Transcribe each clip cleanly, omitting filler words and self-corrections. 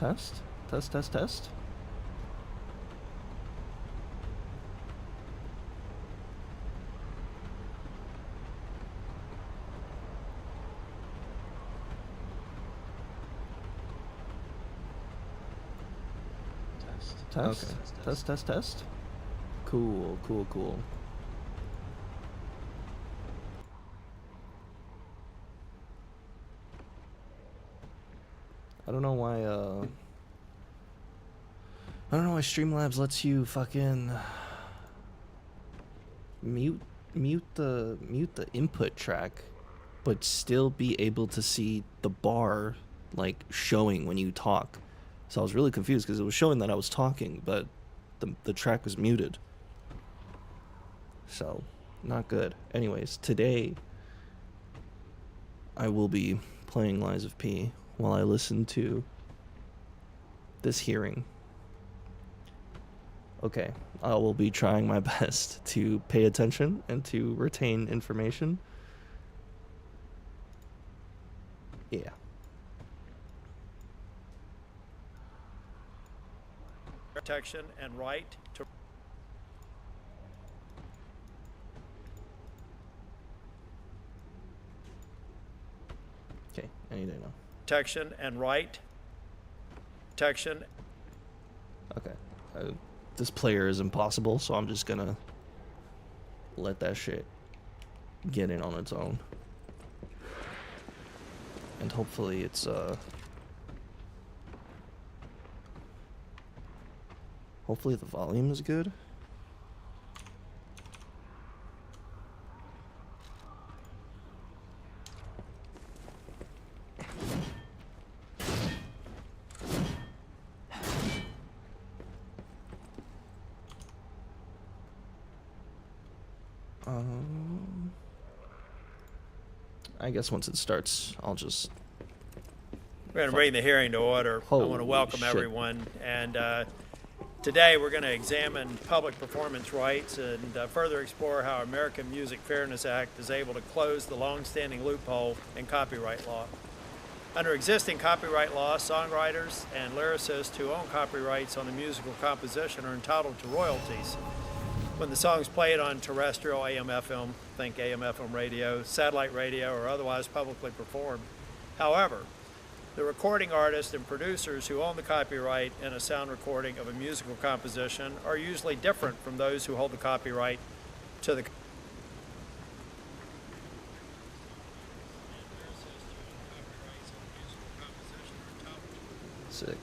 Test? Test, test, test? Test? Okay. Test, test, test? Cool, cool, cool. I don't know why, I don't know why Streamlabs lets you fucking mute the input track, but still be able to see the bar like showing when you talk. So I was really confused because it was showing that I was talking, but the track was muted. So, not good. Anyways, today I will be playing Lies of P while I listen to this hearing. Okay, I will be trying my best to pay attention and to retain information. Yeah. Protection and right to Okay, any day now. protection and right protection. Okay. This player is impossible, so I'm just gonna let that shit get in on its own. And hopefully it's, hopefully the volume is good. I guess once it starts, I'll just... We're going to bring the hearing to order. I want to welcome everyone. And today we're going to examine public performance rights and further explore how American Music Fairness Act is able to close the long-standing loophole in copyright law. Under existing copyright law, songwriters and lyricists who own copyrights on a musical composition are entitled to royalties when the song is played on terrestrial AM/FM, think AM/FM radio, satellite radio, or otherwise publicly performed. However, the recording artists and producers who own the copyright in a sound recording of a musical composition are usually different from those who hold the copyright to the Sick.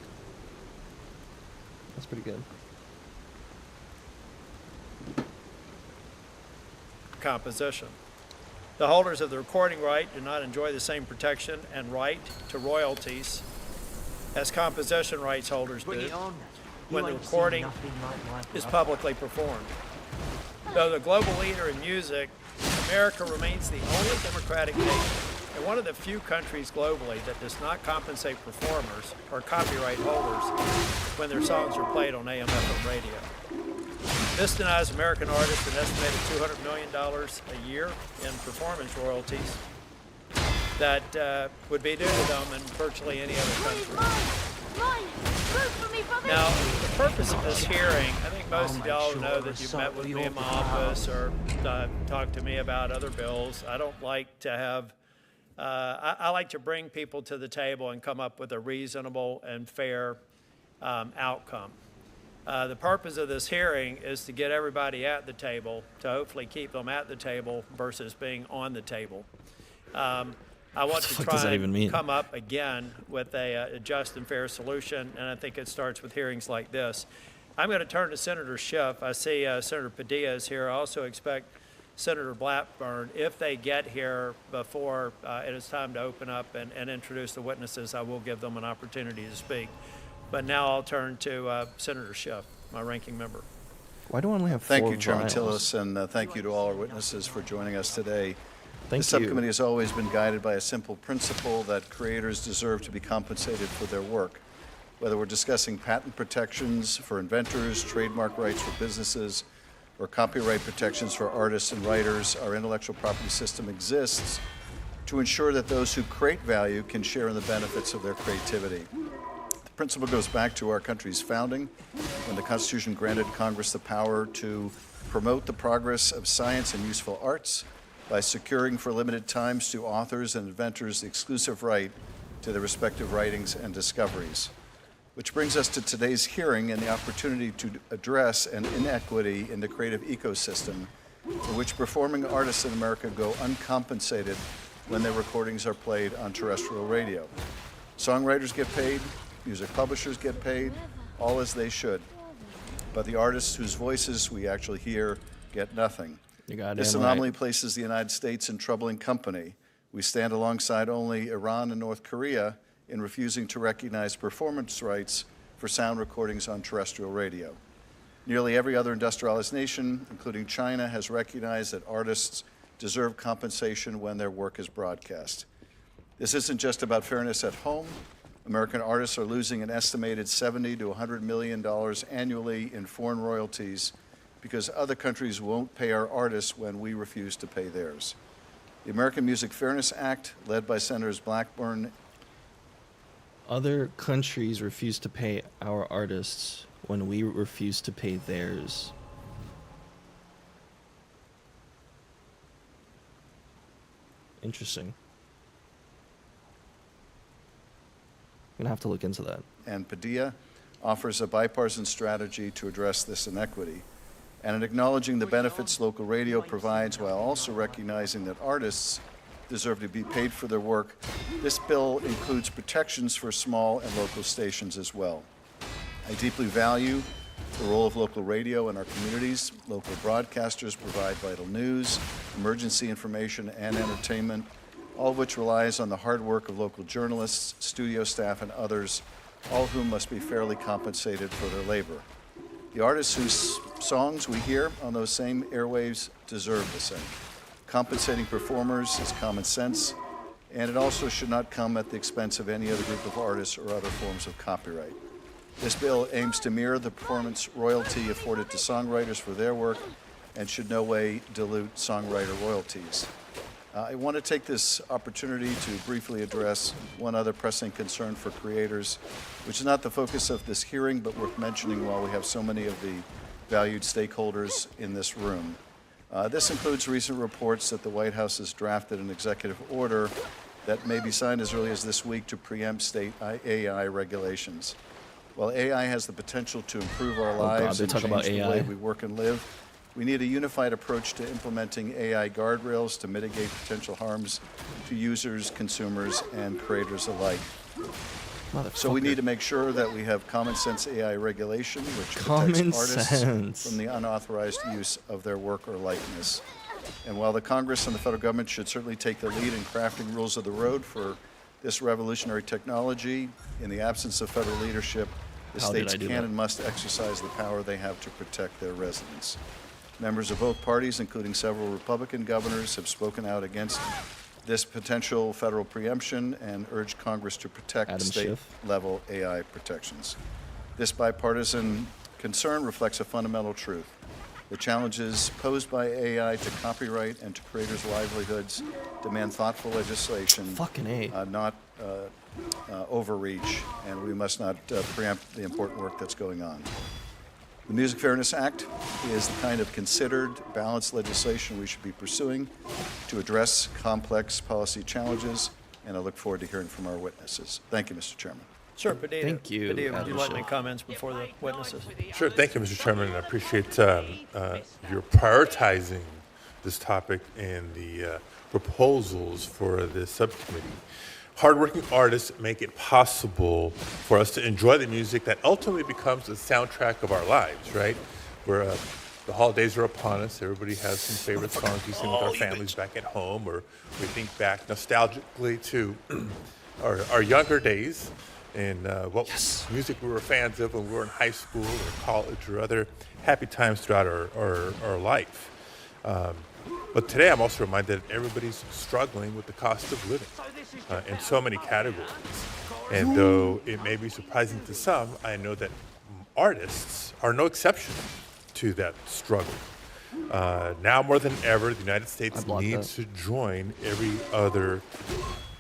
That's pretty good. composition. The holders of the recording right do not enjoy the same protection and right to royalties as composition rights holders do when the recording is publicly performed. Though the global leader in music, America remains the only democratic nation and one of the few countries globally that does not compensate performers or copyright holders when their songs are played on AM/FM radio. This denies American artists an estimated $200 million a year in performance royalties that would be due to them in virtually any other country. Now, the purpose of this hearing, I think most of y'all know that you've met with me in my office or talked to me about other bills. I don't like to have, I like to bring people to the table and come up with a reasonable and fair outcome. The purpose of this hearing is to get everybody at the table, to hopefully keep them at the table versus being on the table. I want to try and come up again with a just and fair solution, and I think it starts with hearings like this. I'm going to turn to Senator Schiff. I see Senator Padilla is here. I also expect Senator Blackburn, if they get here before it is time to open up and introduce the witnesses, I will give them an opportunity to speak. But now I'll turn to Senator Schiff, my ranking member. Why do I only have four Thank you, Chairman vials? Tillis, and thank you to all our witnesses for joining us today. Thank the you. subcommittee has always been guided by a simple principle that creators deserve to be compensated for their work. Whether we're discussing patent protections for inventors, trademark rights for businesses, or copyright protections for artists and writers, our intellectual property system exists to ensure that those who create value can share in the benefits of their creativity. The principle goes back to our country's founding, when the Constitution granted Congress the power to promote the progress of science and useful arts by securing for limited times to authors and inventors the exclusive right to their respective writings and discoveries. Which brings us to today's hearing and the opportunity to address an inequity in the creative ecosystem in which performing artists in America go uncompensated when their recordings are played on terrestrial radio. Songwriters get paid, music publishers get paid, all as they should. But the artists whose voices we actually hear get nothing. This anomaly places the United States in troubling company. We stand alongside only Iran and North Korea in refusing to recognize performance rights for sound recordings on terrestrial radio. Nearly every other industrialized nation, including China, has recognized that artists deserve compensation when their work is broadcast. This isn't just about fairness at home. American artists are losing an estimated $70 to $100 million annually in foreign royalties because other countries won't pay our artists when we refuse to pay theirs. The American Music Fairness Act, led by Senators Blackburn. Other countries refuse to pay our artists when we refuse to pay theirs. Interesting. I'm gonna have to look into that. And Padilla offers a bipartisan strategy to address this inequity. And in acknowledging the benefits local radio provides while also recognizing that artists deserve to be paid for their work, this bill includes protections for small and local stations as well. I deeply value the role of local radio in our communities. Local broadcasters provide vital news, emergency information, and entertainment, all of which relies on the hard work of local journalists, studio staff, and others, all of whom must be fairly compensated for their labor. The artists whose songs we hear on those same airwaves deserve the same. Compensating performers is common sense, and it also should not come at the expense of any other group of artists or other forms of copyright. This bill aims to mirror the performance royalty afforded to songwriters for their work and should no way dilute songwriter royalties. I want to take this opportunity to briefly address one other pressing concern for creators, which is not the focus of this hearing, but worth mentioning while we have so many of the valued stakeholders in this room. This includes recent reports that the White House has drafted an executive order that may be signed as early as this week to preempt state AI regulations. While AI has the potential to improve our lives and change the way we work and live, we need a unified approach to implementing AI guardrails to mitigate potential harms to users, consumers, and creators alike. So we need to make sure that we have common sense AI regulation, which protects artists from the unauthorized use of their work or likeness. And while the Congress and the federal government should certainly take the lead in crafting rules of the road for this revolutionary technology, in the absence of federal leadership, the states can and must exercise the power they have to protect their residents. Members of both parties, including several Republican governors, have spoken out against this potential federal preemption and urged Congress to protect state-level AI protections. This bipartisan concern reflects a fundamental truth. The challenges posed by AI to copyright and to creators' livelihoods demand thoughtful legislation, not overreach, and we must not preempt the important work that's going on. The Music Fairness Act is the kind of considered, balanced legislation we should be pursuing to address complex policy challenges, and I look forward to hearing from our witnesses. Thank you, Mr. Chairman. Sure, Padilla. Thank you. Padilla, would you like any comments before the witnesses? Sure, thank you, Mr. Chairman. I appreciate your prioritizing this topic and the proposals for this subcommittee. Hardworking artists make it possible for us to enjoy the music that ultimately becomes the soundtrack of our lives, right? Where the holidays are upon us, everybody has some favorite songs we sing with our families back at home, or we think back nostalgically to our younger days and what music we were fans of when we were in high school or college or other happy times throughout our life. But today I'm also reminded that everybody's struggling with the cost of living in so many categories. And though it may be surprising to some, I know that artists are no exception to that struggle. Now more than ever, the United States needs to join every other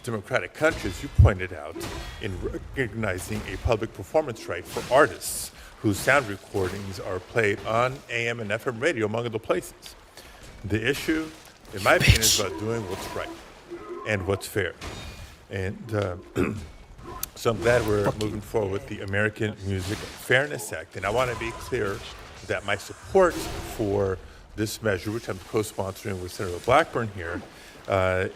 democratic countries, you pointed out, in recognizing a public performance right for artists whose sound recordings are played on AM and FM radio, among other places. The issue, in my opinion, is about doing what's right and what's fair. And so I'm glad we're moving forward with the American Music Fairness Act. And I want to be clear that my support for this measure, which I'm co-sponsoring with Senator Blackburn here,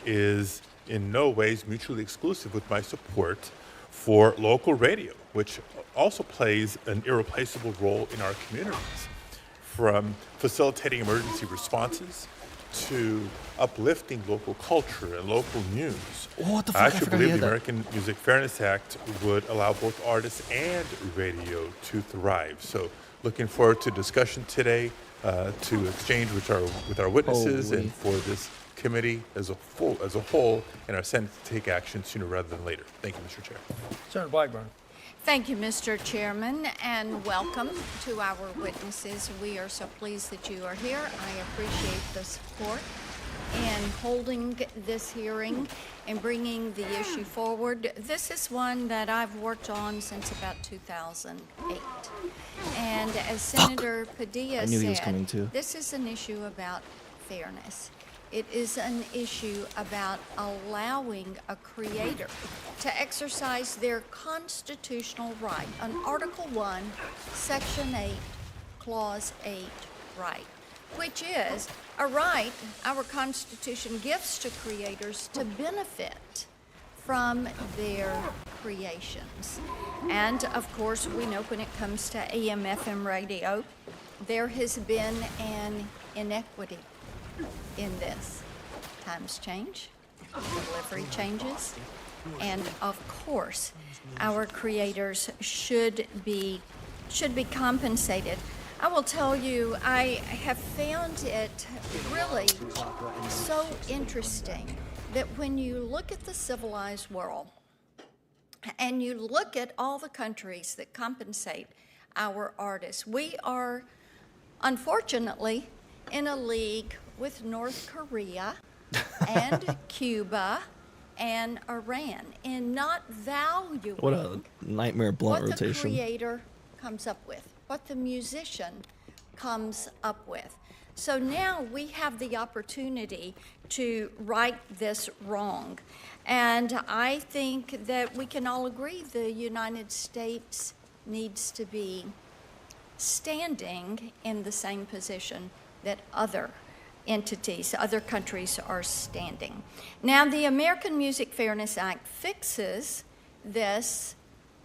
is in no ways mutually exclusive with my support for local radio, which also plays an irreplaceable role in our communities, from facilitating emergency responses to uplifting local culture and local news. What the fuck? I I actually forgot he believe had the that. American Music Fairness Act would allow both artists and radio to thrive. So looking forward to discussion today, to exchange with our witnesses Holy. and for this committee as a whole and our Senate to take action sooner rather than later. Thank you, Mr. Chair. Senator Blackburn. Thank you, Mr. Chairman, and welcome to our witnesses. We are so pleased that you are here. I appreciate the support in holding this hearing and bringing the issue forward. This is one that I've worked on since about 2008. And as Senator Padilla I knew he was said, coming too. this is an issue about fairness. It is an issue about allowing a creator to exercise their constitutional right, an Article 1, Section 8, Clause 8 right, which is a right our Constitution gives to creators to benefit from their creations. And of course, we know when it comes to AM/FM radio, there has been an inequity in this. Times change, delivery changes, and of course, our creators should be compensated. I will tell you, I have found it really so interesting that when you look at the civilized world and you look at all the countries that compensate our artists, we are unfortunately in a league with North Korea and Cuba and Iran in not valuing What a nightmare blunt what the rotation. creator comes up with, what the musician comes up with. So now we have the opportunity to right this wrong. And I think that we can all agree the United States needs to be standing in the same position that other entities, other countries are standing. Now, the American Music Fairness Act fixes this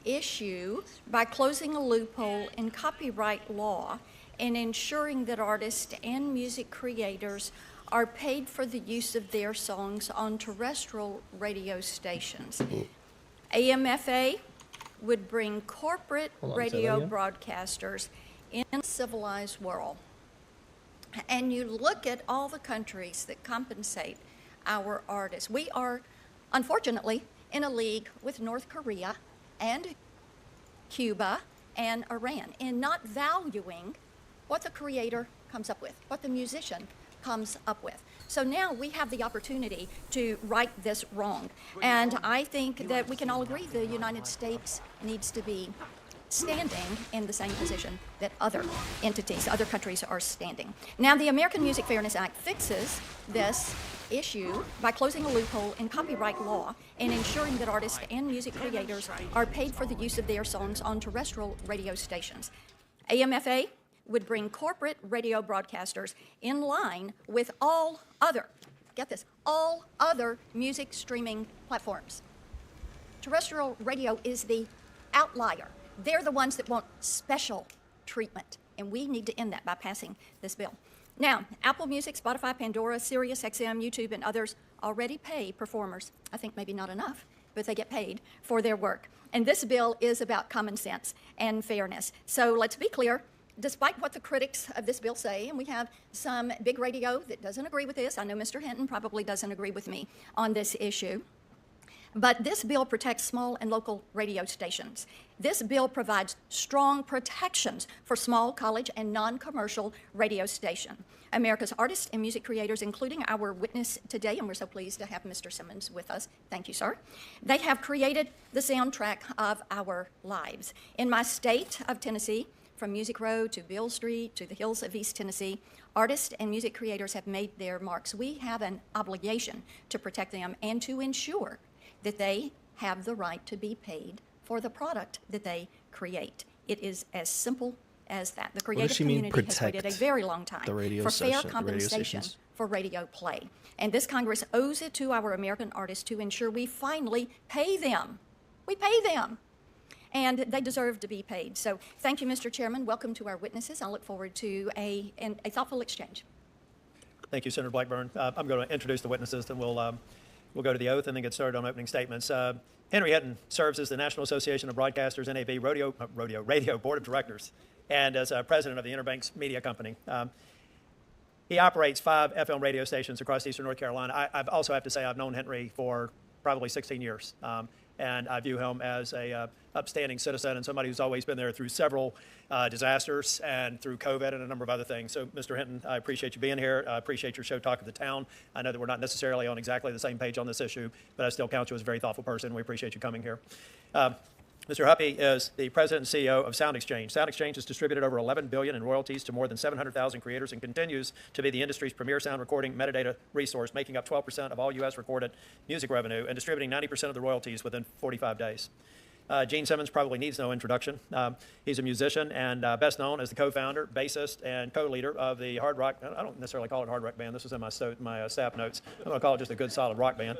issue by closing a loophole in copyright law and ensuring that artists and music creators are paid for the use of their songs on terrestrial radio stations. AMFA would bring corporate Hold on, say that radio again? broadcasters in the civilized world. And you look at all the countries that compensate our artists. We are, unfortunately, in a league with North Korea and Cuba and Iran in not valuing what the creator comes up with, what the musician comes up with. So now we have the opportunity to right this wrong. And I think that we can all agree the United States needs to be standing in the same position that other entities, other countries are standing. Now, the American Music Fairness Act fixes this issue by closing a loophole in copyright law and ensuring that artists and music creators are paid for the use of their songs on terrestrial radio stations. AMFA would bring corporate radio broadcasters in line with all other, get this, all other music streaming platforms. Terrestrial radio is the outlier. They're the ones that want special treatment, and we need to end that by passing this bill. Now, Apple Music, Spotify, Pandora, Sirius XM, YouTube, and others already pay performers. I think maybe not enough, but they get paid for their work. And this bill is about common sense and fairness. So let's be clear. Despite what the critics of this bill say, and we have some big radio that doesn't agree with this, I know Mr. Hinton probably doesn't agree with me on this issue, But this bill protects small and local radio stations. This bill provides strong protections for small, college, and non-commercial radio stations. America's artists and music creators, including our witness today, and we're so pleased to have Mr. Simmons with us. Thank you, sir. They have created the soundtrack of our lives. In my state of Tennessee, from Music Row to Beale Street to the hills of East Tennessee, artists and music creators have made their marks. We have an obligation to protect them and to ensure that they have the right to be paid for the product that they create. It is as simple as that. The creative she mean, community has waited a protect very long time the radio for fair station- radio compensation stations? for radio play. And this Congress owes it to our American artists to ensure we finally pay them. We pay them. And they deserve to be paid. So thank you, Mr. Chairman. Welcome to our witnesses. I look forward to a thoughtful exchange. Thank you, Senator Blackburn. I'm going to introduce the witnesses, then we'll go to the oath and then get started on opening statements. Henry Hinton serves as the National Association of Broadcasters, NAB Radio Board of Directors, and as president of the Interbanks Media Company. He operates 5 FM radio stations across eastern North Carolina. I also have to say I've known Henry for probably 16 years, and I view him as a upstanding citizen and somebody who's always been there through several disasters and through COVID and a number of other things. So, Mr. Hinton, I appreciate you being here. I appreciate your show, Talk of the Town. I know that we're not necessarily on exactly the same page on this issue, but I still count you as a very thoughtful person. We appreciate you coming here. Mr. Huppy is the president and CEO of Sound Exchange. Sound Exchange has distributed over $11 billion in royalties to more than 700,000 creators and continues to be the industry's premier sound recording metadata resource, making up 12% of all U.S. recorded music revenue and distributing 90% of the royalties within 45 days. Gene Simmons probably needs no introduction. He's a musician and best known as the co-founder, bassist, and co-leader of the hard rock. I don't necessarily call it hard rock band. This is in my staff notes. I'm going to call it just a good, solid rock band.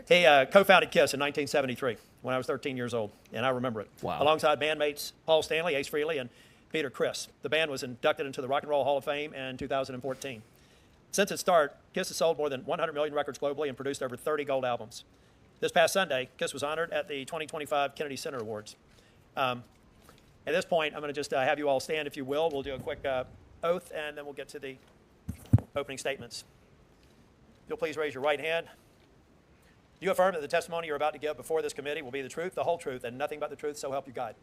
He co-founded KISS in 1973 when I was 13 years old, and I remember it. Wow. Alongside bandmates Paul Stanley, Ace Frehley, and Peter Criss. The band was inducted into the Rock and Roll Hall of Fame in 2014. Since its start, KISS has sold more than 100 million records globally and produced over 30 gold albums. This past Sunday, KISS was honored at the 2025 Kennedy Center Awards. At this point, I'm going to just have you all stand, if you will. We'll do a quick oath, and then we'll get to the opening statements. If you'll please raise your right hand. Do you affirm that the testimony you're about to give before this committee will be the truth, the whole truth, and nothing but the truth, so help you God?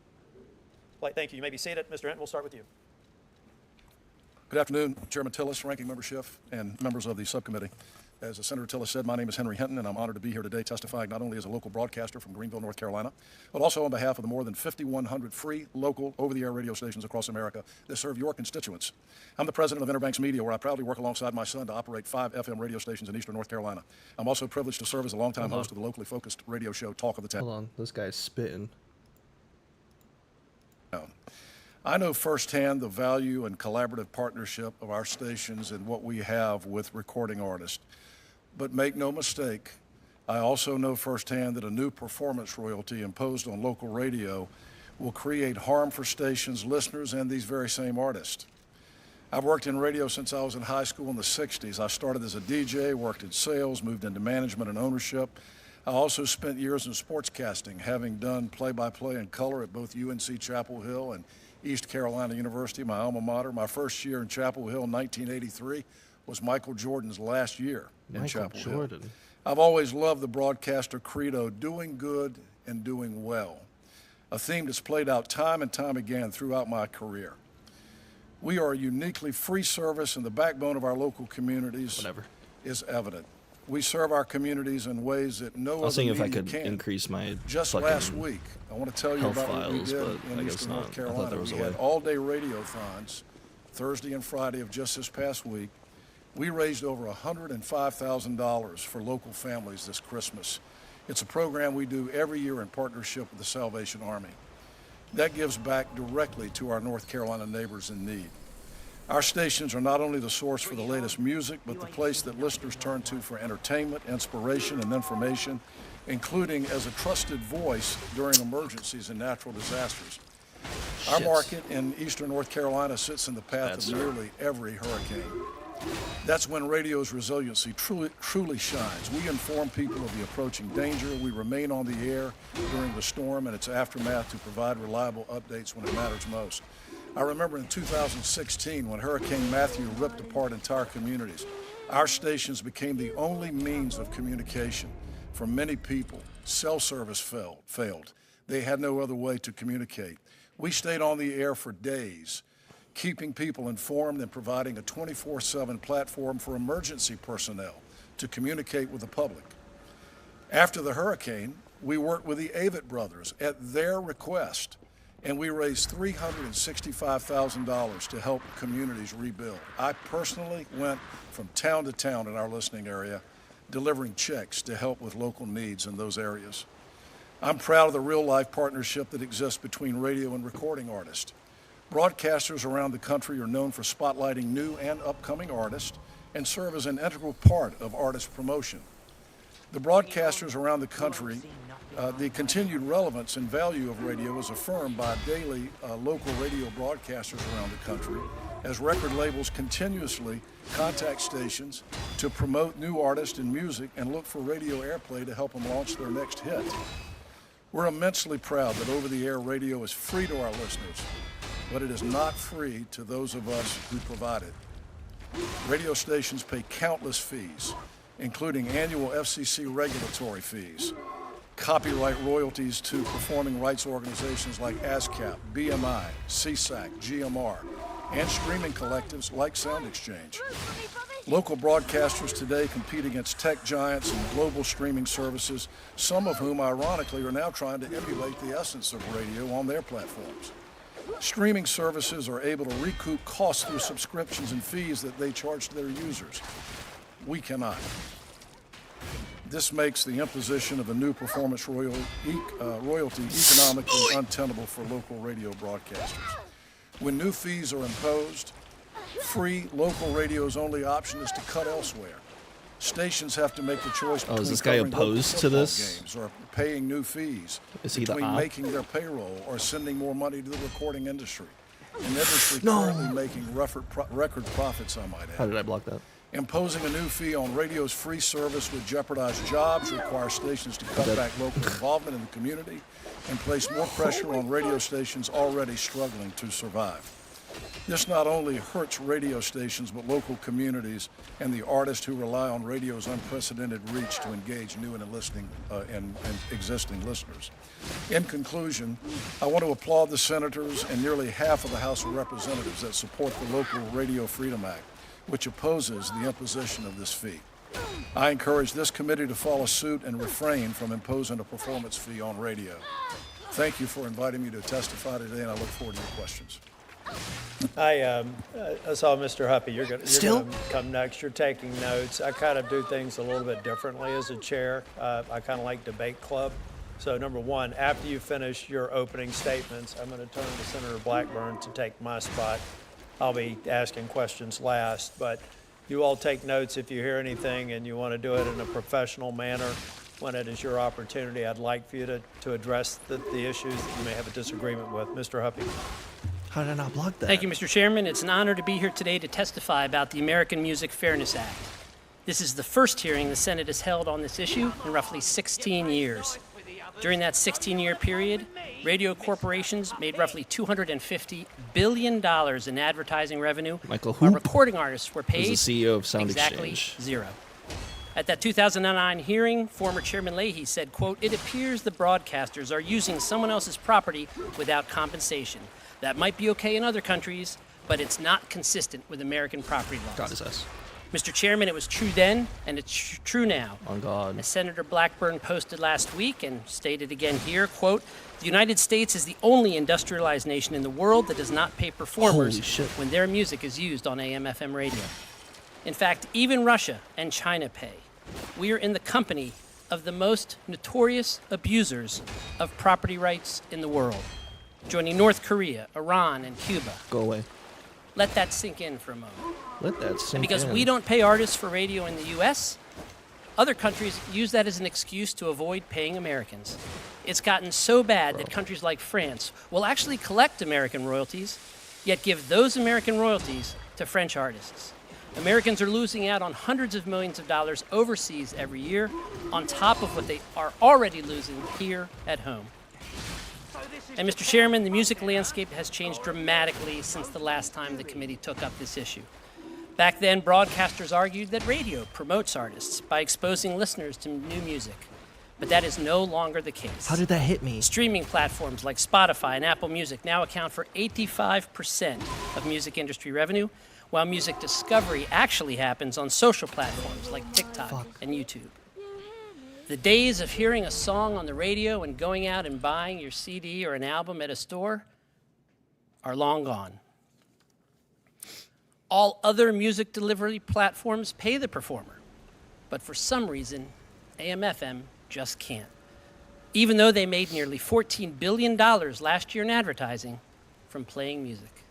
Thank you. You may be seated. Mr. Hinton, we'll start with you. Good afternoon, Chairman Tillis, Ranking Member Schiff, and members of the subcommittee. As Senator Tillis said, my name is Henry Hinton, and I'm honored to be here today testifying not only as a local broadcaster from Greenville, North Carolina, but also on behalf of the more than 5,100 free, local, over-the-air radio stations across America that serve your constituents. I'm the president of Interbanks Media, where I proudly work alongside my son to operate 5 FM radio stations in eastern North Carolina. I'm also privileged to serve as a longtime host of the locally focused radio show Talk of the Town. Hold on, this guy's spitting. I know firsthand the value and collaborative partnership of our stations and what we have with recording artists. But make no mistake, I also know firsthand that a new performance royalty imposed on local radio will create harm for stations, listeners, and these very same artists. I've worked in radio since I was in high school in the 60s. I started as a DJ, worked in sales, moved into management and ownership. I also spent years in sportscasting, having done play-by-play in color at both UNC Chapel Hill and East Carolina University, my alma mater. My first year in Chapel Hill in 1983 was Michael Jordan's last year in Chapel Hill. I've always loved the broadcaster credo, doing good and doing well, a theme that's played out time and time again throughout my career. We are a uniquely free service, and the backbone of our local communities is evident. We serve our communities in ways that no other media can. I was thinking if I could increase my Just last week, I want to tell you about what we did in Eastern North Carolina. We had all-day radiothons Thursday and Friday of just this past week. We raised over $105,000 for local families this Christmas. It's a program we do every year in partnership with the Salvation Army. That gives back directly to our North Carolina neighbors in need. Our stations are not only the source for the latest music, but the place that listeners turn to for entertainment, inspiration, and information, including as a trusted voice during emergencies and natural disasters. Our market in eastern North Carolina sits in the path of nearly every hurricane. That's when radio's resiliency truly shines. We inform people of the approaching danger. We remain on the air during the storm and its aftermath to provide reliable updates when it matters most. I remember in 2016 when Hurricane Matthew ripped apart entire communities. Our stations became the only means of communication For many people, cell service failed. They had no other way to communicate. We stayed on the air for days, keeping people informed and providing a 24/7 platform for emergency personnel to communicate with the public. After the hurricane, we worked with the Avett brothers at their request, and we raised $365,000 to help communities rebuild. I personally went from town to town in our listening area, delivering checks to help with local needs in those areas. I'm proud of the real-life partnership that exists between radio and recording artists. Broadcasters around the country are known for spotlighting new and upcoming artists and serve as an integral part of artist promotion. The broadcasters around the country, the continued relevance and value of radio is affirmed by daily local radio broadcasters around the country as record labels continuously contact stations to promote new artists and music and look for radio airplay to help them launch their next hit. We're immensely proud that over-the-air radio is free to our listeners, but it is not free to those of us who provide it. Radio stations pay countless fees, including annual FCC regulatory fees, copyright royalties to performing rights organizations like ASCAP, BMI, CSAC, GMR, and streaming collectives like Sound Exchange. Local broadcasters today compete against tech giants and global streaming services, some of whom, ironically, are now trying to emulate the essence of radio on their platforms. Streaming services are able to recoup costs through subscriptions and fees that they charge to their users. We cannot. This makes the imposition of a new performance royalty economically untenable for local radio broadcasters. When new fees are imposed, free local radio's only option is to cut elsewhere. Stations have to make the choice between is this guy covering local opposed to football this? games or paying new fees, Is he the between op? making their payroll or sending more money to the recording industry. An industry currently making record profits, I might How add. did I block that? Imposing a new fee on radio's free service would jeopardize jobs, require stations to cut back local involvement in the community, and place more pressure on radio stations already struggling to survive. This not only hurts radio stations, but local communities and the artists who rely on radio's unprecedented reach to engage new and existing listeners. In conclusion, I want to applaud the senators and nearly half of the House of Representatives that support the Local Radio Freedom Act, which opposes the imposition of this fee. I encourage this committee to follow suit and refrain from imposing a performance fee on radio. Thank you for inviting me to testify today, and I look forward to your questions. I saw Mr. Huppy. You're going Still? to come next. You're taking notes. I kind of do things a little bit differently as a chair. I kind of like debate club. So number one, after you finish your opening statements, I'm going to turn to Senator Blackburn to take my spot. I'll be asking questions last, but you all take notes if you hear anything and you want to do it in a professional manner. When it is your opportunity, I'd like for you to address the issues that you may have a disagreement with. Mr. Huppy. How did I not block that? Thank you, Mr. Chairman. It's an honor to be here today to testify about the American Music Fairness Act. This is the first hearing the Senate has held on this issue in roughly 16 years. During that 16-year period, radio corporations made roughly $250 billion in advertising revenue, Michael while Hoop recording artists were paid was the CEO of Sound exactly Exchange. zero. At that 2009 hearing, former Chairman Leahy said, quote, "It appears the broadcasters are using someone else's property without compensation. That might be okay in other countries, but it's not consistent with American property laws." God is us. Mr. Chairman, it was true then, and it's true now. On God. As Senator Blackburn posted last week and stated again here, quote, "The United States is the only industrialized nation in the world that does not pay performers Holy shit. when their music is used on AM/FM radio. In fact, even Russia and China pay. We are in the company of the most notorious abusers of property rights in the world, joining North Korea, Iran, and Cuba. Go away. Let that sink in for a moment. Let that sink Because in. we don't pay artists for radio in the U.S., other countries use that as an excuse to avoid paying Americans. It's gotten so bad that countries like France will actually collect American royalties, yet give those American royalties to French artists. Americans are losing out on hundreds of millions of dollars overseas every year, on top of what they are already losing here at home. And Mr. Chairman, the music landscape has changed dramatically since the last time the committee took up this issue. Back then, broadcasters argued that radio promotes artists by exposing listeners to new music. But that is no longer the case. How did that hit me? Streaming platforms like Spotify and Apple Music now account for 85% of music industry revenue, while music discovery actually happens on social platforms like TikTok and YouTube. The days of hearing a song on the radio and going out and buying your CD or an album at a store are long gone. All other music delivery platforms pay the performer, but for some reason, AM/FM just can't. Even though they made nearly $14 billion last year in advertising from playing music.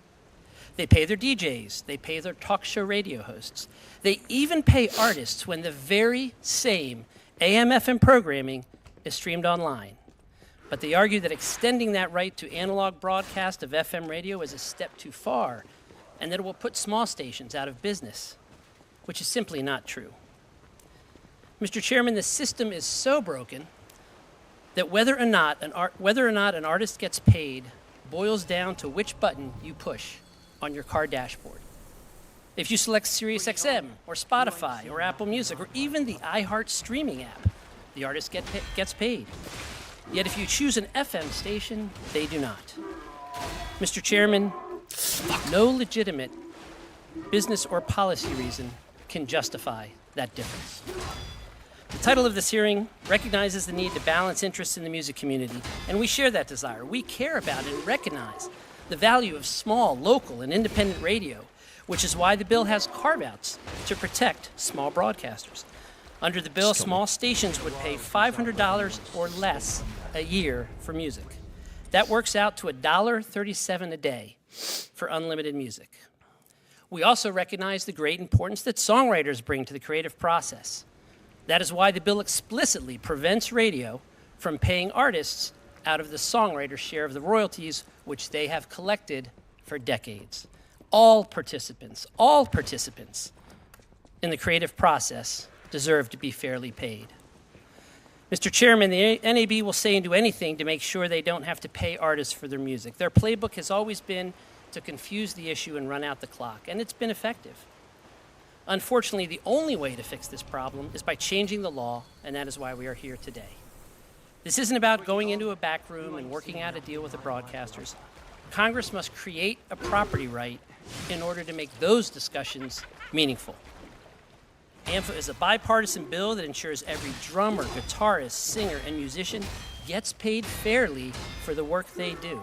They pay their DJs, they pay their talk show radio hosts. They even pay artists when the very same AM/FM programming is streamed online. But they argue that extending that right to analog broadcast of FM radio is a step too far, and that it will put small stations out of business, which is simply not true. Mr. Chairman, the system is so broken that whether or not an artist gets paid boils down to which button you push on your car dashboard. If you select SiriusXM or Spotify or Apple Music or even the iHeart streaming app, the artist gets paid. Yet if you choose an FM station, they do not. Mr. Chairman, no legitimate business or policy reason can justify that difference. The title of this hearing recognizes the need to balance interests in the music community, and we share that desire. We care about and recognize the value of small, local, and independent radio, which is why the bill has carve-outs to protect small broadcasters. Under the bill, small stations would pay $500 or less a year for music. That works out to $1.37 a day for unlimited music. We also recognize the great importance that songwriters bring to the creative process. That is why the bill explicitly prevents radio from paying artists out of the songwriter's share of the royalties, which they have collected for decades. All participants in the creative process deserve to be fairly paid. Mr. Chairman, the NAB will say and do anything to make sure they don't have to pay artists for their music. Their playbook has always been to confuse the issue and run out the clock, and it's been effective. Unfortunately, the only way to fix this problem is by changing the law, and that is why we are here today. This isn't about going into a back room and working out a deal with the broadcasters. Congress must create a property right in order to make those discussions meaningful. AMFA is a bipartisan bill that ensures every drummer, guitarist, singer, and musician gets paid fairly for the work they do.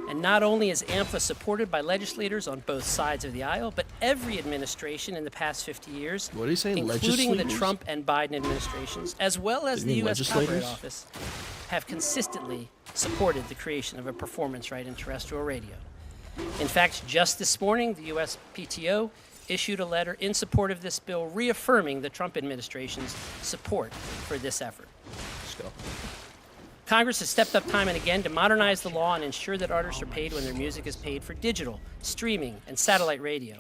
And not only is AMFA supported by legislators on both sides of the aisle, but every administration in the past 50 years, What did he say, including the legislators? Trump and Biden administrations, as well as Did the he mean U.S. Copyright legislators? Office, have consistently supported the creation of a performance right in terrestrial radio. In fact, just this morning, the U.S. PTO issued a letter in support of this bill, reaffirming the Trump administration's support for this effort. Let's go. Congress has stepped up time and again to modernize the law and ensure that artists are paid when their music is paid for digital, streaming, and satellite radio.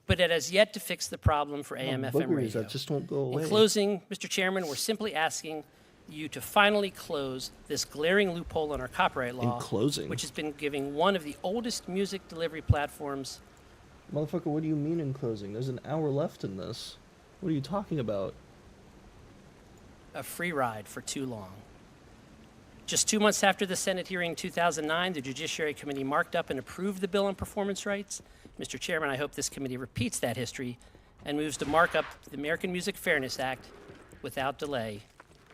But it has yet to fix the problem for AM/FM Boogers radio. that just won't go away. In closing, Mr. Chairman, we're simply asking you to finally close this glaring loophole in our copyright law, closing? which has been giving one of the oldest music delivery platforms Motherfucker, what do you mean in closing? There's an hour left in this. What are you talking about? a free ride for too long. Just 2 months after the Senate hearing in 2009, the Judiciary Committee marked up and approved the bill on performance rights. Mr. Chairman, I hope this committee repeats that history and moves to mark up the American Music Fairness Act without delay,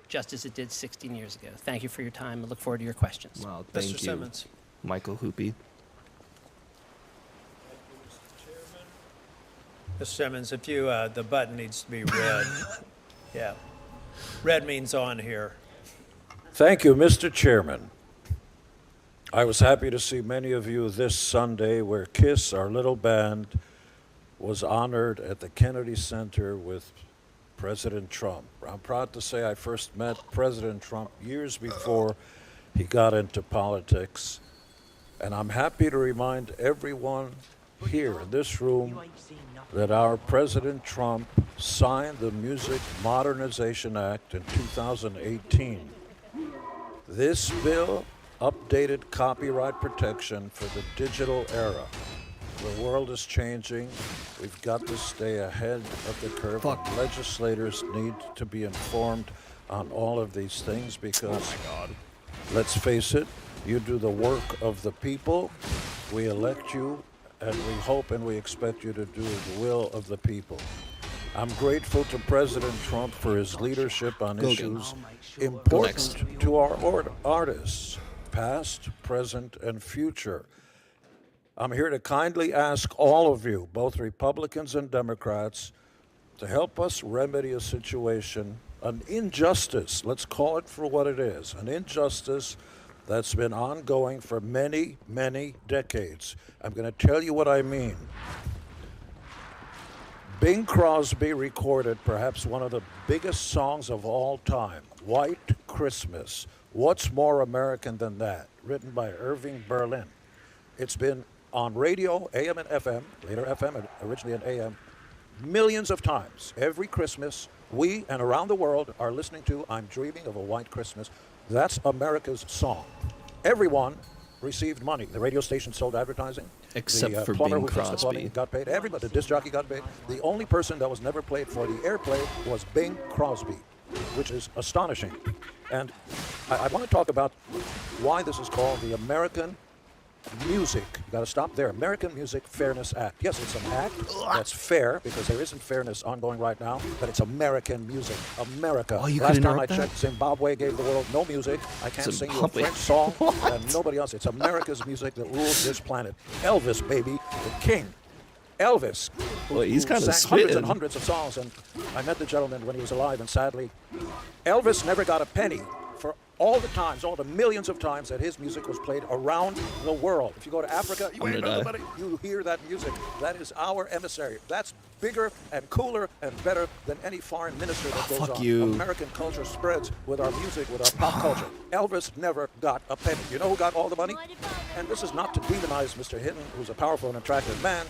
just as it did 16 years ago. Thank you for your time. I look forward to your questions. Wow, thank Mr. you, Simmons. Michael Hoopy. Mr. Simmons, if you, the button needs to be red. Yeah. Red means on here. Thank you, Mr. Chairman. I was happy to see many of you this Sunday where KISS, our little band, was honored at the Kennedy Center with President Trump. I'm proud to say I first met President Trump years before he got into politics, and I'm happy to remind everyone here in this room that our President Trump signed the Music Modernization Act in 2018. This bill updated copyright protection for the digital era. The world is changing. We've got to stay ahead of the curve. And legislators need to be informed on all of these things because, let's face it, you do the work of the people. We elect you, and we hope and we expect you to do the will of the people. I'm grateful to President Trump for his leadership on issues important to our artists, past, present, and future. I'm here to kindly ask all of you, both Republicans and Democrats, to help us remedy a situation, an injustice, let's call it for what it is, an injustice that's been ongoing for many, many decades. I'm going to tell you what I mean. Bing Crosby recorded perhaps one of the biggest songs of all time, White Christmas. What's more American than that? Written by Irving Berlin. It's been on radio, AM and FM, later FM and originally in AM, millions of times. Every Christmas, we and around the world are listening to I'm Dreaming of a White Christmas. That's America's song. Everyone received money. The radio station sold advertising. Except the for plumber Bing who fixed the plumbing Crosby. got paid. Everybody, the disc jockey got paid. The only person that was never played for the airplay was Bing Crosby, which is astonishing. And I want to talk about why this is called the American Music. You got to stop there. American Music Fairness Act. Yes, it's an act that's fair because there isn't fairness ongoing right now, but it's American music. America. Oh, you Last could time I interrupt that? checked, Zimbabwe gave the world no music. I can't sing you a Zimbabwe? French song What? and nobody else. It's America's music that rules this planet. Elvis, baby, the king. Elvis. Well, he's who kind of sang hundreds and spitting. hundreds of songs, and I met the gentleman when he was alive, and sadly, Elvis never got a penny for all the times, all the millions of times that his music was played around the world. If you go to Africa, you I'm ain't gonna nobody, you hear that music. That is our emissary. That's bigger and cooler and better than any foreign minister that goes fuck on. you. American culture spreads with our music, with our pop culture. Elvis never got a penny. You know who got all the money? And this is not to demonize Mr. Hinton, who's a powerful and attractive man.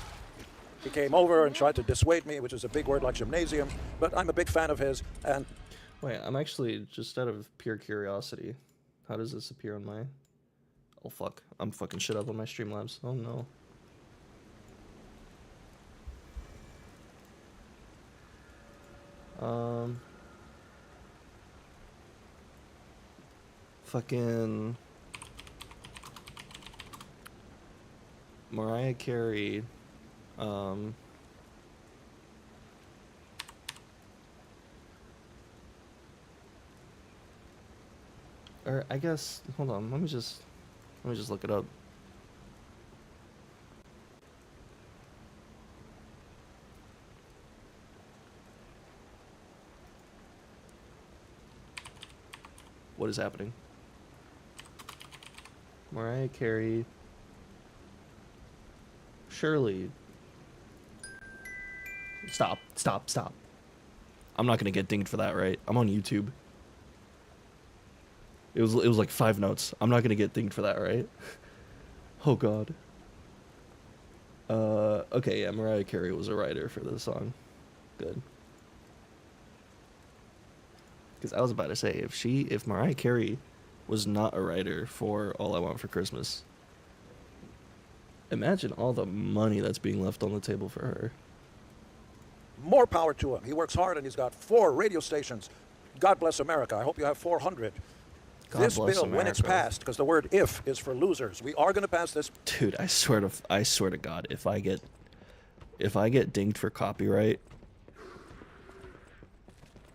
He came over and tried to dissuade me, which is a big word like gymnasium, but I'm a big fan of his, and Wait, I'm actually just out of pure curiosity. How does this appear on my... Oh, fuck. I'm fucking shit up on my Streamlabs. Oh, no. Fucking... Mariah Carey, or I guess, hold on, let me just look it up. What is happening? Mariah Carey. Surely. Stop. I'm not gonna get dinged for that, right? I'm on YouTube. It was like 5 notes. I'm not gonna get dinged for that, right? Oh god. Okay, yeah, Mariah Carey was a writer for this song. Good. Because I was about to say, if Mariah Carey was not a writer for All I Want for Christmas, imagine all the money that's being left on the table for her. more power to him. He works hard and he's got 4 radio stations. God bless America. I hope you have 400. God This bless bill, when it's America. passed, because the word "if" is for losers, we are going to pass this. Dude, I swear to God, if I get dinged for copyright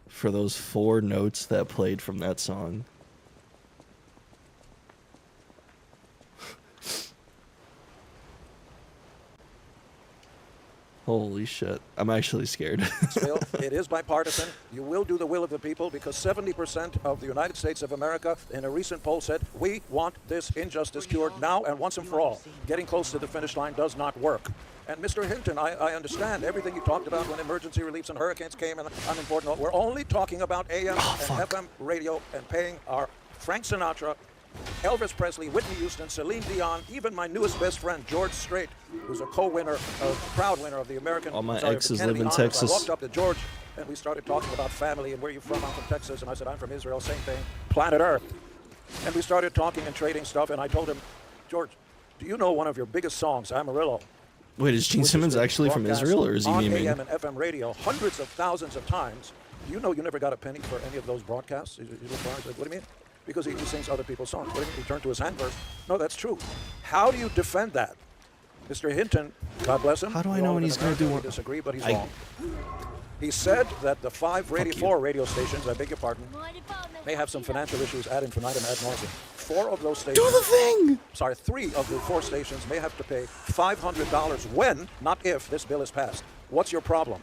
for those 4 notes that played from that song. Holy shit. I'm actually scared. This bill, it is bipartisan. You will do the will of the people because 70% of the United States of America in a recent poll said, we want this injustice cured now and once and for all. Getting close to the finish line does not work. And Mr. Hinton, I understand everything you talked about when emergency reliefs and hurricanes came and unimportant. We're only talking about AM and FM radio and paying our Frank Sinatra, Elvis Presley, Whitney Houston, Celine Dion, even my newest best friend, George Strait, who's a co-winner, a proud winner of the American. All my sorry, of the exes Kennedy live in Honors. Texas. I walked up to George and we started talking about family and where you from. I'm from Texas, and I said I'm from Israel. Same thing, planet Earth. And we started talking and trading stuff. And I told him, George, do you know one of your biggest songs, Amarillo? Wait, is Gene which has Simmons been actually from broadcast Israel, or is he on memeing? AM and FM radio hundreds of thousands of times? Do you know you never got a penny for any of those broadcasts? You look around and say, what do you mean? Because he sings other people's songs. What do you mean? He turned to his handverse. No, that's true. How do you defend that? Mr. Hinton, God bless him. How do I we know all when live he's in gonna do America, one? we disagree, but he's I- wrong. He said that the you. 4 radio stations, I beg your pardon, may have some financial issues ad infinitum ad nauseum. 4 of those stations. Do the thing! Sorry, 3 of the 4 stations may have to pay $500 when, not if, this bill is passed. What's your problem?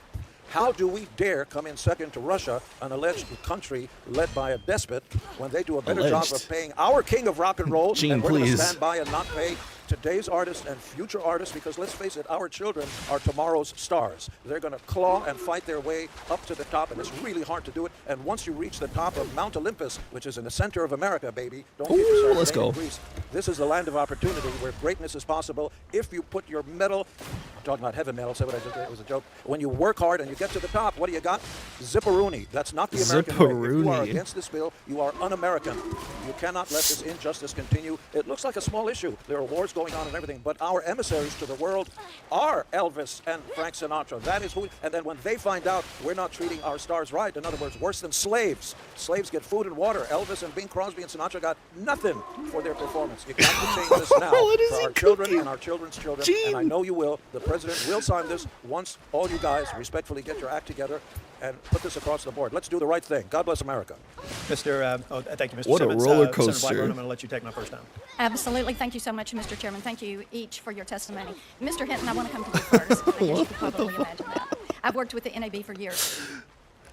How do we dare come in second to Russia, an alleged country led by a despot, when they do a better job Alleged. of paying our king of rock and roll, Gene, and we're going to please. stand by and not pay today's artists and future artists? Because let's face it, our children are tomorrow's stars. They're going to claw and fight their way up to the top, and it's really hard to do it. And once you reach the top of Mount Olympus, which is in the center of America, baby, don't get yourself let's named go. in Greece. This is the land of opportunity where greatness is possible if you put your medal. I'm talking about heaven medal. Say what I just did. It was a joke. When you work hard and you get to the top, what do you got? Zipperoonie. That's not the American way. If you are Zipperoonie. against this bill, you are un-American. You cannot let this injustice continue. It looks like a small issue. There are wars going on and everything, but our emissaries to the world are Elvis and Frank Sinatra. That is who. And then when they find out we're not treating our stars right, in other words, worse than slaves. Slaves get food and water. Elvis and Bing Crosby and Sinatra got nothing for their performance. You got to change this now What is for he our children cooking? and our children's children. Gene. And I know you will. The president will sign this once all you guys respectfully get your act together and put this across the board. Let's do the right thing. God bless America. Thank you, Mr. What a Simmons. roller Senator coaster. Blackburn, I'm going to let you take my first time. Absolutely. Thank you so much, Mr. Chairman. Thank you each for your testimony. Mr. Hinton, I want to come to you first. I guess you could probably imagine that. I've worked with the NAB for years.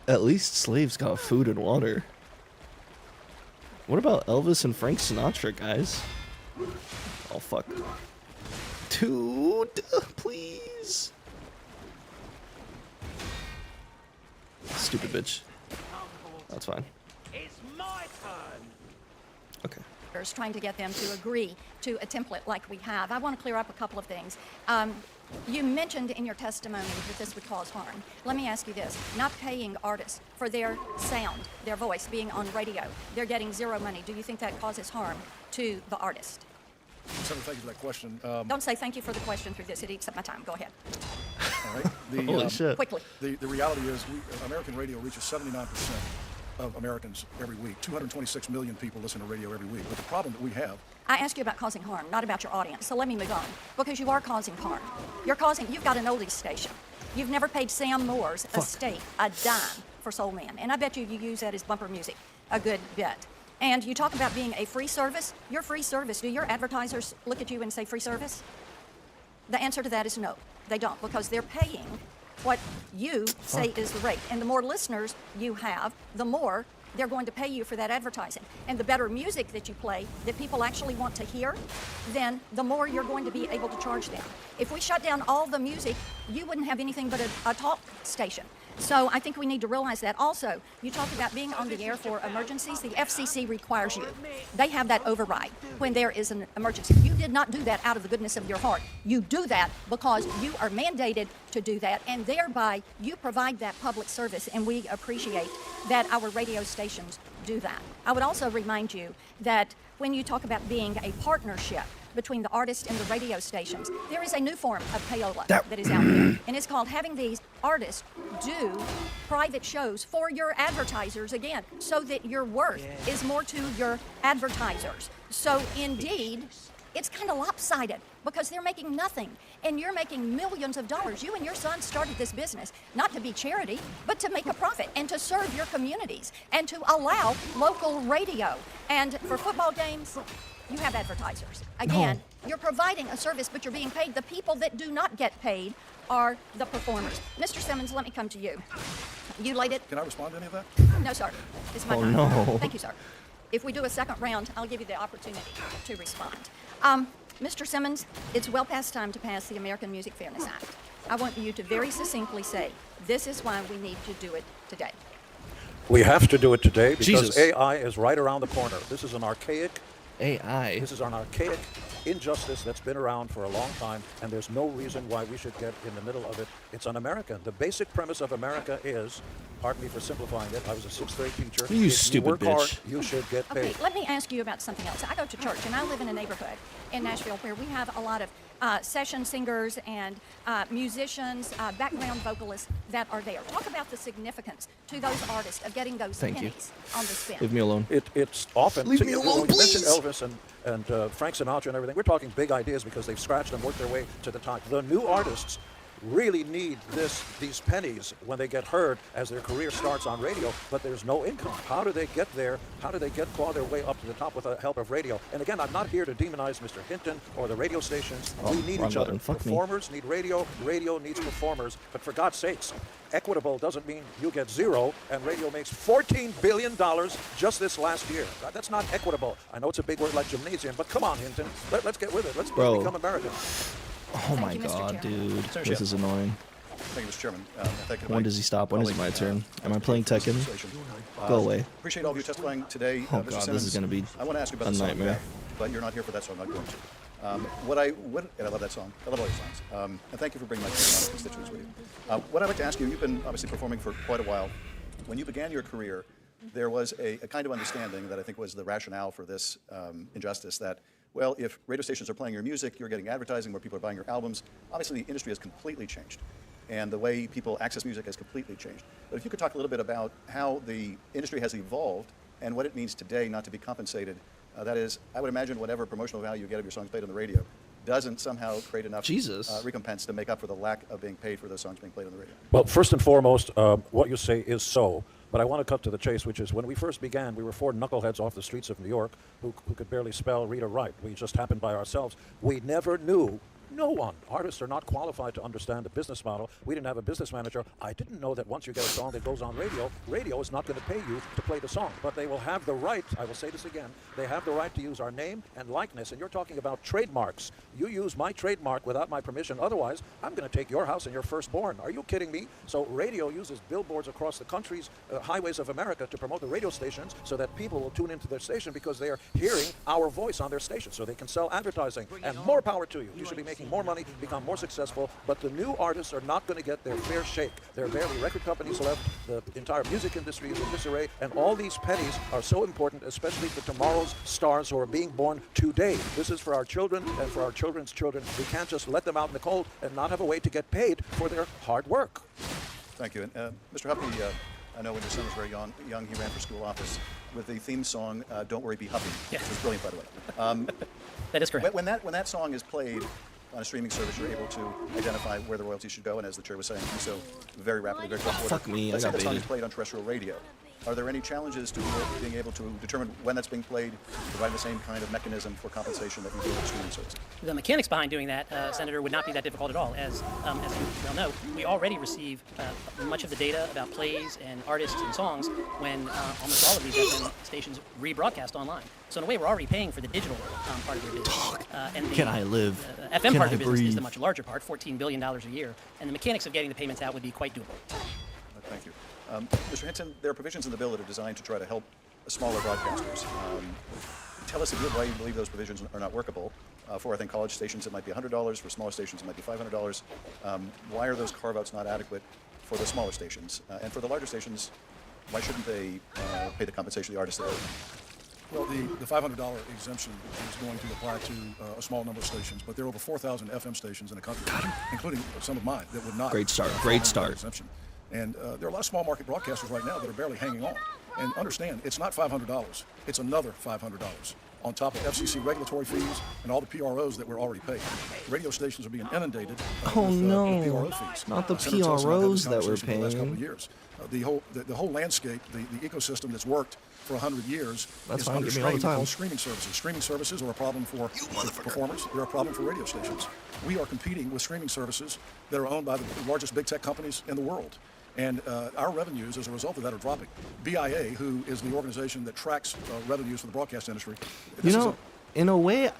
At least slaves got food and water. What about Elvis and Frank Sinatra, guys? Oh, fuck. Dude, please. Stupid bitch. That's fine. It's my turn. Okay. Trying to get them to agree to a template like we have. I want to clear up a couple of things. You mentioned in your testimony that this would cause harm. Let me ask you this. Not paying artists for their sound, their voice being on radio, they're getting zero money. Do you think that causes harm to the artist? Senator, thank you for that question. Don't say thank you for the question through this. It eats up my time. Go ahead. All right. Holy shit. Quickly. The reality is American radio reaches 79% of Americans every week. 226 million people listen to radio every week. But the problem that we have, I asked you about causing harm, not about your audience. So let me move on, because you are causing harm. You've got an oldies station. You've never paid Sam Moore's estate a dime for Soul Man. And I bet you use that as bumper music a good bit. And you talk about being a free service. You're free service. Do your advertisers look at you and say free service? The answer to that is no. They don't, because they're paying what you say is the rate. And the more listeners you have, the more they're going to pay you for that advertising. And the better music that you play that people actually want to hear, then the more you're going to be able to charge them. If we shut down all the music, you wouldn't have anything but a talk station. So I think we need to realize that. Also, you talk about being on the air for emergencies. The FCC requires you. They have that override when there is an emergency. You did not do that out of the goodness of your heart. You do that because you are mandated to do that, and thereby you provide that public service, and we appreciate that our radio stations do that. I would also remind you that when you talk about being a partnership between the artist and the radio stations, there is a new form of payola that is out there, and it's called having these artists do private shows for your advertisers, again, so that your worth is more to your advertisers. So indeed, it's kind of lopsided because they're making nothing and you're making millions of dollars. You and your son started this business not to be charity, but to make a profit and to serve your communities and to allow local radio. And for football games, you have advertisers. Again, you're providing a service, but you're being paid. The people that do not get paid are the performers. Mr. Simmons, let me come to you. You laid it. can I respond to any of that? No, sir. It's my Oh, time. no. Thank you, sir. If we do a second round, I'll give you the opportunity to respond. Mr. Simmons, it's well past time to pass the American Music Fairness Act. I want you to very succinctly say, this is why we need to do it today. We have to do it today because Jesus. AI is right around the corner. This is an archaic injustice that's been around for a long time, and there's no reason why we should get in the middle of it. It's un-American. The basic premise of America is pardon me for simplifying it, I was a sixth-grade teacher. You If stupid work hard, bitch. you should get Okay, paid. let me ask you about something else. I go to church, and I live in a neighborhood in Nashville where we have a lot of session singers and musicians, background vocalists that are there. Talk about the significance to those artists of getting those Thank you. pennies on the spin. Leave me alone. It's often... Leave me alone, when you mention please. Elvis and Frank Sinatra and everything, we're talking big ideas because they've scratched and worked their way to the top. The new artists really need these pennies when they get heard as their career starts on radio, but there's no income. How do they get there? How do they claw their way up to the top with the help of radio? And again, I'm not here to demonize Mr. Hinton or the radio stations. We need wrong each other. button. Fuck me. Performers need radio. Radio needs performers. But for God's sakes, equitable doesn't mean you get zero, and radio makes $14 billion just this last year. That's not equitable. I know it's a big word like gymnasium, but come on, Hinton. Let's get with it. Let's Bro. become American. Oh my you, Mr. god, Chairman. dude. Sir, This Jeff. is annoying. Thank you, Mr. Chairman. Thank you to When my does he stop? When is it my colleague, turn? Am I Mr. playing for this Tekken? conversation. Go away. Appreciate all of you testifying today. Oh Mr. god, this Simmons, is gonna be I want to ask you about a the song, nightmare. but you're not here for that, so I'm not going to. And I love that song. I love all your songs. And thank you for bringing my constituents with you. What I'd like to ask you, you've been obviously performing for quite a while. When you began your career, there was a kind of understanding that I think was the rationale for this injustice that, well, if radio stations are playing your music, you're getting advertising, more people are buying your albums. Obviously, the industry has completely changed, and the way people access music has completely changed. But if you could talk a little bit about how the industry has evolved and what it means today not to be compensated. That is, I would imagine whatever promotional value you get of your songs played on the radio doesn't somehow create enough Jesus. recompense to make up for the lack of being paid for those songs being played on the radio. Well, first and foremost, what you say is so. But I want to cut to the chase, which is when we first began, we were four knuckleheads off the streets of New York who could barely spell, read, or write. We just happened by ourselves. We never knew. No one. Artists are not qualified to understand the business model. We didn't have a business manager. I didn't know that once you get a song that goes on radio, radio is not going to pay you to play the song. But they will have the right, I will say this again, they have the right to use our name and likeness. And you're talking about trademarks. You use my trademark without my permission. Otherwise, I'm going to take your house and your firstborn. Are you kidding me? So radio uses billboards across the country's highways of America to promote the radio stations so that people will tune into their station because they are hearing our voice on their station so they can sell advertising. And more power to you. You should be making more money, become more successful, but the new artists are not going to get their fair shake. There are barely record companies left. The entire music industry is in disarray, and all these pennies are so important, especially for tomorrow's stars who are being born today. This is for our children and for our children's children. We can't just let them out in the cold and not have a way to get paid for their hard work. Thank you. And Mr. Huppy, I know when your son was very young, he ran for school office with the theme song, Don't Worry, Be Huppy, Yes. which was brilliant, by the way. That is correct. When that song is played on a streaming service, you're able to identify where the royalties should go, and as the chair was saying, do so very rapidly, very quickly. Fuck me, I Let's say got that song is baited. played on terrestrial radio. Are there any challenges to being able to determine when that's being played, provide the same kind of mechanism for compensation that you do with streaming services? The mechanics behind doing that, Senator, would not be that difficult at all. As you well know, we already receive much of the data about plays and artists and songs when almost all of these FM stations rebroadcast online. So in a way, we're already paying for the digital part of their business. And the Can I live? FM Can part of I their business is breathe? the much larger part, $14 billion a year. And the mechanics of getting the payments out would be quite doable. Thank you. Mr. Hinton, there are provisions in the bill that are designed to try to help smaller broadcasters. Tell us why you believe those provisions are not workable. For, I think, college stations, it might be $100. For smaller stations, it might be $500. Why are those carve-outs not adequate for the smaller stations? And for the larger stations, why shouldn't they pay the compensation to the artists that Well, the $500 exemption is going to apply to a small number of stations, but there are over 4,000 FM stations in the country, including some of mine, that would not. Great start, have great $500 start. Exemption. And there are a lot of small market broadcasters right now that are barely hanging on. And understand, it's not $500. It's another $500 on top of FCC regulatory fees and all the PROs that we're already paying. Radio stations are being inundated Oh, with no. PRO fees. Not the Senator Tilson and I had this PROs that we're conversation for the last couple of paying. years. The whole landscape, the ecosystem that's worked for 100 years That's is fine, under give me all the strain time. on streaming services. Streaming services are a problem for performers. They're a problem for radio stations. We are competing with streaming services that are owned by the largest big tech companies in the world. And our revenues, as a result of that, are dropping. BIA, who is the organization that tracks revenues for the broadcast industry, You know, in a way,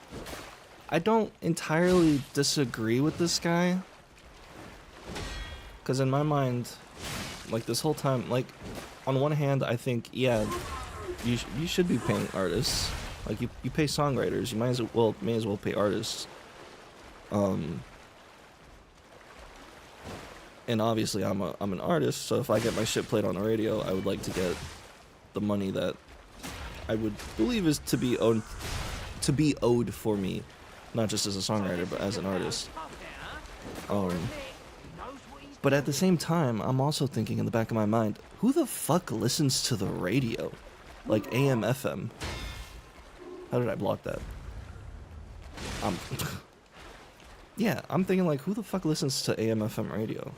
I don't entirely disagree with this guy. Because in my mind, like this whole time, like on one hand, I think, yeah, you should be paying artists. Like you pay songwriters, you may as well pay artists. And obviously, I'm an artist, so if I get my shit played on the radio, I would like to get the money that I would believe is to be owed for me, not just as a songwriter, but as an artist. But at the same time, I'm also thinking in the back of my mind, who the fuck listens to the radio? Like AM, FM. How did I block that? Yeah, I'm thinking like, who the fuck listens to AM, FM radio?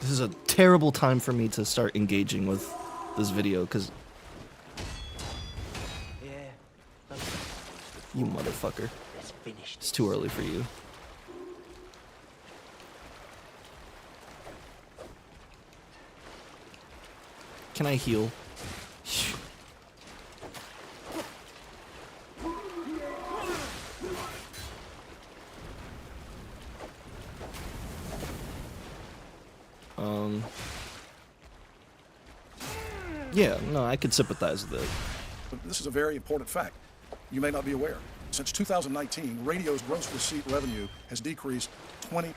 This is a terrible time for me to start engaging with this video, because you motherfucker. It's too early for you. Can I heal? Yeah, no, I could sympathize with it. This is a very important fact. You may not be aware. Since 2019, radio's gross receipt revenue has decreased 20%,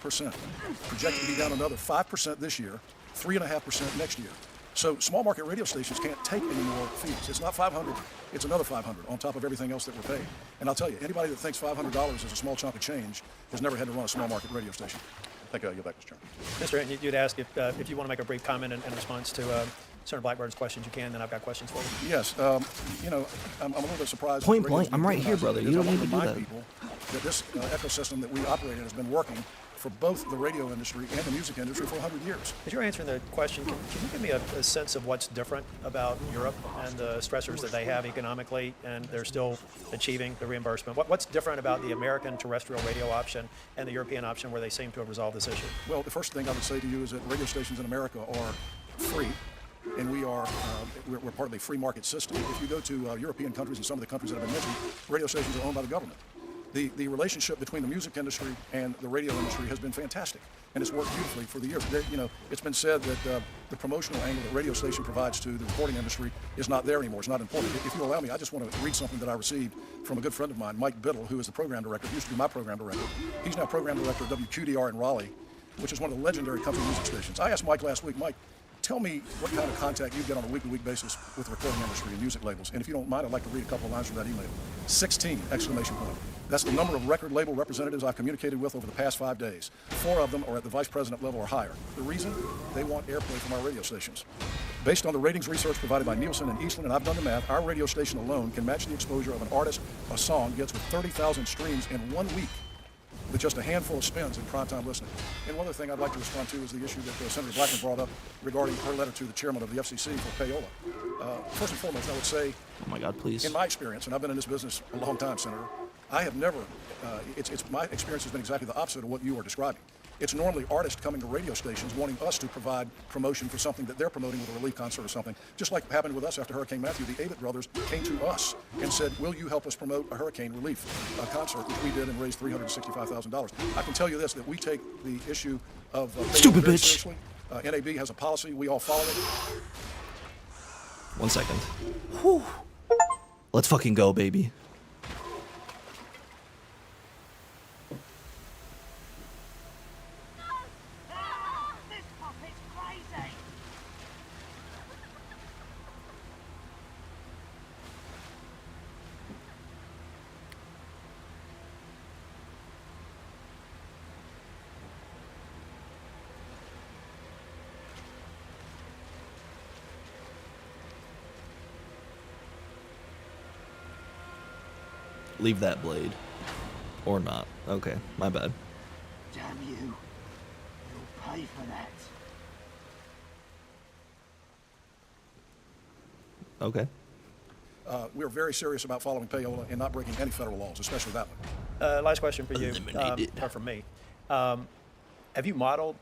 projected to be down another 5% this year, 3.5% next year. So small market radio stations can't take any more fees. It's not 500, it's another 500 on top of everything else that we're paying. And I'll tell you, anybody that thinks $500 is a small chunk of change has never had to run a small market radio station. Thank you. I'll yield back, Mr. Chairman. Mr. Hinton, you'd ask if you want to make a brief comment in response to Senator Blackbird's questions, you can, then I've got questions for you. Yes, you know, I'm a little bit surprised. Point that blank, radio's I'm right here, brother. You don't need to do that. People that this ecosystem that we operate in has been working for both the radio industry and the music industry for 100 years. As you're answering the question, can you give me a sense of what's different about Europe and the stressors that they have economically, and they're still achieving the reimbursement? What's different about the American terrestrial radio option and the European option where they seem to have resolved this issue? Well, the first thing I would say to you is that radio stations in America are free, and we're part of a free market system. If you go to European countries and some of the countries that have been mentioned, radio stations are owned by the government. The relationship between the music industry and the radio industry has been fantastic, and it's worked beautifully for the years. You know, it's been said that the promotional angle that radio station provides to the recording industry is not there anymore. It's not important. If you allow me, I just want to read something that I received from a good friend of mine, Mike Biddle, who is the program director. He used to be my program director. He's now program director of WQDR in Raleigh, which is one of the legendary country music stations. I asked Mike last week, Mike, tell me what kind of contact you get on a week-to-week basis with the recording industry and music labels. And if you don't mind, I'd like to read a couple of lines from that email. 16, exclamation point. That's the number of record label representatives I've communicated with over the past 5 days. 4 of them are at the vice president level or higher. The reason? They want airplay from our radio stations. Based on the ratings research provided by Nielsen and Eastland, and I've done the math, our radio station alone can match the exposure of an artist a song gets with 30,000 streams in 1 week, with just a handful of spins in primetime listening. And one other thing I'd like to respond to is the issue that Senator Blackman brought up regarding her letter to the chairman of the FCC for payola. First and foremost, I would say, Oh my God, please. in my experience, and I've been in this business a long time, Senator, I have never, my experience has been exactly the opposite of what you are describing. It's normally artists coming to radio stations wanting us to provide promotion for something that they're promoting with a relief concert or something. Just like happened with us after Hurricane Matthew, the Avett brothers came to us and said, will you help us promote a hurricane relief concert, which we did and raised $365,000. I can tell you this, that we take the issue of Stupid very bitch. seriously. NAB has a policy, we all follow it. 1 second. Whew. Let's fucking go, baby. This puppet's crazy. Leave that blade. Or not. Okay, my bad. Damn you. You'll pay for that. Okay. We're very serious about following payola and not breaking any federal laws, especially that one. Last question for you, Eliminated. or for me. Have you modeled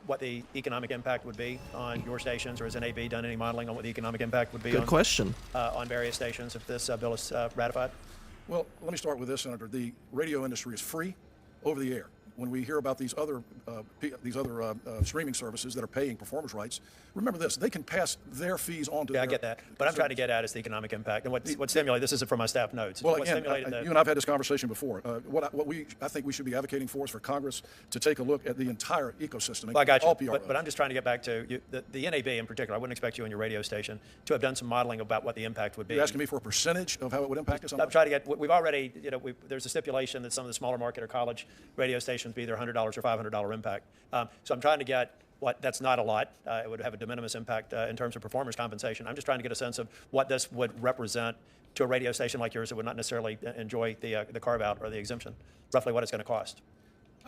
what the economic impact would be on your stations, or has NAB done any modeling on what the economic impact would be Good question. on various stations if this bill is ratified? Well, let me start with this, Senator. The radio industry is free over the air. when we hear about these other streaming services that are paying performance rights, remember this: they can pass their fees on to. Yeah, I get that. But I'm trying to get at is the economic impact and what stimulated. This isn't from my staff notes. Well, what again, stimulated you and I've had this conversation before. I think we should be advocating for is for Congress to take a look at the entire ecosystem. Well, I got you. All PROs. But I'm just trying to get back to the NAB in particular. I wouldn't expect you on your radio station to have done some modeling about what the impact would be. You're asking me for a percentage of how it would impact us? I'm trying to get. We've already, there's a stipulation that some of the smaller market or college radio stations be either $100 or $500 impact. So I'm trying to get what that's not a lot. It would have a de minimis impact in terms of performers compensation. I'm just trying to get a sense of what this would represent to a radio station like yours that would not necessarily enjoy the carve out or the exemption. Roughly what it's going to cost.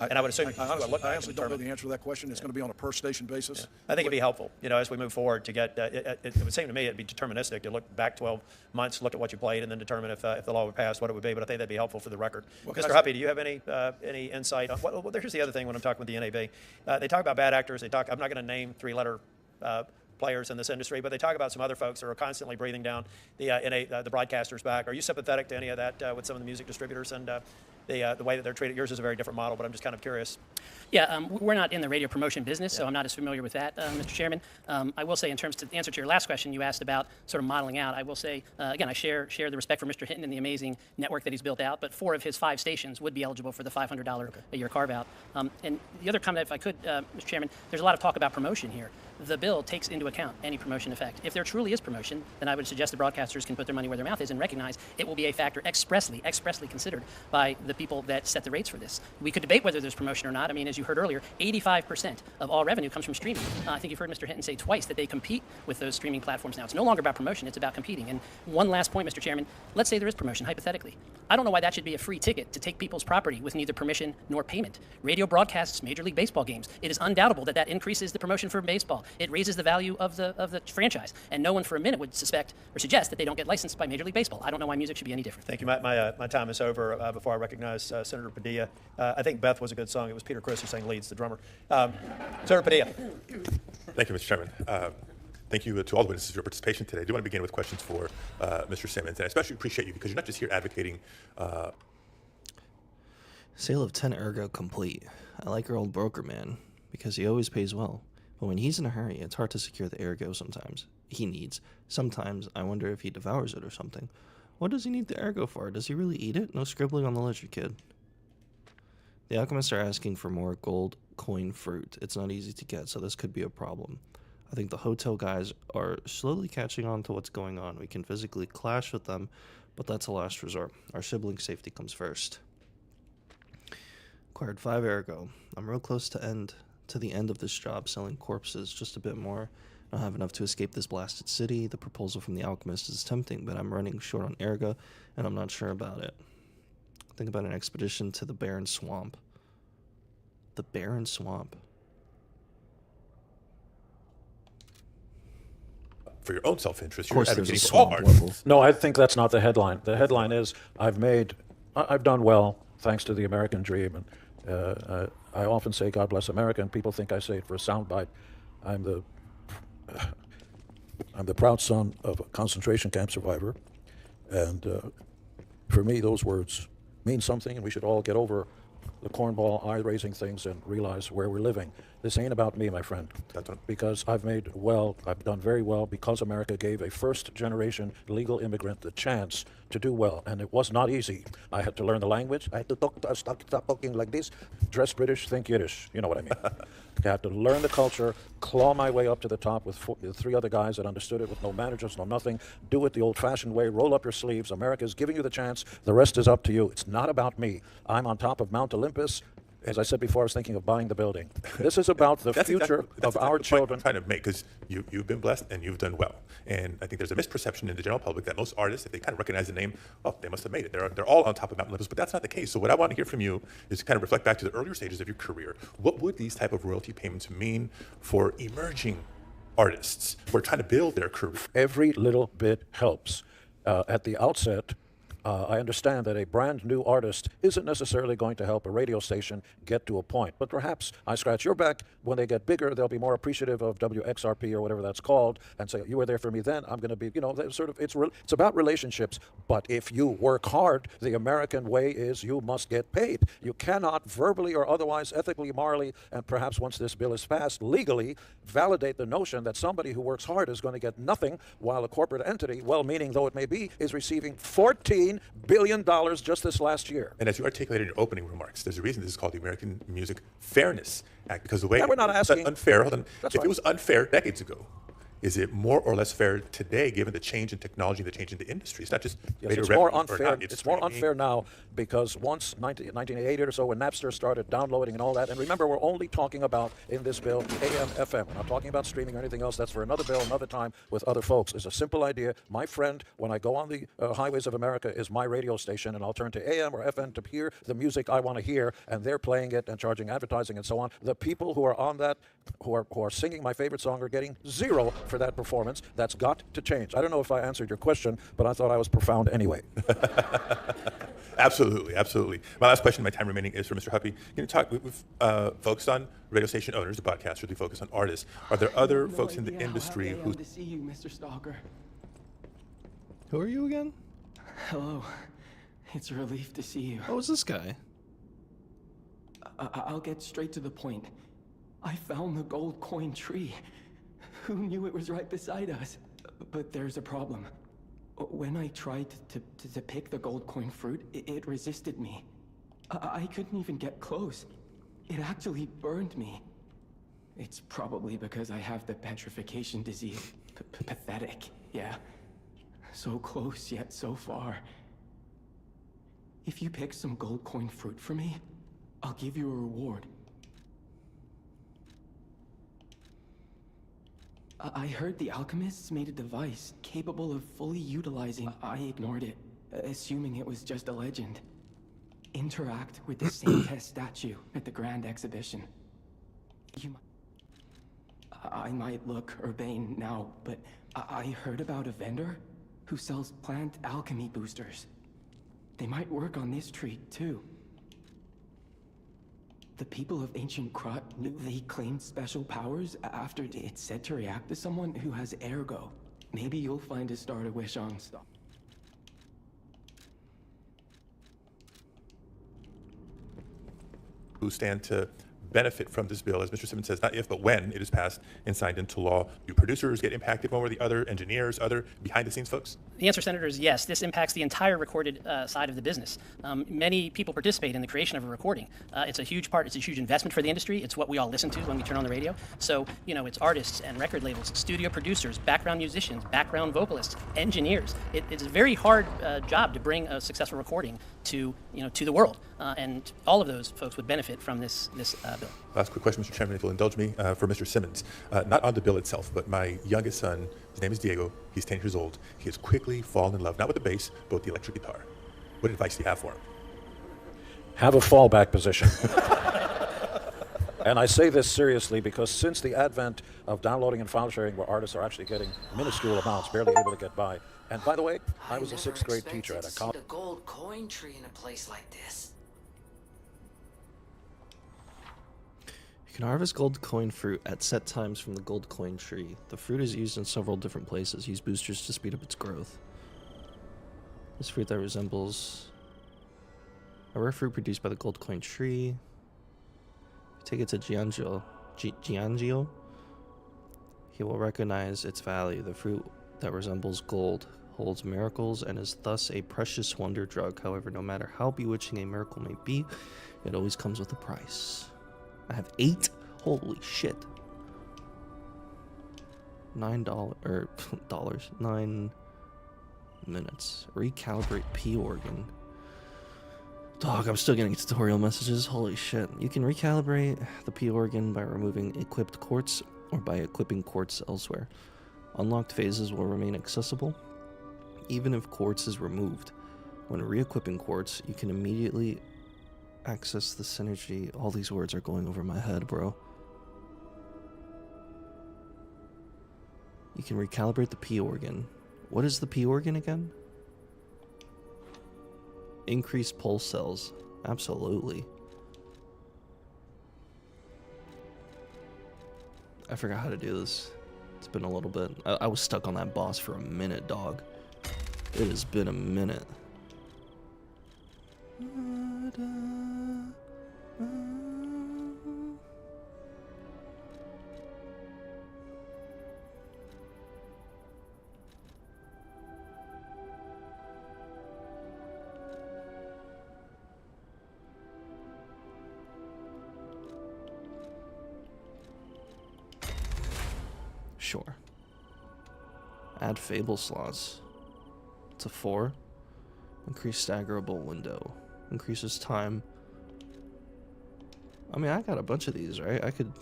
And I would assume I honestly don't know the answer to that question. It's going to be on a per station basis. Yeah. I think it'd be helpful, as we move forward to get. It would seem to me it'd be deterministic to look back 12 months, look at what you played, and then determine if the law would pass, what it would be. But I think that'd be helpful for the record. Well, Mr. Huppy, do you have any insight on? Well, here's the other thing when I'm talking with the NAB. They talk about bad actors. I'm not going to name three-letter players in this industry, but they talk about some other folks that are constantly breathing down the broadcasters' back. Are you sympathetic to any of that with some of the music distributors and the way that they're treated? Yours is a very different model, but I'm just kind of curious. Yeah, we're not in the radio promotion business, so I'm not as familiar with that, Mr. Chairman. I will say, in terms of the answer to your last question, you asked about sort of modeling out. I will say, again, I share the respect for Mr. Hinton and the amazing network that he's built out, but 4 of his 5 stations would be eligible for the $500 a year carve-out. And the other comment, if I could, Mr. Chairman, there's a lot of talk about promotion here. The bill takes into account any promotion effect. If there truly is promotion, then I would suggest the broadcasters can put their money where their mouth is and recognize it will be a factor expressly considered by the people that set the rates for this. We could debate whether there's promotion or not. I mean, as you heard earlier, 85% of all revenue comes from streaming. I think you've heard Mr. Hinton say twice that they compete with those streaming platforms now. It's no longer about promotion, it's about competing. And one last point, Mr. Chairman, let's say there is promotion, hypothetically. I don't know why that should be a free ticket to take people's property with neither permission nor payment. Radio broadcasts Major League Baseball games. It is undoubtable that increases the promotion for baseball. It raises the value of the franchise. And no one for a minute would suspect or suggest that they don't get licensed by Major League Baseball. I don't know why music should be any different. Thank you. My time is over. Before I recognize Senator Padilla, I think Beth was a good song. It was Peter Criss who sang leads, the drummer. Senator Padilla. Thank you, Mr. Chairman. Thank you to all the witnesses for your participation today. I do want to begin with questions for Mr. Simmons, and I especially appreciate you because you're not just here advocating. Sale of 10 Ergo complete. I like our old broker man because he always pays well. But when he's in a hurry, it's hard to secure the Ergo sometimes. He needs. Sometimes I wonder if he devours it or something. What does he need the Ergo for? Does he really eat it? No scribbling on the ledger, kid. The alchemists are asking for more gold coin fruit. It's not easy to get, so this could be a problem. I think the hotel guys are slowly catching on to what's going on. We can physically clash with them, but that's a last resort. Our sibling safety comes first. Acquired 5 Ergo. I'm real close to the end of this job, selling corpses, just a bit more. I don't have enough to escape this blasted city. The proposal from the alchemist is tempting, but I'm running short on Ergo, and I'm not sure about it. Think about an expedition to the Barren Swamp. The Barren Swamp. For your own self-interest, Of course, you're there's a advocating for all swamp artists. level. No, I think that's not the headline. The headline is I've done well thanks to the American dream. And I often say God bless America, and people think I say it for a soundbite. I'm the proud son of a concentration camp survivor, and for me those words mean something, and we should all get over the cornball eye-raising things and realize where we're living. This ain't about me, my friend, because I've done very well because America gave a first-generation legal immigrant the chance to do well, and it was not easy. I had to learn the language. I had to stop talking like this, dress British, think Yiddish. You know what I mean. I had to learn the culture, claw my way up to the top with 3 other guys that understood it with no managers, no nothing. Do it the old-fashioned way, roll up your sleeves. America's giving you the chance. The rest is up to you. It's not about me. I'm on top of Mount Olympus. As I said before, I was thinking of buying the building. This is about the future of our children. Trying to make, because you've been blessed and you've done well. And I think there's a misperception in the general public that most artists, if they kind of recognize the name, oh, they must have made it. They're all on top of Mount Olympus, but that's not the case. So what I want to hear from you is to kind of reflect back to the earlier stages of your career. What would these type of royalty payments mean for emerging artists who are trying to build their career? Every little bit helps. At the outset, I understand that a brand new artist isn't necessarily going to help a radio station get to a point, but perhaps I scratch your back. When they get bigger, they'll be more appreciative of WXRP or whatever that's called, and say, you were there for me then, I'm going to be, it's about relationships. But if you work hard, the American way is you must get paid. You cannot verbally or otherwise, ethically, morally, and perhaps once this bill is passed, legally validate the notion that somebody who works hard is going to get nothing, while a corporate entity, well-meaning though it may be, is receiving $14 billion just this last year. And as you articulated in your opening remarks, there's a reason this is called the American Music Fairness Act, because the way we're not asking. Unfair. Hold on. That's If fine. it was unfair decades ago, is it more or less fair today, given the change in technology, the change in the industry? It's not just Yes, radio it's more revenue or unfair. not, It's more streaming. unfair now because once 1988 or so, when Napster started downloading and all that, and remember, we're only talking about in this bill AM, FM. We're not talking about streaming or anything else. That's for another bill, another time with other folks. It's a simple idea. My friend, when I go on the highways of America, is my radio station, and I'll turn to AM or FM to hear the music I want to hear, and they're playing it and charging advertising and so on. The people who are on that, who are singing my favorite song, are getting zero for that performance. That's got to change. I don't know if I answered your question, but I thought I was profound anyway. Absolutely, absolutely. My last question, my time remaining, is for Mr. Huppy. Can you talk? We've focused on radio station owners, the broadcasters. We focus on artists. Are there other folks in the industry who? To see you, Mr. Stalker. Who are you again? Hello. It's a relief to see you. Oh, is this guy? I'll get straight to the point. I found the gold coin tree. Who knew it was right beside us? But there's a problem. When I tried to pick the gold coin fruit, it resisted me. I couldn't even get close. It actually burned me. It's probably because I have the petrification disease. Pathetic, yeah. So close, yet so far. If you pick some gold coin fruit for me, I'll give you a reward. I heard the alchemists made a device capable of fully utilizing. I ignored it, assuming it was just a legend. Interact with the same test statue at the Grand Exhibition. I might look urbane now, but I heard about a vendor who sells plant alchemy boosters. They might work on this tree, too. The people of ancient Krut, they claimed special powers after it's said to react to someone who has ergo. Maybe you'll find a star to wish on. Who stand to benefit from this bill, as Mr. Simmons says, not if, but when it is passed and signed into law? Do producers get impacted one way or the other, engineers, other behind-the-scenes folks? The answer, Senator, is yes. This impacts the entire recorded side of the business. Many people participate in the creation of a recording. It's a huge part. It's a huge investment for the industry. It's what we all listen to when we turn on the radio. So, it's artists and record labels, studio producers, background musicians, background vocalists, engineers. It's a very hard job to bring a successful recording to the world, and all of those folks would benefit from this bill. Last quick question, Mr. Chairman, if you'll indulge me, for Mr. Simmons. Not on the bill itself, but my youngest son, his name is Diego. He's 10 years old. He has quickly fallen in love, not with the bass, but with the electric guitar. What advice do you have for him? Have a fallback position. And I say this seriously because since the advent of downloading and file sharing, where artists are actually getting minuscule amounts, barely able to get by. And by the way, I was a sixth grade teacher at a college. A gold coin tree in a place like this. You can harvest gold coin fruit at set times from the gold coin tree. The fruit is used in several different places. Use boosters to speed up its growth. This fruit that resembles a rare fruit produced by the gold coin tree. Take it to Giangio. He will recognize its value. The fruit that resembles gold holds miracles and is thus a precious wonder drug. However, no matter how bewitching a miracle may be, it always comes with a price. I have 8. Holy shit. $9 or dollars. 9 minutes. Recalibrate P organ. Dog, I'm still getting tutorial messages. Holy shit. You can recalibrate the P organ by removing equipped quartz or by equipping quartz elsewhere. Unlocked phases will remain accessible even if quartz is removed. When re-equipping quartz, you can immediately access the synergy. All these words are going over my head, bro. You can recalibrate the P organ. What is the P organ again? Increase pulse cells. Absolutely. I forgot how to do this. It's been a little bit. I was stuck on that boss for a minute, dog. It has been a minute. Sure. Add fable slots. To 4. Increase staggerable window. Increases time. I mean, I got a bunch of these, right? I could...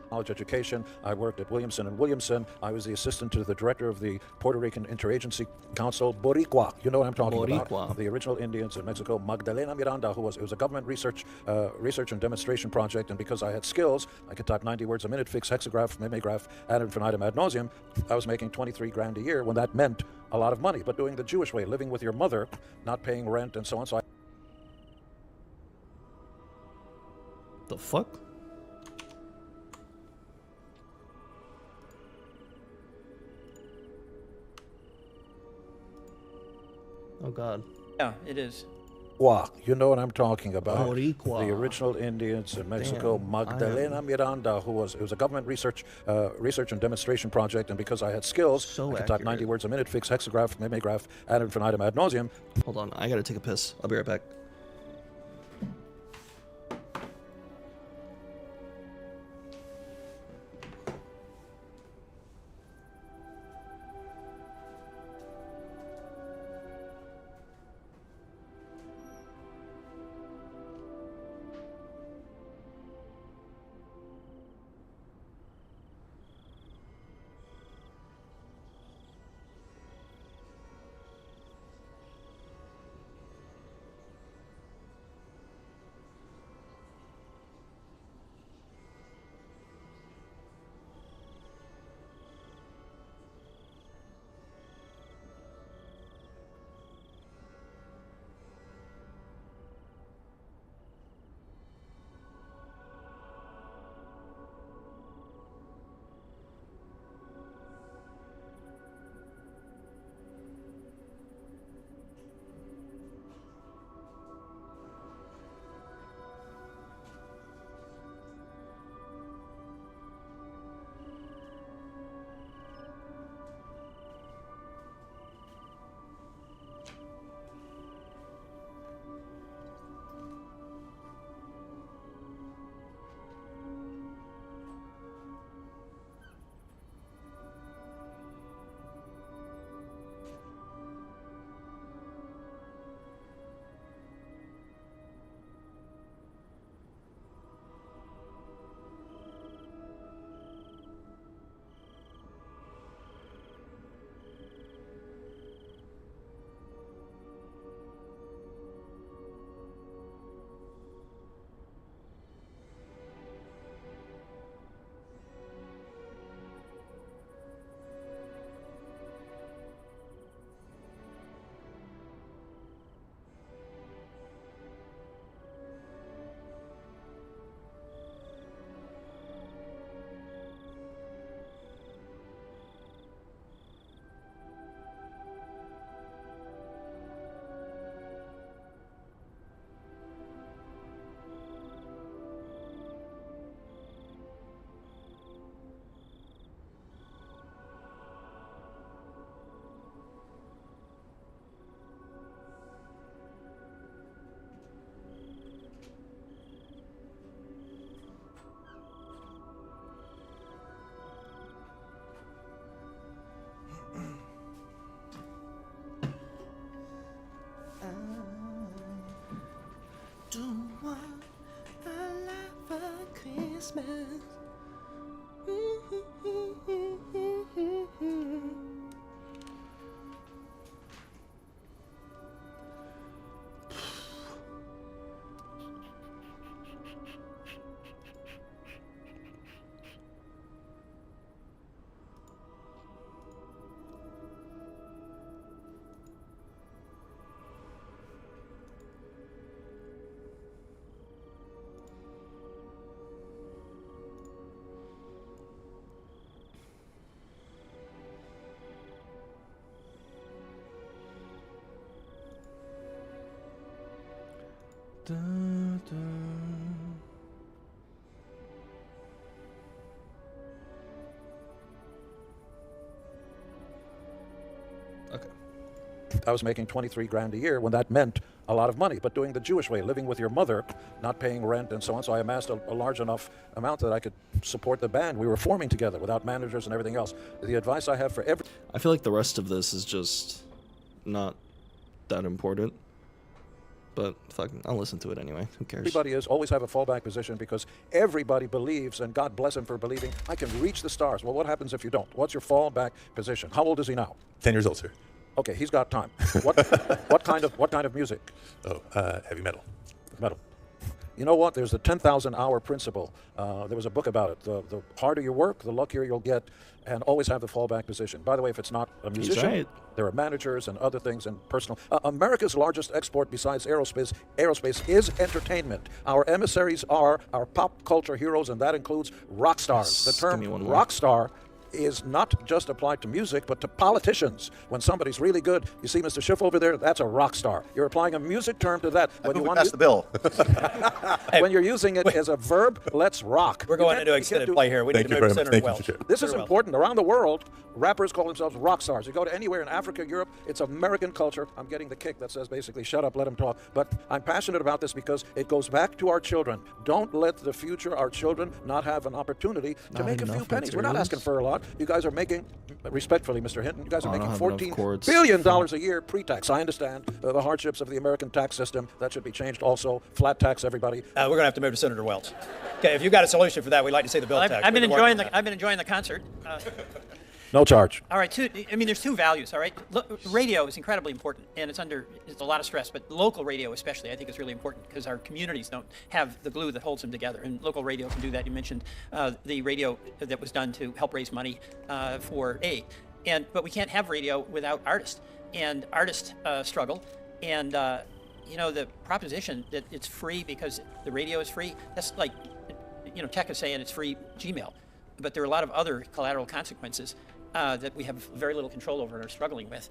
College education. I worked at Williamson and Williamson. I was the assistant to the director of the Puerto Rican Interagency Council, Boricua. You know what I'm talking about? The original Indians in Mexico, Magdalena Miranda, it was a government research and demonstration project, and because I had skills, I could type 90 words a minute, fix hexagraph, mimeograph, ad infinitum ad nauseum. I was making 23 grand a year when that meant a lot of money, but doing the Jewish way, living with your mother, not paying rent and so on. So I... The fuck? Oh god. Yeah, it is. You know what I'm talking about? Boricua. The original Indians in Mexico, Damn, Magdalena Miranda, it was a government research and demonstration project, and because I had skills, So I could type 90 words a minute, fix hexagraph, mimeograph, ad infinitum ad nauseum. Hold on, I gotta take a piss. I'll be right back. Christmas. Da, da. Okay. I was making 23 grand a year when that meant a lot of money, but doing the Jewish way, living with your mother, not paying rent and so on. So I amassed a large enough amount that I could support the band. We were forming together without managers and everything else. The advice I have for I feel like the rest of this is just not that important. But fuck, I'll listen to it anyway. Who cares? everybody is always have a fallback position, because everybody believes, and God bless him for believing, I can reach the stars. Well, what happens if you don't? What's your fallback position? How old is he now? 10 years old, sir. Okay, he's got time. What kind of music? Oh, heavy metal. Metal. You know what? There's the 10,000 hour principle. There was a book about it. The harder you work, the luckier you'll get, and always have the fallback position. By the way, if it's not a musician, right. there are managers and other things and personal. America's largest export besides aerospace is entertainment. Our emissaries are our pop culture heroes, and that includes rock stars. The Give me term one more. rock star is not just applied to music, but to politicians. When somebody's really good, you see Mr. Schiff over there, that's a rock star. You're applying a music term to that. When you Pass the bill. when you're using it as a verb, let's rock. We're going into extended play here. We need Thank to you move to very much. Senator Thank you, Welch. Mr. Chair. This is Senator Welch. important. Around the world, rappers call themselves rock stars. You go to anywhere in Africa, Europe, it's American culture. I'm getting the kick that says basically, shut up, let them talk. But I'm passionate about this because it goes back to our children. Don't let the future, our children, not have an opportunity to Not make a few enough pennies. We're not materials? asking for a lot. You guys are making, respectfully, Mr. Hinton, you guys are I don't making have enough $14 chords. billion a year pre-tax. I understand the hardships of the American tax system. That should be changed also. Flat tax, everybody. We're going to have to move to Senator Welch. Okay, if you've got a solution for that, we'd like to see the bill tax. I've been We're working enjoying on it. I've been enjoying the concert. No charge. All right, there's two values, all right? Radio is incredibly important, and it's a lot of stress, but local radio especially I think is really important because our communities don't have the glue that holds them together, and local radio can do that. You mentioned the radio that was done to help raise money for aid, but we can't have radio without artists, and artists struggle, and the proposition that it's free because the radio is free, that's like, tech is saying it's free Gmail, but there are a lot of other collateral consequences that we have very little control over and are struggling with.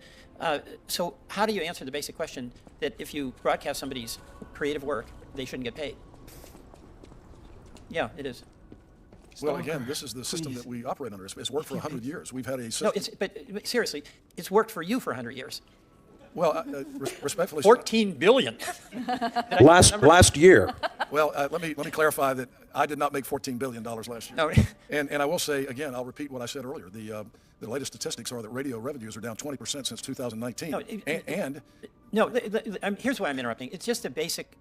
So how do you answer the basic question that if you broadcast somebody's creative work, they shouldn't get paid? Yeah, it is. Well, again, this is the system that we operate under. It's worked for 100 years. We've had a system. No, but seriously, it's worked for you for 100 years. Well, respectfully, 14 billion. Last year. Well, let me clarify that I did not make $14 billion last year. No. And I will say, again, I'll repeat what I said earlier. The latest statistics are that radio revenues are down 20% since 2019. Here's why I'm interrupting. It's just a basic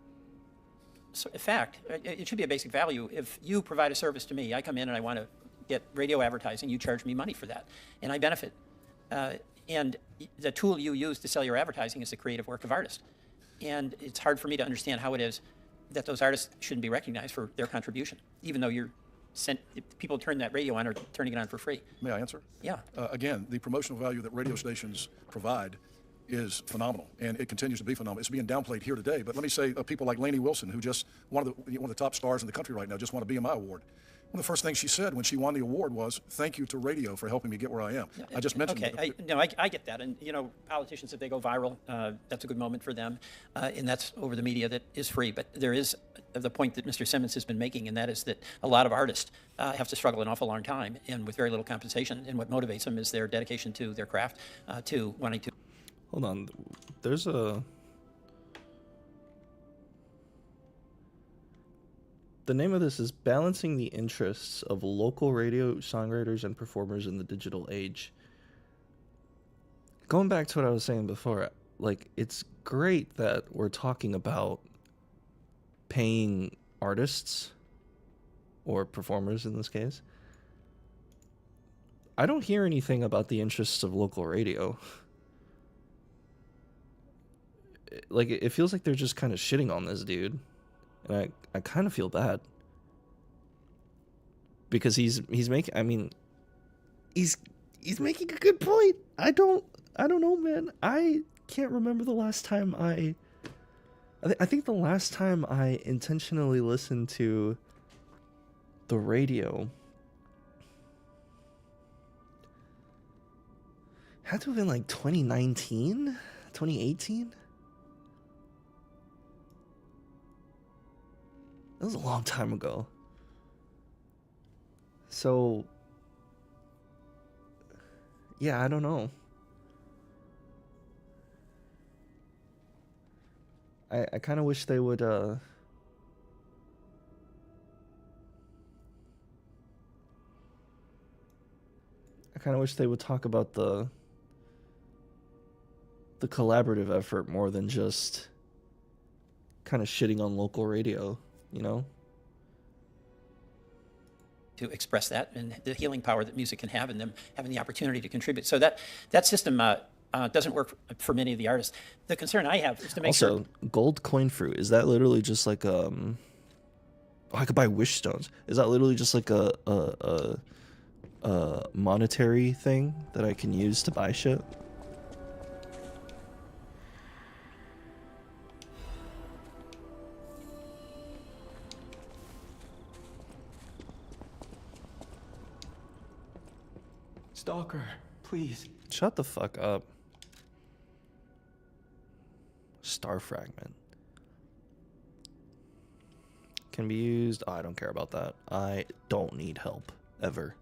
fact. It should be a basic value. If you provide a service to me, I come in and I want to get radio advertising, you charge me money for that, and I benefit. And the tool you use to sell your advertising is the creative work of artists. And it's hard for me to understand how it is that those artists shouldn't be recognized for their contribution, even though people turn that radio on or turning it on for free. May I answer? Yeah. Again, the promotional value that radio stations provide is phenomenal, and it continues to be phenomenal. It's being downplayed here today, but let me say people like Lainey Wilson, who just one of the top stars in the country right now, just won a BMI award. One of the first things she said when she won the award was, "Thank you to radio for helping me get where I am." I just mentioned Okay, I get that. And, politicians, if they go viral, that's a good moment for them. And that's over the media that is free. But there is the point that Mr. Simmons has been making, and that is that a lot of artists have to struggle an awful long time and with very little compensation. And what motivates them is their dedication to their craft, to wanting to. Hold on. There's a... The name of this is Balancing the Interests of Local Radio Songwriters and Performers in the Digital Age. Going back to what I was saying before, it's great that we're talking about paying artists, or performers in this case. I don't hear anything about the interests of local radio. It feels like they're just kind of shitting on this dude. And I kind of feel bad. Because he's making, he's making a good point. I don't know, man. I can't remember the last time I think the last time I intentionally listened to the radio had to have been 2019, 2018. That was a long time ago. So, yeah, I don't know. I kind of wish they would, I kind of wish they would talk about the collaborative effort more than just kind of shitting on local radio, you know? To express that and the healing power that music can have, and them having the opportunity to contribute. So that system doesn't work for many of the artists. The concern I have is to make Also, sure. gold coin fruit, is that literally just like oh, I could buy wish stones. Is that literally just like a monetary thing that I can use to buy shit? Stalker, please. Shut the fuck up. Star fragment. Can be used. Oh, I don't care about that. I don't need help. Ever.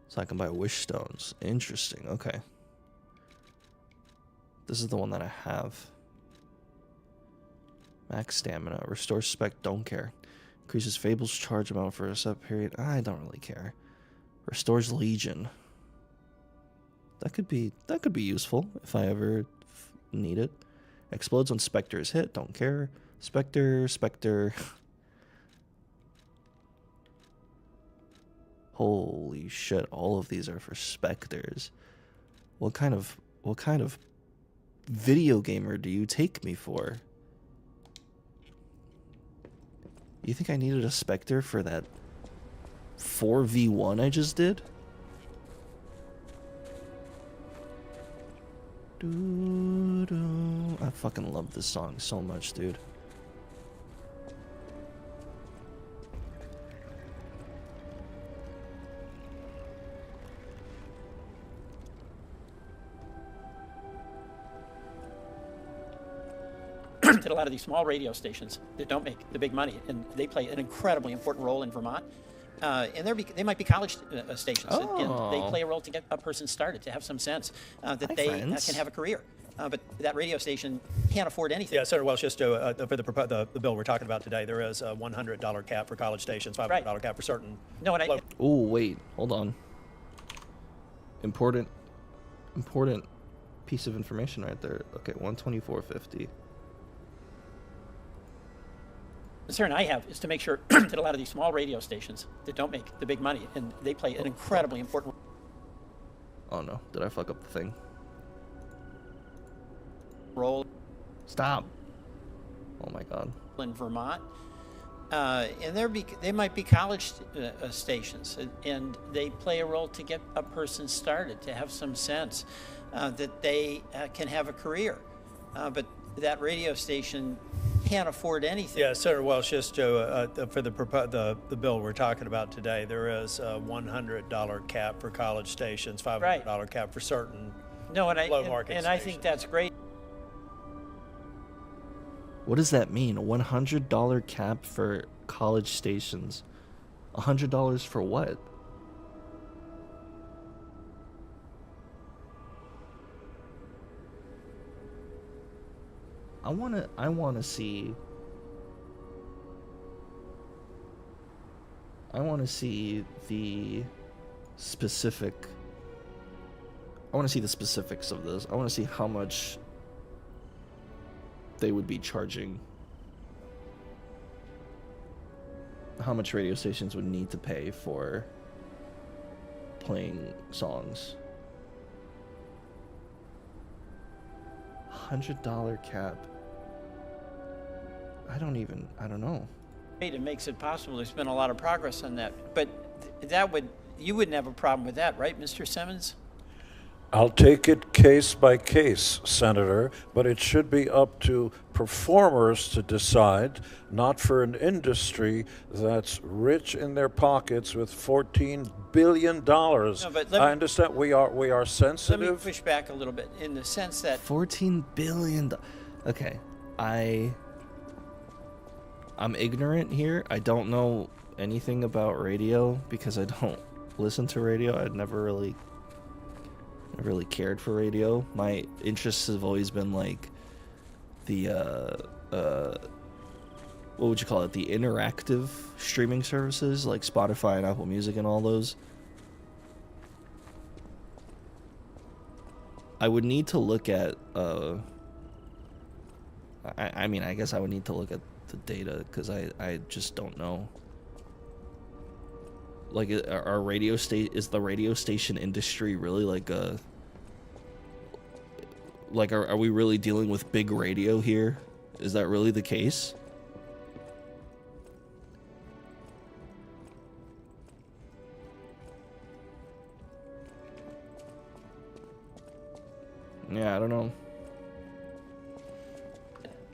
So I can buy wish stones. Interesting. Okay. This is the one that I have. Max stamina. Restores spec. Don't care. Increases Fable's charge amount for a set period. I don't really care. Restores Legion. That could be useful if I ever need it. Explodes when Spectre is hit. Don't care. Spectre. Holy shit! All of these are for Spectres. What kind of video gamer do you take me for? You think I needed a Spectre for that 4v1 I just did? I fucking love this song so much, dude. That a lot of these small radio stations that don't make the big money, and they play an incredibly important role in Vermont. And they might be college stations, and they play a role to get a person started, to have some sense that they can have a career. But that radio station can't afford anything. Yeah, Senator Welch, just to, for the bill we're talking about today, there is a $100 cap for college stations, $500 cap for certain. No, and Oh, wait, hold on. Important piece of information right there. Okay, 124.50. The concern I have is to make sure that a lot of these small radio stations that don't make the big money, and they play an incredibly important Oh no, did I fuck up the thing? role. Stop. Oh my god. In Vermont, and they might be college stations, and they play a role to get a person started, to have some sense that they can have a career. But that radio station can't afford anything. Yeah, Senator Welch, just to, for the bill we're talking about today, there is a $100 cap for college stations, $500 cap for certain low market stations. I think that's great. What does that mean? A $100 cap for college stations. $100 for what? I wanna see the specific. I want to see the specifics of this. I want to see how much they would be charging. How much radio stations would need to pay for playing songs. $100 cap. I don't know. It makes it possible. There's been a lot of progress on that, but you wouldn't have a problem with that, right, Mr. Simmons? I'll take it case by case, Senator, but it should be up to performers to decide, not for an industry that's rich in their pockets with $14 billion. No, but I understand we are sensitive. Let me push back a little bit in the sense that $14 billion. Okay, I'm ignorant here. I don't know anything about radio because I don't listen to radio. I'd never really cared for radio. My interests have always been like the what would you call it? The interactive streaming services like Spotify and Apple Music and all those. I would need to look at I mean, I guess I would need to look at the data because I just don't know. Like, is the radio station industry really like a are we really dealing with big radio here? Is that really the case? Yeah, I don't know.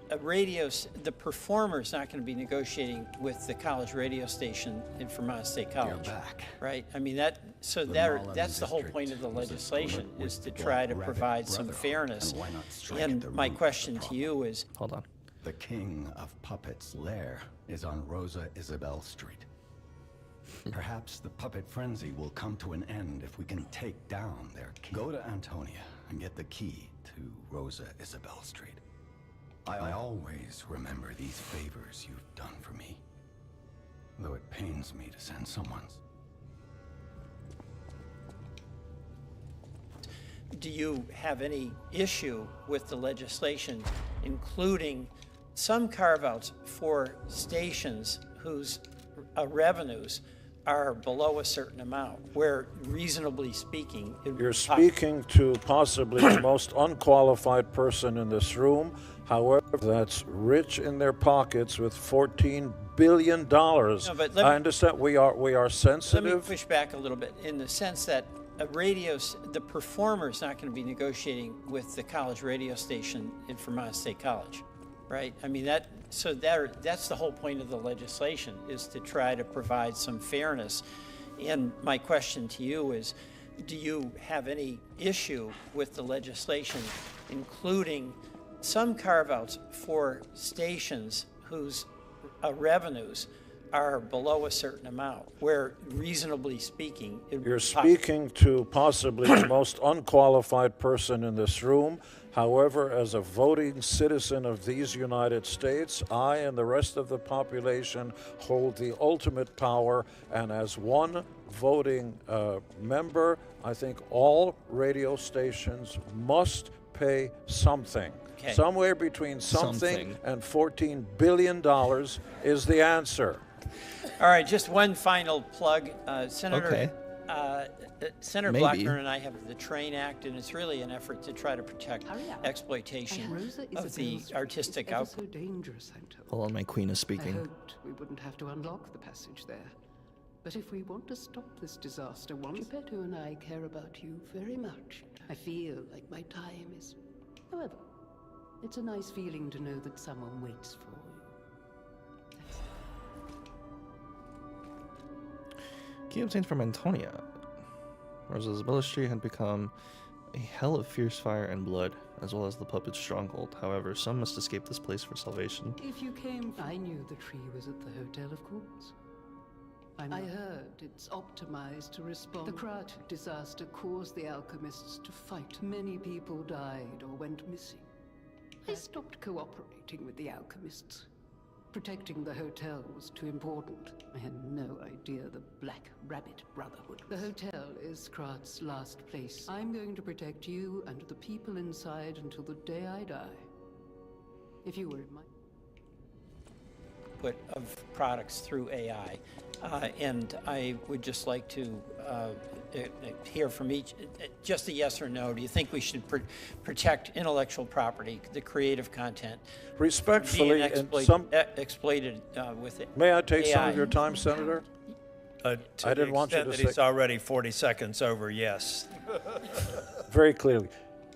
The performer's not going to be negotiating with the college radio station in Vermont State College. You're back. Right? I mean, that's the whole point of the legislation, is to try to provide some fairness. And my question to you is... Hold on. The king of puppets' lair is on Rosa Isabel Street. Perhaps the puppet frenzy will come to an end if we can take down their king. Go to Antonia and get the key to Rosa Isabel Street. I always remember these favors you've done for me, though it pains me to send someone's. Do you have any issue with the legislation, including some carve-outs for stations whose revenues are below a certain amount, where reasonably speaking... You're speaking to possibly the most unqualified person in this room, however, that's rich in their pockets with $14 billion. No, but I understand we are sensitive. Let me push back a little bit in the sense that the performer's not going to be negotiating with the college radio station in Vermont State College, right? I mean, that's the whole point of the legislation, is to try to provide some fairness. And my question to you is, do you have any issue with the legislation, including some carve-outs for stations whose revenues are below a certain amount, where reasonably speaking... You're speaking to possibly the most unqualified person in this room. However, as a voting citizen of these United States, I and the rest of the population hold the ultimate power, and as one voting member, I think all radio stations must pay something. Okay. Somewhere between something and $14 billion is the answer. All right, just one final plug. Senator Okay. Senator Maybe. Blackburn and I have the Train Act, and it's really an effort to try to protect exploitation of the artistic output. So dangerous, I'm told. Hold on, my queen is I speaking. hoped we wouldn't have to unlock the passage there. But if we want to stop this disaster once... Geppetto and I care about you very much. I feel like my time is... However, it's a nice feeling to know that someone waits for you. Key obtained from Antonia. Rosa Isabella Street had become a hell of fierce fire and blood, as well as the puppet's stronghold. However, some must escape this place for salvation. If you came... I knew the tree was at the hotel, of course. I heard it's optimized to respond. The Krat disaster caused the alchemists to fight. Many people died or went missing. I stopped cooperating with the alchemists. Protecting the hotel was too important. I had no idea the Black Rabbit Brotherhood. The hotel is Krat's last place. I'm going to protect you and the people inside until the day I die. If you were in my... Of products through AI. And I would just like to hear from each, just a yes or no. Do you think we should protect intellectual property, the creative content, Respectfully, being exploited with it? May I take some AI? of your time, Senator? To I didn't want you to that say... he's already 40 seconds over, yes. Very clearly.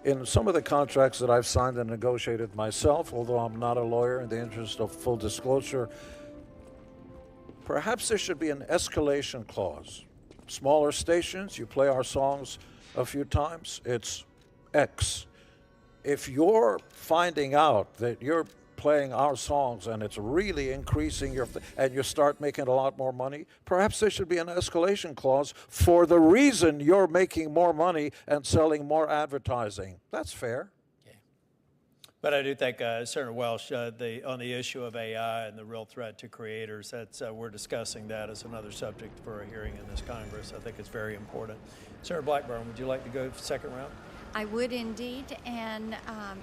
In some of the contracts that I've signed and negotiated myself, although I'm not a lawyer, in the interest of full disclosure, perhaps there should be an escalation clause. Smaller stations, you play our songs a few times, it's X. If you're finding out that you're playing our songs and it's really increasing and you start making a lot more money, perhaps there should be an escalation clause for the reason you're making more money and selling more advertising. That's fair. But I do think Senator Welsh, on the issue of AI and the real threat to creators, we're discussing that as another subject for a hearing in this Congress. I think it's very important. Senator Blackburn, would you like to go second round? I would indeed, and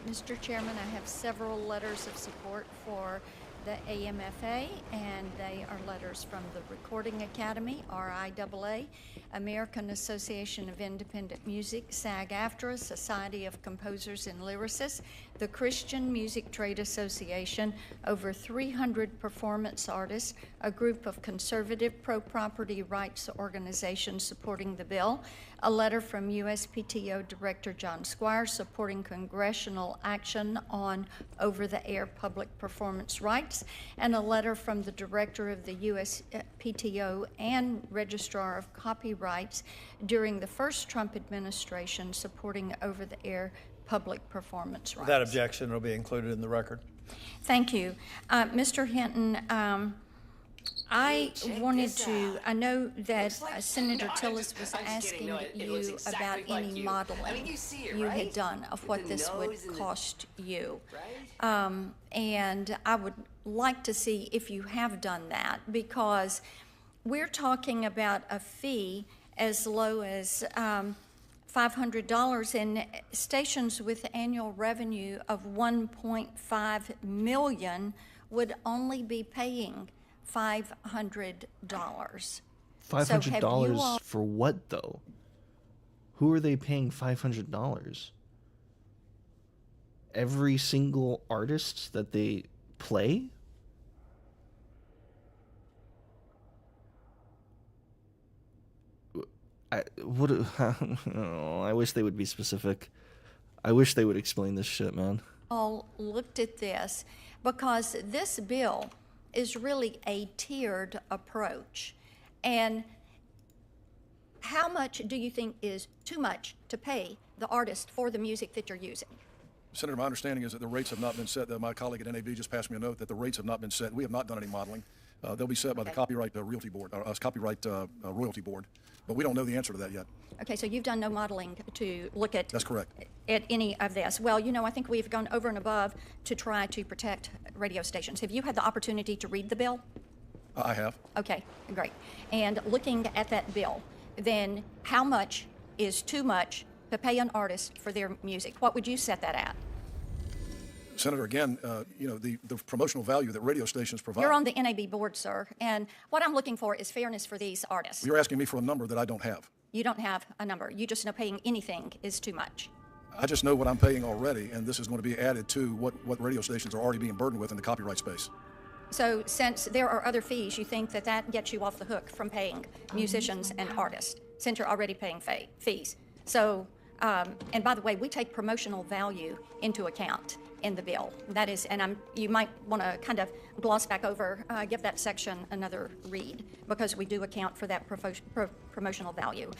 Mr. Chairman, I have several letters of support for the AMFA, and they are letters from the Recording Academy, RIAA, American Association of Independent Music, SAG-AFTRA, Society of Composers and Lyricists, the Christian Music Trade Association, over 300 performance artists, a group of conservative pro-property rights organizations supporting the bill, a letter from USPTO Director John Squires supporting congressional action on over-the-air public performance rights, and a letter from the Director of the USPTO and Registrar of Copyrights during the first Trump administration supporting over-the-air public performance rights. Without objection, it'll be included in the record. Thank you. Mr. Hinton, I wanted to, I know that Senator Tillis was asking you about any modeling you had done of what this would cost you. And I would like to see if you have done that, because we're talking about a fee as low as $500, and stations with annual revenue of $1.5 million would only be paying $500. $500 for what, though? Who are they paying $500? Every single artist that they play? I wish they would be specific. I wish they would explain this shit, man. All looked at this, because this bill is really a tiered approach. And how much do you think is too much to pay the artist for the music that you're using? Senator, my understanding is that the rates have not been set. My colleague at NAB just passed me a note that the rates have not been set. We have not done any modeling. They'll be set by the Copyright Royalty Board, Royalty Board. But we don't know the answer to that yet. Okay, so you've done no modeling to look at. That's correct. At any of this. Well, you know, I think we've gone over and above to try to protect radio stations. Have you had the opportunity to read the bill? I have. Okay, great. And looking at that bill, then how much is too much to pay an artist for their music? What would you set that at? Senator, again, the promotional value that radio stations provide. You're on the NAB board, sir, and what I'm looking for is fairness for these artists. You're asking me for a number that I don't have. You don't have a number. You just know paying anything is too much. I just know what I'm paying already, and this is going to be added to what radio stations are already being burdened with in the copyright space. So since there are other fees, you think that that gets you off the hook from paying musicians and artists, since you're already paying fees. So, and by the way, we take promotional value into account in the bill. That is, and you might want to kind of gloss back over, give that section another read, because we do account for that promotional value.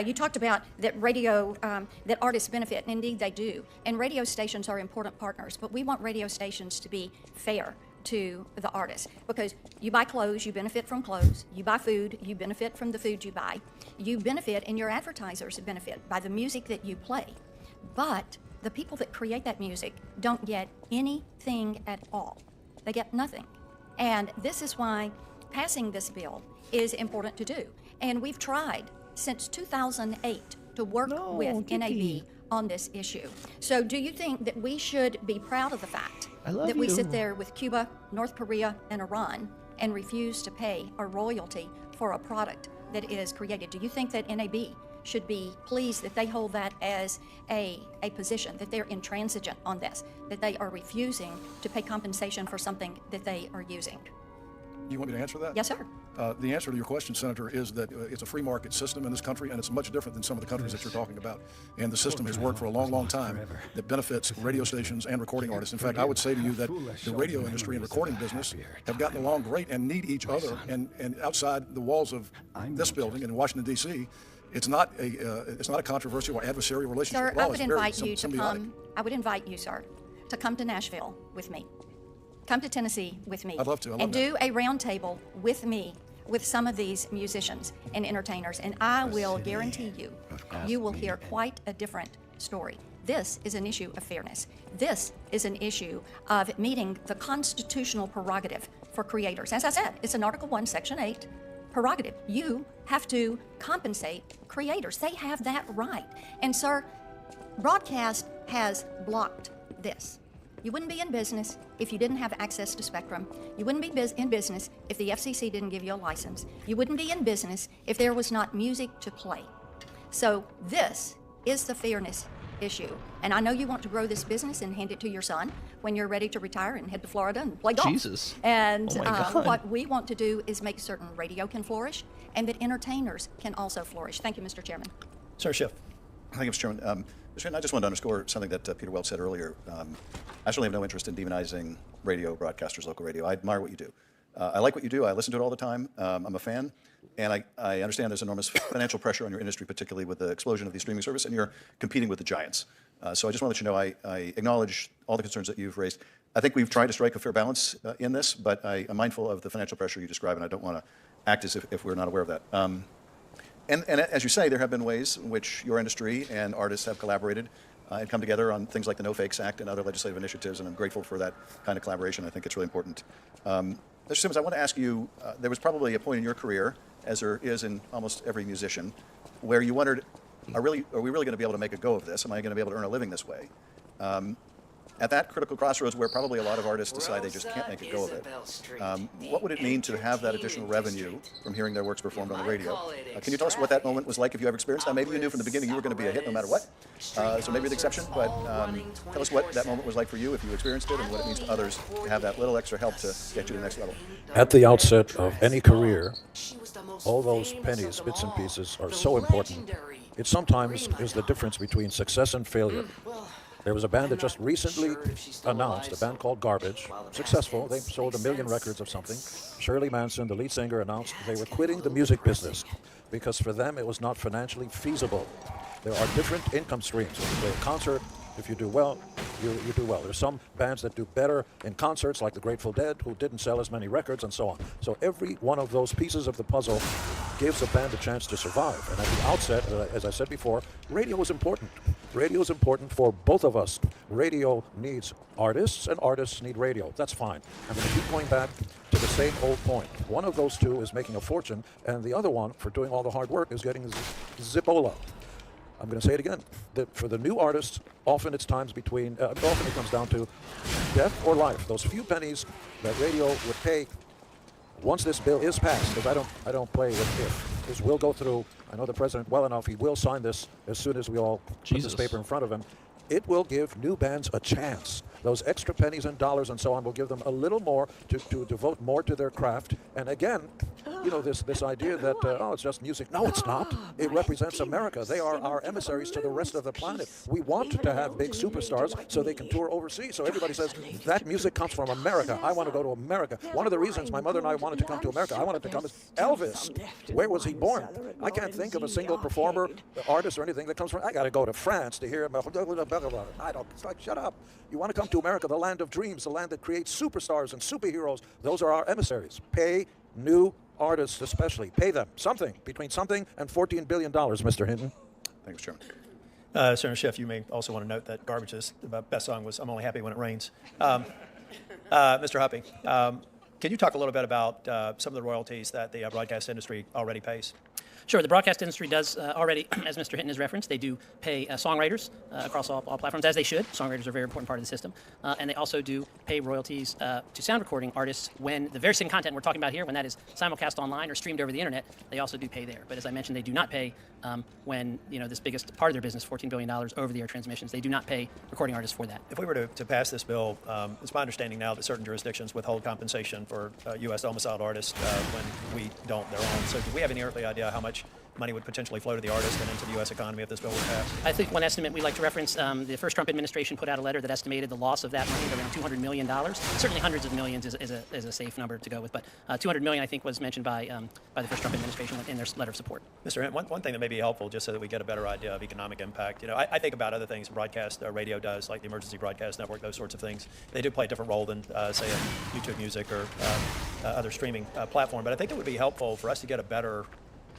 You talked about that that artists benefit, and indeed they do. And radio stations are important partners, but we want radio stations to be fair to the artists, because you buy clothes, you benefit from clothes. You buy food, you benefit from the food you buy. You benefit, and your advertisers benefit by the music that you play. But the people that create that music don't get anything at all. They get nothing. And this is why passing this bill is important to do. And we've tried since 2008 to work with NAB on this issue. So do you think that we should be proud of the fact that we sit there with Cuba, North Korea, and Iran and refuse to pay a royalty for a product that is created? Do you think that NAB should be pleased that they hold that as a position, that they're intransigent on this, that they are refusing to pay compensation for something that they are using? You want me to answer that? Yes, sir. The answer to your question, Senator, is that it's a free market system in this country, and it's much different than some of the countries that you're talking about. And the system has worked for a long, long time that benefits radio stations and recording artists. In fact, I would say to you that the radio industry and recording business have gotten along great and need each other. And outside the walls of this building in Washington, D.C., it's not a controversial or adversarial relationship. Sir, I would invite you to come. I would invite you, sir, to come to Nashville with me. come to Tennessee with me. I'd love to. I love and that. do a roundtable with me, with some of these musicians and entertainers, and I will guarantee you, you will hear quite a different story. This is an issue of fairness. This is an issue of meeting the constitutional prerogative for creators. As I said, it's an Article 1, Section 8 prerogative. You have to compensate creators. They have that right. And sir, broadcast has blocked this. You wouldn't be in business if you didn't have access to spectrum. You wouldn't be in business if the FCC didn't give you a license. You wouldn't be in business if there was not music to play. So this is the fairness issue. And I know you want to grow this business and hand it to your son when you're ready to retire and head to Florida and play golf. Jesus. And Oh my God. what we want to do is make certain radio can flourish and that entertainers can also flourish. Thank you, Mr. Chairman. Sir Schiff. Thank you, Mr. Chairman. Mr. Chairman, I just wanted to underscore something that Peter Welch said earlier. I certainly have no interest in demonizing radio broadcasters, local radio. I admire what you do. I like what you do. I listen to it all the time. I'm a fan. And I understand there's enormous financial pressure on your industry, particularly with the explosion of the streaming service, and you're competing with the giants. So I just want to let you know I acknowledge all the concerns that you've raised. I think we've tried to strike a fair balance in this, but I'm mindful of the financial pressure you describe, and I don't want to act as if we're not aware of that. And as you say, there have been ways in which your industry and artists have collaborated and come together on things like the No Fakes Act and other legislative initiatives, and I'm grateful for that kind of collaboration. I think it's really important. Mr. Simmons, I want to ask you, there was probably a point in your career, as there is in almost every musician, where you wondered, are we really going to be able to make a go of this? Am I going to be able to earn a living this way? At that critical crossroads where probably a lot of artists decide they just can't make a go of it, what would it mean to have that additional revenue from hearing their works performed on the radio? Can you tell us what that moment was like if you ever experienced that? Maybe you knew from the beginning you were going to be a hit no matter what, so maybe the exception, but tell us what that moment was like for you if you experienced it and what it means to others to have that little extra help to get you to the next level. At the outset of any career, all those pennies, bits and pieces are so important. It sometimes is the difference between success and failure. There was a band that just recently announced, a band called Garbage, successful. They sold 1 million records of something. Shirley Manson, the lead singer, announced they were quitting the music business because for them it was not financially feasible. There are different income streams. When you play a concert, if you do well, you do well. There's some bands that do better in concerts, like the Grateful Dead, who didn't sell as many records and so on. So every one of those pieces of the puzzle gives a band a chance to survive. And at the outset, as I said before, radio is important. Radio is important for both of us. Radio needs artists, and artists need radio. That's fine. I'm going to keep going back to the same old point. One of those two is making a fortune, and the other one, for doing all the hard work, is getting Zipola. I'm going to say it again. For the new artists, often it's times between, often it comes down to death or life. Those few pennies that radio would pay once this bill is passed, because I don't play with if. This will go through. I know the president well enough. He will sign this as soon as we all put this paper in front of him. It will give new bands a chance. Those extra pennies and dollars and so on will give them a little more to devote more to their craft. And again, you know, this idea that, it's just music. No, it's not. It represents America. They are our emissaries to the rest of the planet. We want to have big superstars so they can tour overseas. So everybody says, that music comes from America. I want to go to America. One of the reasons my mother and I wanted to come to America, I wanted to come as Elvis. Where was he born? I can't think of a single performer, artist, or anything that comes from, I got to go to France to hear him. I don't, it's like, shut up. You want to come to America, the land of dreams, the land that creates superstars and superheroes. Those are our emissaries. Pay new artists especially. Pay them something, between something and $14 billion, Mr. Hinton. Thank you, Mr. Chairman. Senator Schiff, you may also want to note that Garbage's best song was I'm Only Happy When It Rains. Mr. Hoppy, can you talk a little bit about some of the royalties that the broadcast industry already pays? Sure. The broadcast industry does already, as Mr. Hinton has referenced, they do pay songwriters across all platforms, as they should. Songwriters are a very important part of the system. And they also do pay royalties to sound recording artists when the very same content we're talking about here, when that is simulcast online or streamed over the internet, they also do pay there. But as I mentioned, they do not pay when, you know, this biggest part of their business, $14 billion over-the-air transmissions, they do not pay recording artists for that. If we were to pass this bill, it's my understanding now that certain jurisdictions withhold compensation for U.S. domiciled artists when we don't their own. So do we have any earthly idea how much much money would potentially flow to the artist and into the U.S. economy if this bill were passed? I think one estimate we like to reference, the first Trump administration put out a letter that estimated the loss of that money at around $200 million. Certainly hundreds of millions is a safe number to go with, but $200 million, I think, was mentioned by the first Trump administration in their letter of support. Mr. Hent, one thing that may be helpful, just so that we get a better idea of economic impact, I think about other things broadcast radio does, like the Emergency Broadcast Network, those sorts of things. They do play a different role than, say, a YouTube Music or other streaming platform, but I think it would be helpful for us to get a better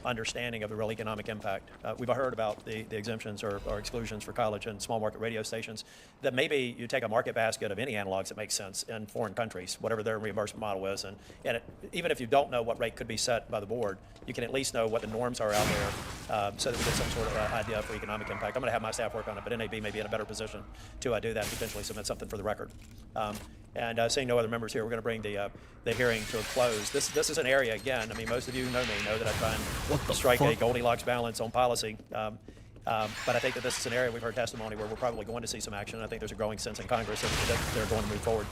understanding of the real economic impact. We've heard about the exemptions or exclusions for college and small market radio stations, that maybe you take a market basket of any analogs that makes sense in foreign countries, whatever their reimbursement model is, and even if you don't know what rate could be set by the board, you can at least know what the norms are out there so that we get some sort of idea for economic impact. I'm going to have my staff work on it, but NAB may be in a better position to do that, potentially submit something for the record. And seeing no other members here, we're going to bring the hearing to a close. This is an area, again, I mean, most of you who know me know that I try and strike a Goldilocks balance on policy. But I think that this is an area we've heard testimony where we're probably going to see some action. I think there's a growing sense in Congress that they're going to move forward.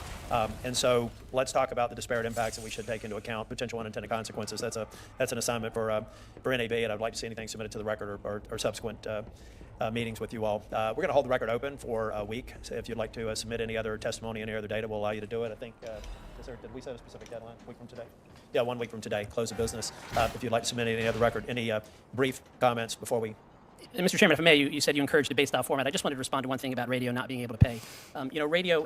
And so let's talk about the disparate impacts that we should take into account, potential unintended consequences. That's an assignment for NAB, and I'd like to see anything submitted to the record or subsequent meetings with you all. We're going to hold the record open for a week. So if you'd like to submit any other testimony, any other data, we'll allow you to do it. I think, did we set a specific deadline? A week from today? Yeah, 1 week from today, close of business. If you'd like to submit any other record, any brief comments before we... Mr. Chairman, if I may, you said you encouraged debate-style format. I just wanted to respond to one thing about radio not being able to pay. Radio,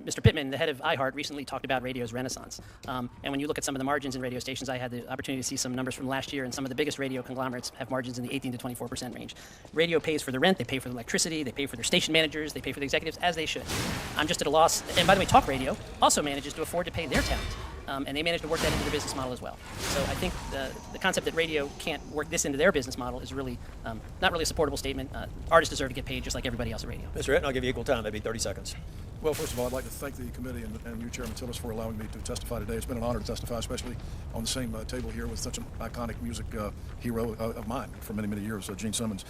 Mr. Pittman, the head of iHeart, recently talked about radio's renaissance. And when you look at some of the margins in radio stations, I had the opportunity to see some numbers from last year, and some of the biggest radio conglomerates have margins in the 18 to 24% range. Radio pays for the rent, they pay for the electricity, they pay for their station managers, they pay for the executives, as they should. I'm just at a loss. And by the way, talk radio also manages to afford to pay their talent. And they manage to work that into their business model as well. So I think the concept that radio can't work this into their business model is really not really a supportable statement. Artists deserve to get paid just like everybody else at radio. Mr. Hinton, I'll give you equal time. That'd be 30 seconds. Well, first of all, I'd like to thank the committee and you, Chairman Tillis, for allowing me to testify today. It's been an honor to testify, especially on the same table here with such an iconic music hero of mine for many, many years, Gene Simmons.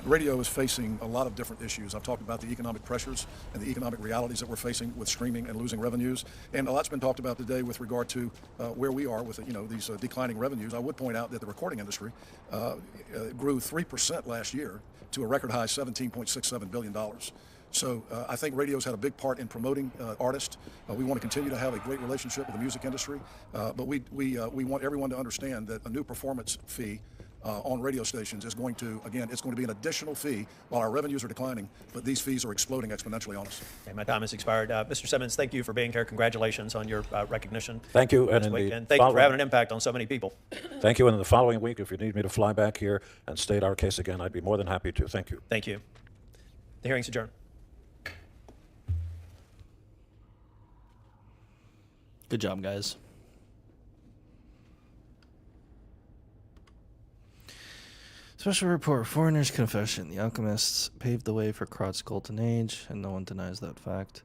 Radio is facing a lot of different issues. I've talked about the economic pressures and the economic realities that we're facing with streaming and losing revenues. And a lot's been talked about today with regard to where we are with these declining revenues. I would point out that the recording industry grew 3% last year to a record high $17.67 billion. So I think radio's had a big part in promoting artists. We want to continue to have a great relationship with the music industry, but we want everyone to understand that a new performance fee on radio stations is going to, again, it's going to be an additional fee while our revenues are declining, but these fees are exploding exponentially on us. Okay, my time has expired. Mr. Simmons, thank you for being here. Congratulations on your recognition. Thank you. And thank you for having an impact on so many people. Thank you. And in the following week, if you need me to fly back here and state our case again, I'd be more than happy to. Thank you. Thank you. The hearing's adjourned. Good job, guys. Special report, Foreigner's Confession. The alchemists paved the way for Krat's golden age, and no one denies that fact.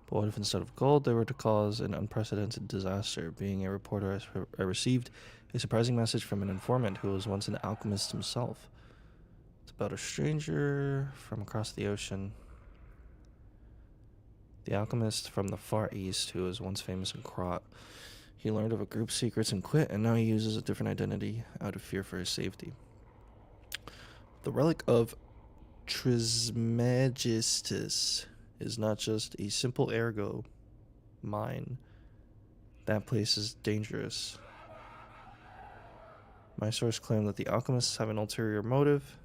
But what if instead of gold, they were to cause an unprecedented disaster? Being a reporter, I received a surprising message from an informant who was once an alchemist himself. It's about a stranger from across the ocean. The alchemist from the Far East who was once famous in Krat. He learned of a group's secrets and quit, and now he uses a different identity out of fear for his safety. The relic of Trismegistus is not just a simple ergo mine. That place is dangerous. My source claimed that the alchemists have an ulterior motive,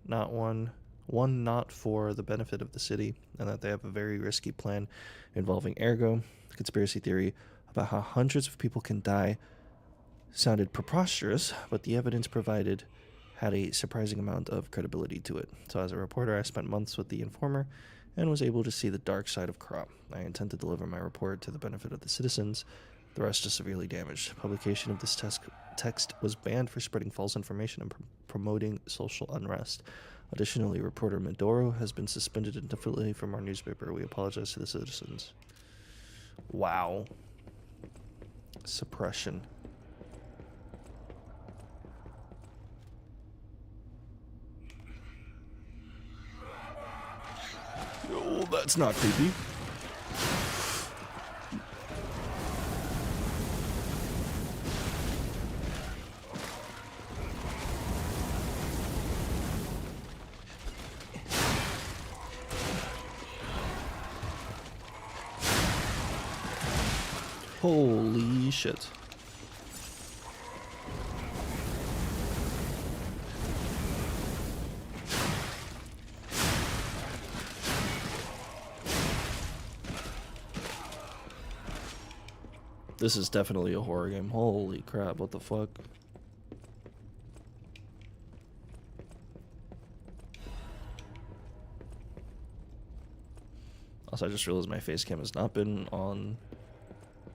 not one not for the benefit of the city, and that they have a very risky plan involving ergo. The conspiracy theory about how hundreds of people can die sounded preposterous, but the evidence provided had a surprising amount of credibility to it. So as a reporter, I spent months with the informer and was able to see the dark side of Krat. I intend to deliver my report to the benefit of the citizens. The rest is severely damaged. Publication of this text was banned for spreading false information and promoting social unrest. Additionally, reporter Medoro has been suspended indefinitely from our newspaper. We apologize to the citizens. Wow. Suppression. Oh, that's not creepy. Holy shit. This is definitely a horror game. Holy crap, what the fuck? Also, I just realized my face cam has not been on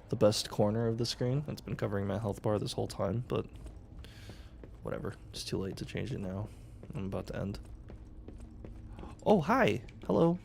the best corner of the screen. It's been covering my health bar this whole time, but whatever. It's too late to change it now. I'm about to end. Oh, hi. Hello.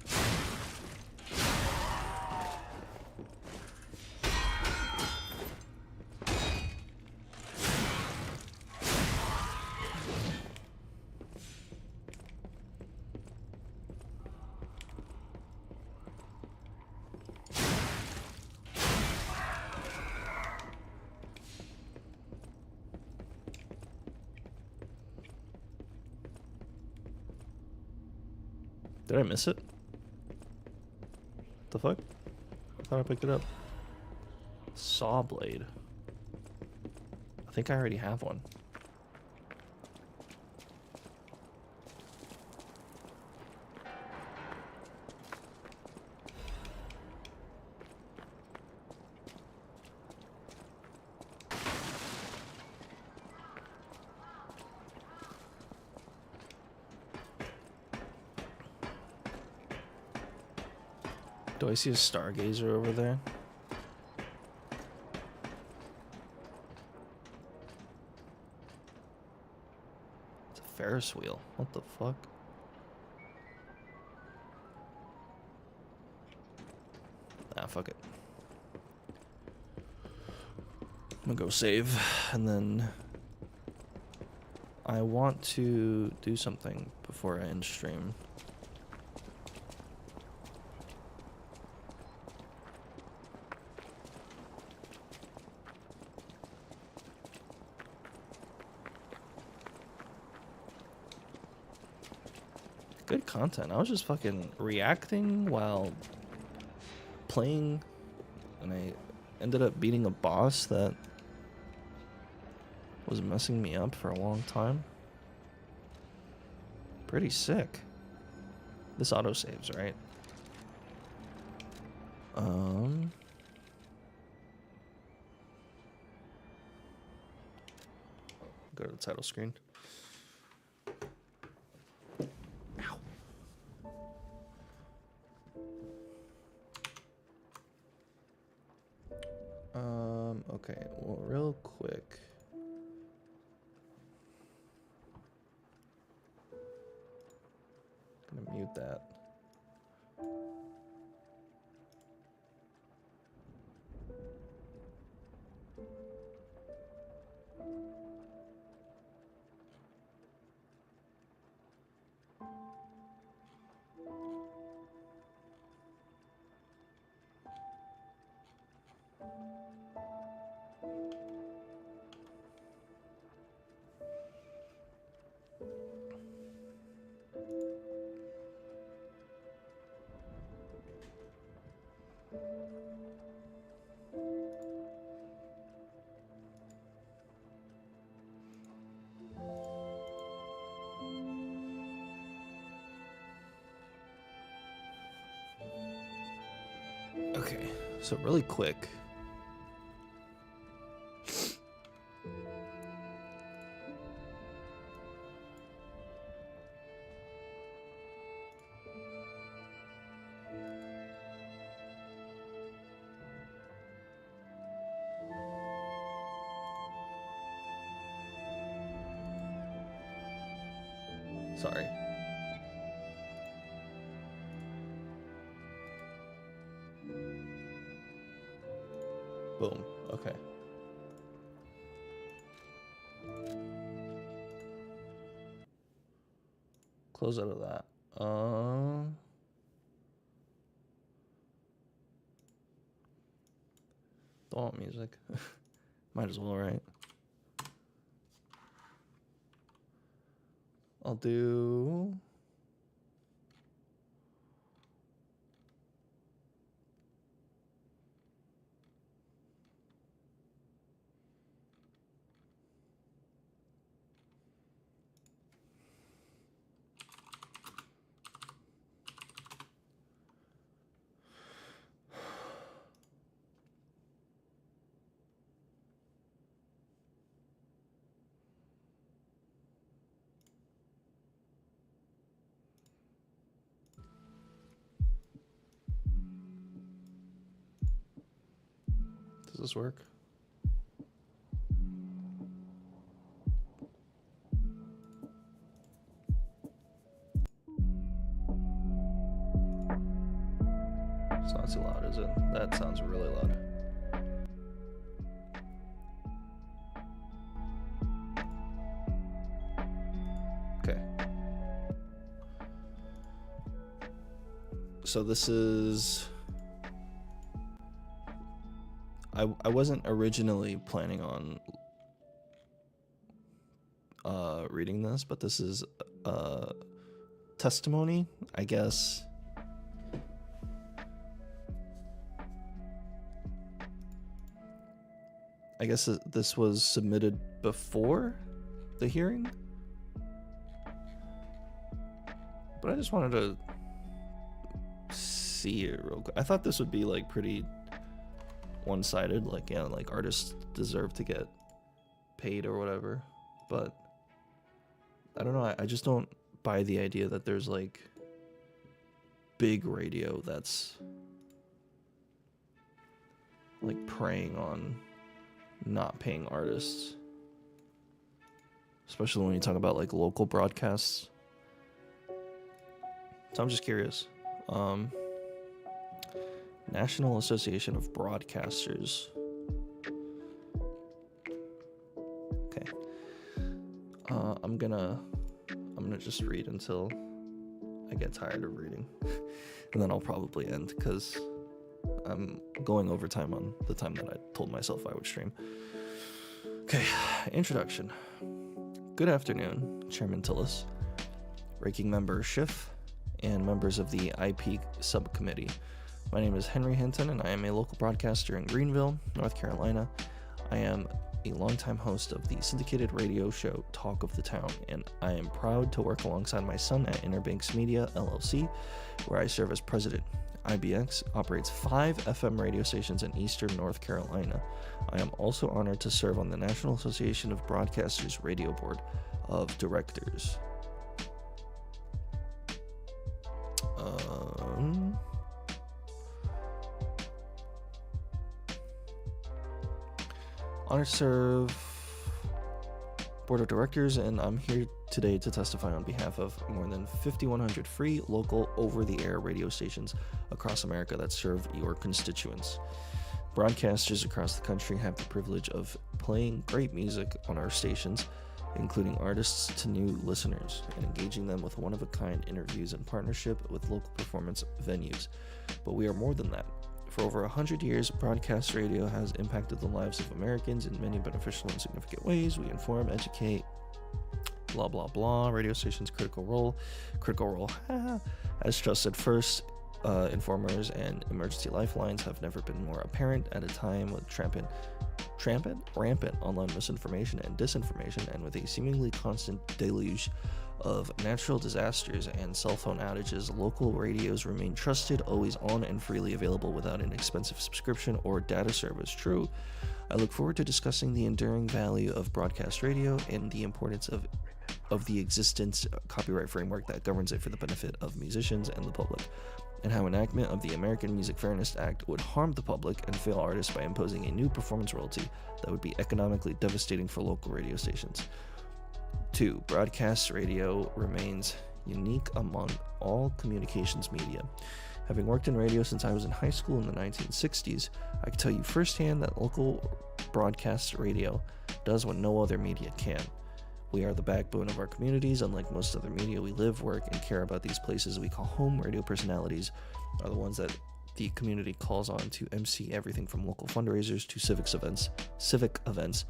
Did I miss it? The fuck? I thought I picked it up. Saw blade. I think I already have one. Do I see a stargazer over there? It's a Ferris wheel. What the fuck? Ah, fuck it. I'm gonna go save, and then I want to do something before I end stream. Good content. I was just fucking reacting while playing, and I ended up beating a boss that was messing me up for a long time. Pretty sick. This autosaves, right? Go to the title screen. Okay, well, real quick. Gonna mute that. Okay, so really quick. Sorry. Boom. Okay. Close out of that. Don't want music. Might as well, right? I'll do... this work? It's not too loud, is it? That sounds really loud. Okay. So this is... I wasn't originally planning on reading this, but this is testimony, I guess. I guess this was submitted before the hearing, but I just wanted to see it real quick. I thought this would be like pretty one-sided, like, yeah, like artists deserve to get paid or whatever, but I don't know. I just don't buy the idea that there's like big radio that's like preying on not paying artists, especially when you talk about like local broadcasts. So I'm just curious. National Association of Broadcasters. Okay. I'm gonna just read until I get tired of reading, and then I'll probably end because I'm going over time on the time that I told myself I would stream. Okay, introduction. Good afternoon, Chairman Tillis, Ranking Member Schiff, and members of the IP Subcommittee. My name is Henry Hinton, and I am a local broadcaster in Greenville, North Carolina. I am a longtime host of the syndicated radio show Talk of the Town, and I am proud to work alongside my son at Interbanks Media, LLC, where I serve as president. IBX operates 5 FM radio stations in eastern North Carolina. I am also honored to serve on the National Association of Broadcasters Radio Board of Directors. Honored to serve Board of Directors, and I'm here today to testify on behalf of more than 5,100 free, local, over-the-air radio stations across America that serve your constituents. Broadcasters across the country have the privilege of playing great music on our stations, including artists to new listeners, and engaging them with one-of-a-kind interviews in partnership with local performance venues. But we are more than that. For over 100 years, broadcast radio has impacted the lives of Americans in many beneficial and significant ways. We inform, educate, blah, blah, blah. Radio stations' critical role, as trusted first informers and emergency lifelines have never been more apparent at a time with rampant online misinformation and disinformation, and with a seemingly constant deluge of natural disasters and cell phone outages. Local radios remain trusted, always on, and freely available without an expensive subscription or data service. True. I look forward to discussing the enduring value of broadcast radio and the importance of the existence copyright framework that governs it for the benefit of musicians and the public, and how enactment of the American Music Fairness Act would harm the public and fail artists by imposing a new performance royalty that would be economically devastating for local radio stations. 2. Broadcast radio remains unique among all communications media. Having worked in radio since I was in high school in the 1960s, I can tell you firsthand that local broadcast radio does what no other media can. We are the backbone of our communities. Unlike most other media, we live, work, and care about these places we call home. Radio personalities are the ones that the community calls on to MC everything from local fundraisers to civic events.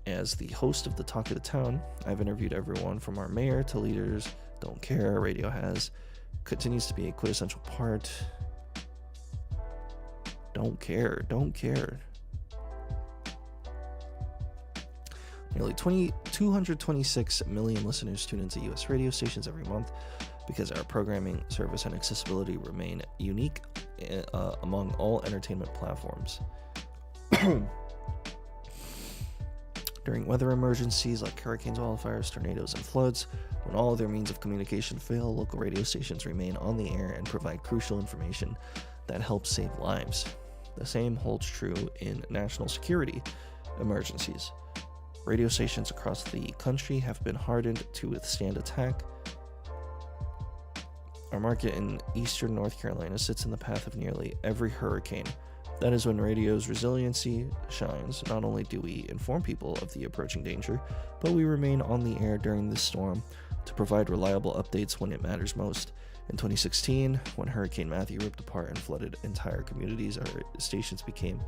As the host of the Talk of the Town, I've interviewed everyone from our mayor to leaders. Don't care. Radio continues to be a quintessential part. Don't care. Nearly 226 million listeners tune into U.S. radio stations every month because our programming, service, and accessibility remain unique among all entertainment platforms. During weather emergencies like hurricanes, wildfires, tornadoes, and floods, when all other means of communication fail, local radio stations remain on the air and provide crucial information that helps save lives. The same holds true in national security emergencies. Radio stations across the country have been hardened to withstand attack. Our market in eastern North Carolina sits in the path of nearly every hurricane. That is when radio's resiliency shines. Not only do we inform people of the approaching danger, but we remain on the air during this storm to provide reliable updates when it matters most. In 2016, when Hurricane Matthew ripped apart and flooded entire communities, our stations became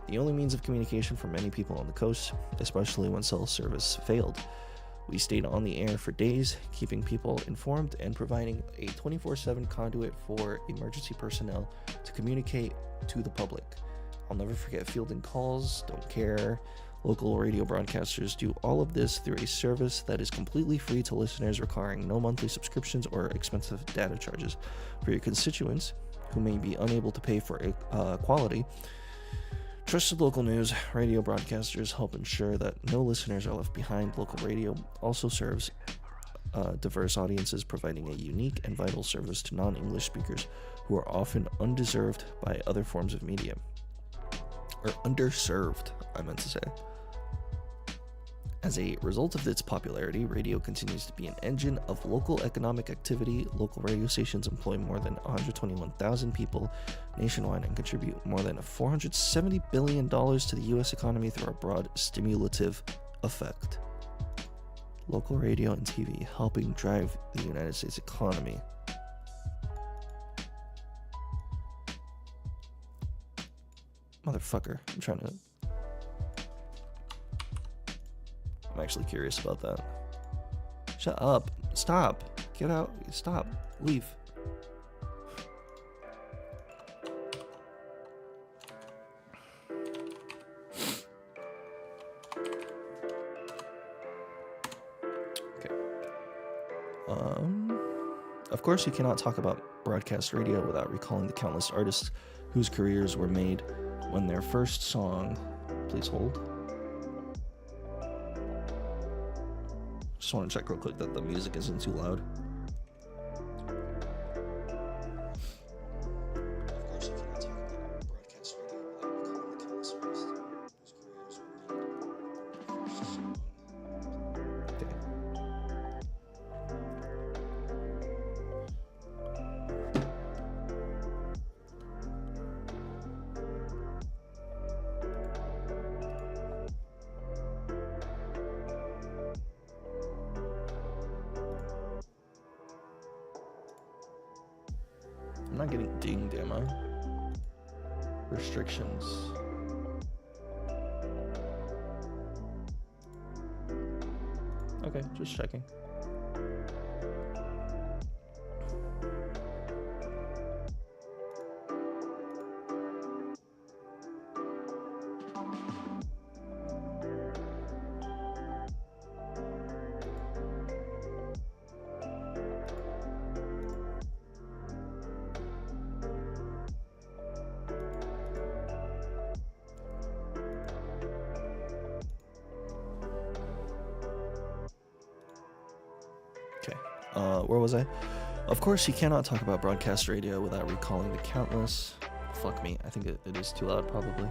the only means of communication for many people on the coast, especially when cell service failed. We stayed on the air for days, keeping people informed and providing a 24/7 conduit for emergency personnel to communicate to the public. I'll never forget fielding calls, don't care. Local radio broadcasters do all of this through a service that is completely free to listeners, requiring no monthly subscriptions or expensive data charges. For your constituents who may be unable to pay for quality, trusted local news, radio broadcasters help ensure that no listeners are left behind. Local radio also serves diverse audiences, providing a unique and vital service to non-English speakers who are often undeserved by other forms of media. Or underserved, I meant to say. As a result of its popularity, radio continues to be an engine of local economic activity. Local radio stations employ more than 121,000 people nationwide and contribute more than $470 billion to the U.S. economy through a broad stimulative effect. Local radio and TV helping drive the United States economy. Motherfucker, I'm actually curious about that. Shut up. Stop. Get out. Stop. Leave. Okay. Of course, you cannot talk about broadcast radio without recalling the countless artists whose careers were made when their first song... Please hold. Just want to check real quick that the music isn't too loud. I'm not getting dinged, am I? Restrictions. Okay, just checking. Where was I? Of course, you cannot talk about broadcast radio without recalling the countless... Fuck me, I think it is too loud, probably.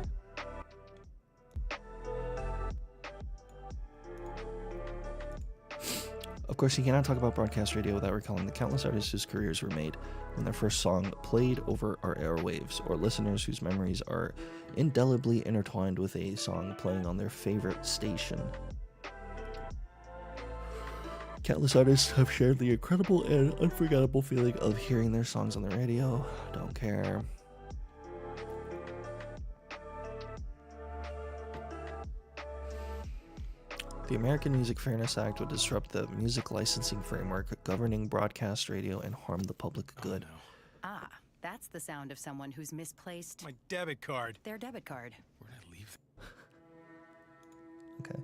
Of course, you cannot talk about broadcast radio without recalling the countless artists whose careers were made when their first song played over our airwaves, or listeners whose memories are indelibly intertwined with a song playing on their favorite station. Countless artists have shared the incredible and unforgettable feeling of hearing their songs on the radio. Don't care. The American Music Fairness Act would disrupt the music licensing framework governing broadcast radio and harm the public good. Oh, no. Ah, that's the sound of someone who's misplaced... My debit card. Their debit card. Where did I leave Okay.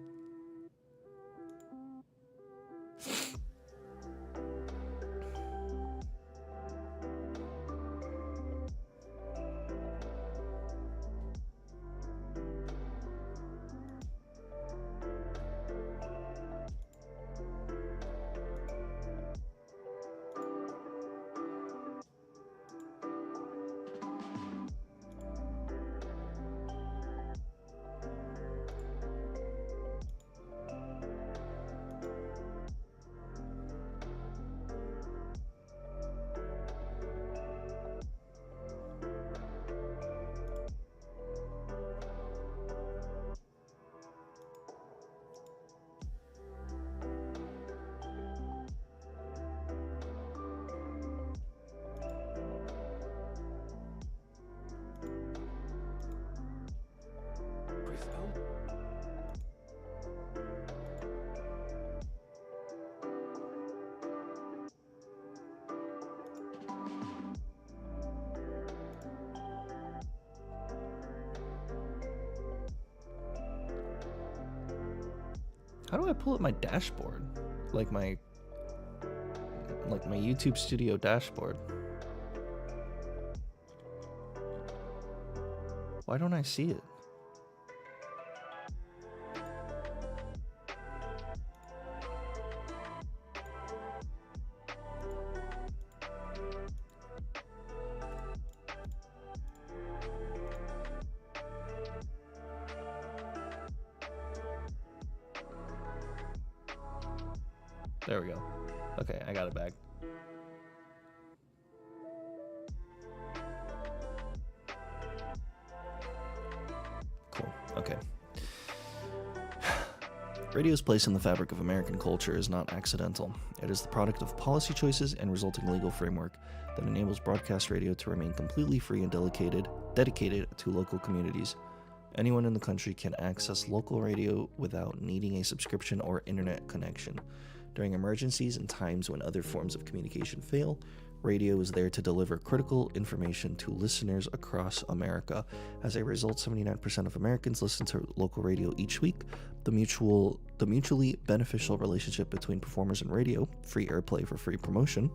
How do I pull up my dashboard? Like my YouTube Studio dashboard. Why don't I see it? There we go. Okay, I got it back. Cool. Okay. Radio's place in the fabric of American culture is not accidental. It is the product of policy choices and resulting legal framework that enables broadcast radio to remain completely free and dedicated to local communities. Anyone in the country can access local radio without needing a subscription or internet connection. During emergencies and times when other forms of communication fail, radio is there to deliver critical information to listeners across America. As a result, 79% of Americans listen to local radio each week. The mutually beneficial relationship between performers and radio, free airplay for free promotion,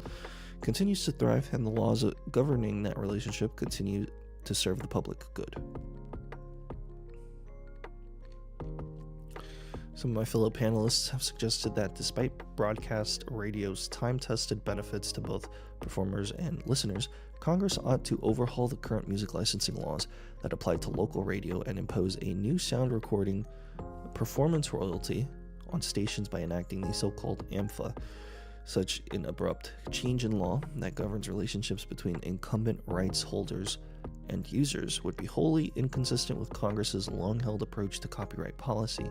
continues to thrive, and the laws governing that relationship continue to serve the public good. Some of my fellow panelists have suggested that despite broadcast radio's time-tested benefits to both performers and listeners, Congress ought to overhaul the current music licensing laws that apply to local radio and impose a new sound recording performance royalty on stations by enacting the so-called AMFA. Such an abrupt change in law that governs relationships between incumbent rights holders and users would be wholly inconsistent with Congress's long-held approach to copyright policy.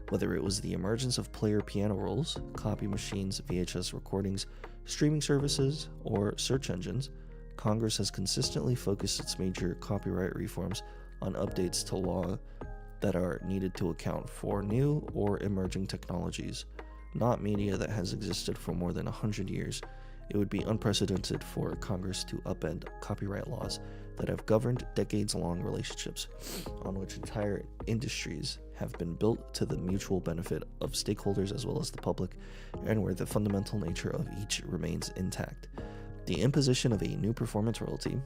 Whether it was the emergence of player piano rolls, copy machines, VHS recordings, streaming services, or search engines, Congress has consistently focused its major copyright reforms on updates to law that are needed to account for new or emerging technologies, not media that has existed for more than 100 years. It would be unprecedented for Congress to upend copyright laws that have governed decades-long relationships on which entire industries have been built to the mutual benefit of stakeholders as well as the public, and where the fundamental nature of each remains intact. The imposition of a new performance royalty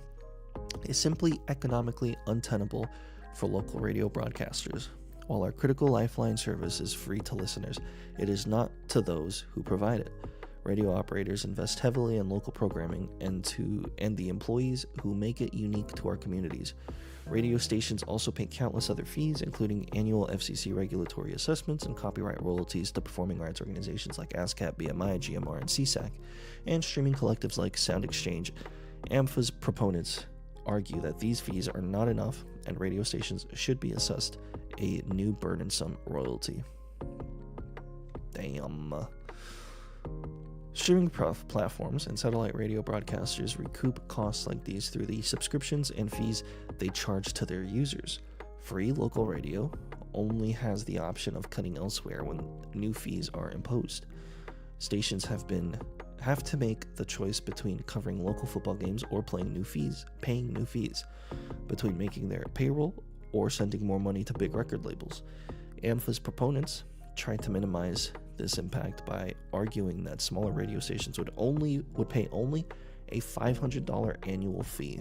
is simply economically untenable for local radio broadcasters. While our critical lifeline service is free to listeners, it is not to those who provide it. Radio operators invest heavily in local programming and the employees who make it unique to our communities. Radio stations also pay countless other fees, including annual FCC regulatory assessments and copyright royalties to performing rights organizations like ASCAP, BMI, GMR, and CSAC, and streaming collectives like Sound Exchange. AMFA's proponents argue that these fees are not enough and radio stations should be assessed a new burdensome royalty. Damn. Streaming platforms and satellite radio broadcasters recoup costs like these through the subscriptions and fees they charge to their users. Free local radio only has the option of cutting elsewhere when new fees are imposed. Stations have to make the choice between covering local football games or paying new fees, between making their payroll or sending more money to big record labels. AMFA's proponents tried to minimize this impact by arguing that smaller radio stations would pay only a $500 annual fee.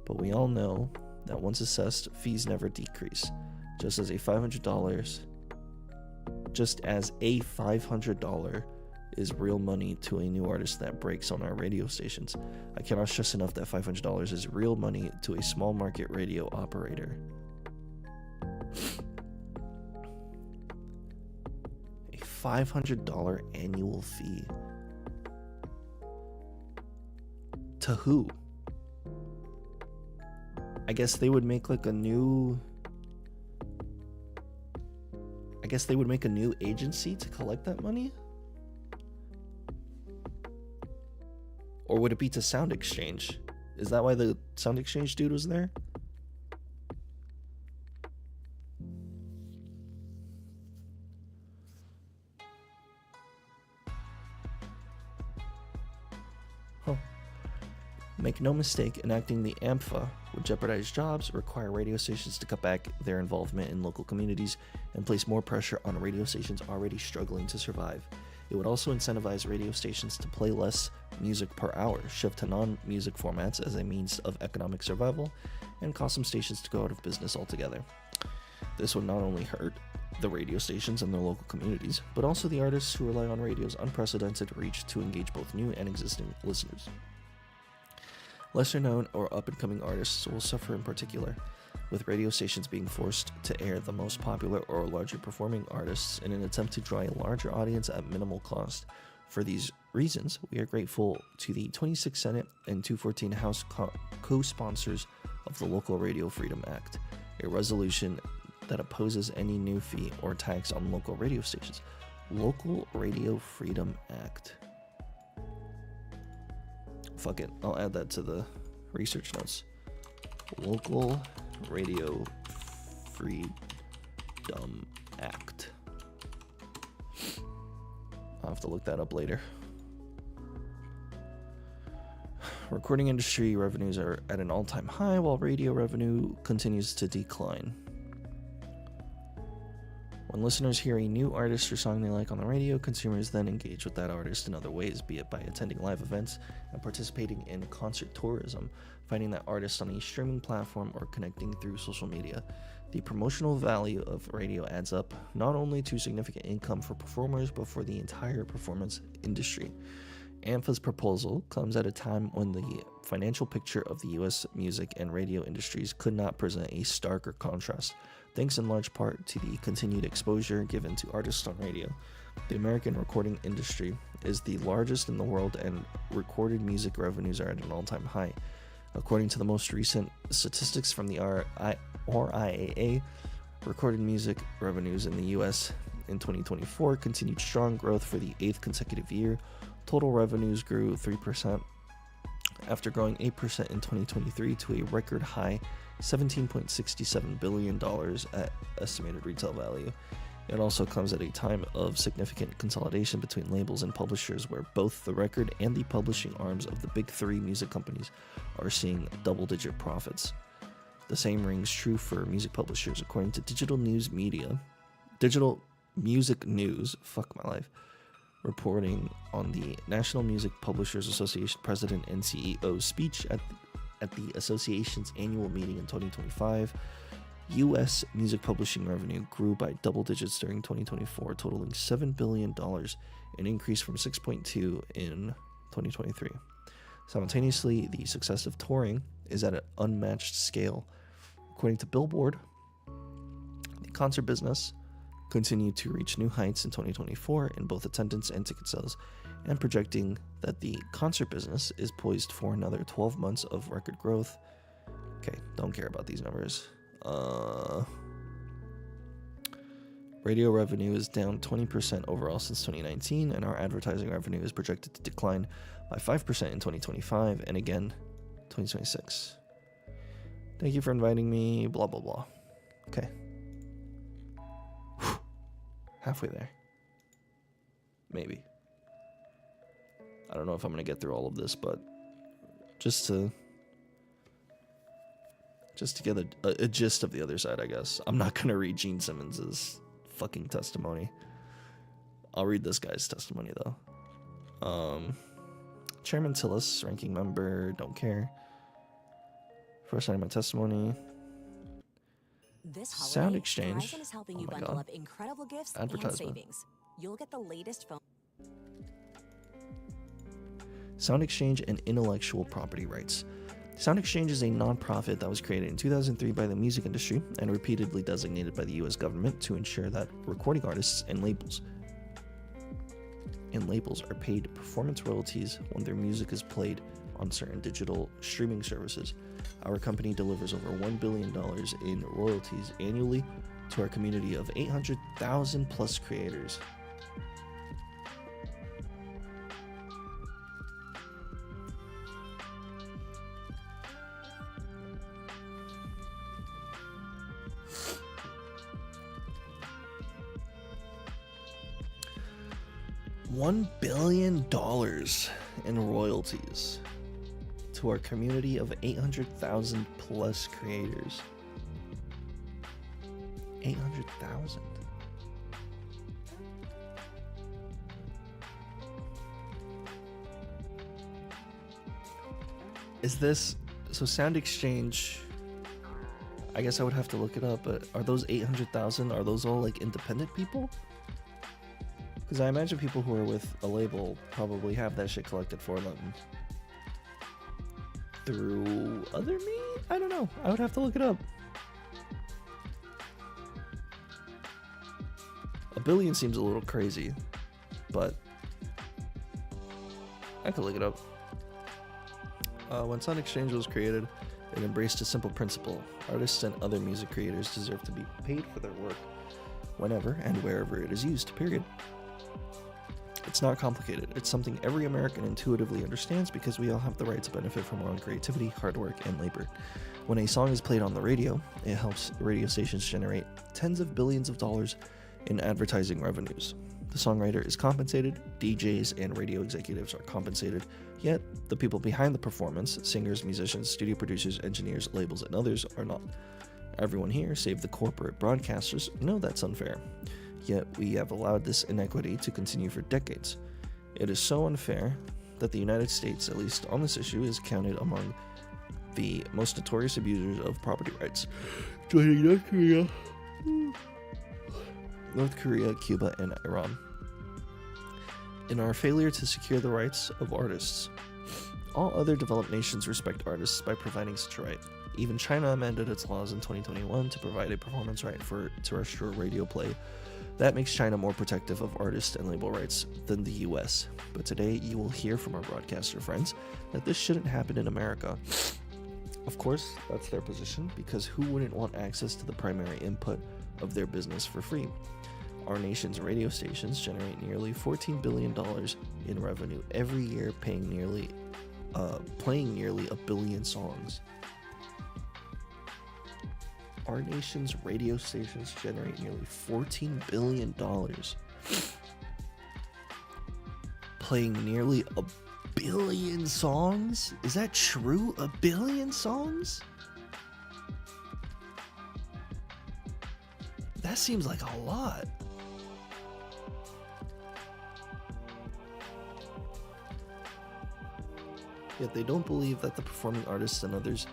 But we all know that once assessed, fees never decrease. Just as a $500 is real money to a new artist that breaks on our radio stations, I cannot stress enough that $500 is real money to a small market radio operator. A $500 annual fee. To who? I guess they would make a new agency to collect that money? Or would it be to Sound Exchange? Is that why the Sound Exchange dude was there? Huh. Make no mistake, enacting the AMFA would jeopardize jobs, require radio stations to cut back their involvement in local communities, and place more pressure on radio stations already struggling to survive. It would also incentivize radio stations to play less music per hour, shift to non-music formats as a means of economic survival, and cause some stations to go out of business altogether. This would not only hurt the radio stations and their local communities, but also the artists who rely on radio's unprecedented reach to engage both new and existing listeners. Lesser known or up-and-coming artists will suffer in particular, with radio stations being forced to air the most popular or larger performing artists in an attempt to draw a larger audience at minimal cost. For these reasons, we are grateful to the 26th Senate and 214 House co-sponsors of the Local Radio Freedom Act, a resolution that opposes any new fee or tax on local radio stations. Local Radio Freedom Act. Fuck it, I'll add that to the research notes. Local Radio Freedom Act. I'll have to look that up later. Recording industry revenues are at an all-time high, while radio revenue continues to decline. When listeners hear a new artist or song they like on the radio, consumers then engage with that artist in other ways, be it by attending live events and participating in concert tourism, finding that artist on a streaming platform, or connecting through social media. The promotional value of radio adds up not only to significant income for performers, but for the entire performance industry. AMFA's proposal comes at a time when the financial picture of the U.S. music and radio industries could not present a starker contrast, thanks in large part to the continued exposure given to artists on radio. The American recording industry is the largest in the world, and recorded music revenues are at an all-time high. According to the most recent statistics from the RIAA, recorded music revenues in the U.S. in 2024 continued strong growth for the 8th consecutive year. Total revenues grew 3%, after growing 8% in 2023 to a record high $17.67 billion at estimated retail value. It also comes at a time of significant consolidation between labels and publishers, where both the record and the publishing arms of the big three music companies are seeing double-digit profits. The same rings true for music publishers, according to Digital Music News, fuck my life, reporting on the National Music Publishers Association President and CEO's speech at the association's annual meeting in 2025. U.S. music publishing revenue grew by double digits during 2024, totaling $7 billion, an increase from 6.2 in 2023. Simultaneously, the success of touring is at an unmatched scale. According to Billboard, the concert business continued to reach new heights in 2024 in both attendance and ticket sales, and projecting that the concert business is poised for another 12 months of record growth. Okay, don't care about these numbers. Radio revenue is down 20% overall since 2019, and our advertising revenue is projected to decline by 5% in 2025 and again 2026. Thank you for inviting me, blah blah blah. Okay. Whew. Halfway there. Maybe. I don't know if I'm going to get through all of this, but just to get a gist of the other side, I guess. I'm not going to read Gene Simmons's fucking testimony. I'll read this guy's testimony, though. Chairman Tillis, ranking member, don't care. First item of testimony. This holiday, Sound Exchange. Verizon is helping Oh you my bundle God. up incredible gifts and Advertisement. savings. You'll get the latest phone. Sound Exchange and intellectual property rights. Sound Exchange is a non-profit that was created in 2003 by the music industry and repeatedly designated by the U.S. government to ensure that recording artists and labels are paid performance royalties when their music is played on certain digital streaming services. Our company delivers over $1 billion in royalties annually to our community of 800,000 plus creators. $1 billion in royalties to our community of 800,000 plus creators. 800,000. Is this so? Sound Exchange, I guess I would have to look it up, but are those 800,000, are those all like independent people? Because I imagine people who are with a label probably have that shit collected for them through other me? I don't know. I would have to look it up. A billion seems a little crazy, but I could look it up. When Sound Exchange was created, it embraced a simple principle. Artists and other music creators deserve to be paid for their work whenever and wherever it is used, period. It's not complicated. It's something every American intuitively understands because we all have the right to benefit from our own creativity, hard work, and labor. When a song is played on the radio, it helps radio stations generate tens of billions of dollars in advertising revenues. The songwriter is compensated, DJs and radio executives are compensated, yet the people behind the performance, singers, musicians, studio producers, engineers, labels, and others are not. Everyone here, save the corporate broadcasters, know that's unfair. Yet we have allowed this inequity to continue for decades. It is so unfair that the United States, at least on this issue, is counted among the most notorious abusers of property rights, joining North Korea, Cuba, and Iran. In our failure to secure the rights of artists, all other developed nations respect artists by providing such a right. Even China amended its laws in 2021 to provide a performance right for terrestrial radio play. That makes China more protective of artist and label rights than the US. But today you will hear from our broadcaster friends that this shouldn't happen in America. Of course, that's their position, because who wouldn't want access to the primary input of their business for free? Our nation's radio stations generate nearly $14 billion in revenue every year, playing nearly a billion songs. Our nation's radio stations generate nearly $14 billion, playing nearly a billion songs? Is that true? A billion songs? That seems like a lot. Yet they don't believe that the performing artists and others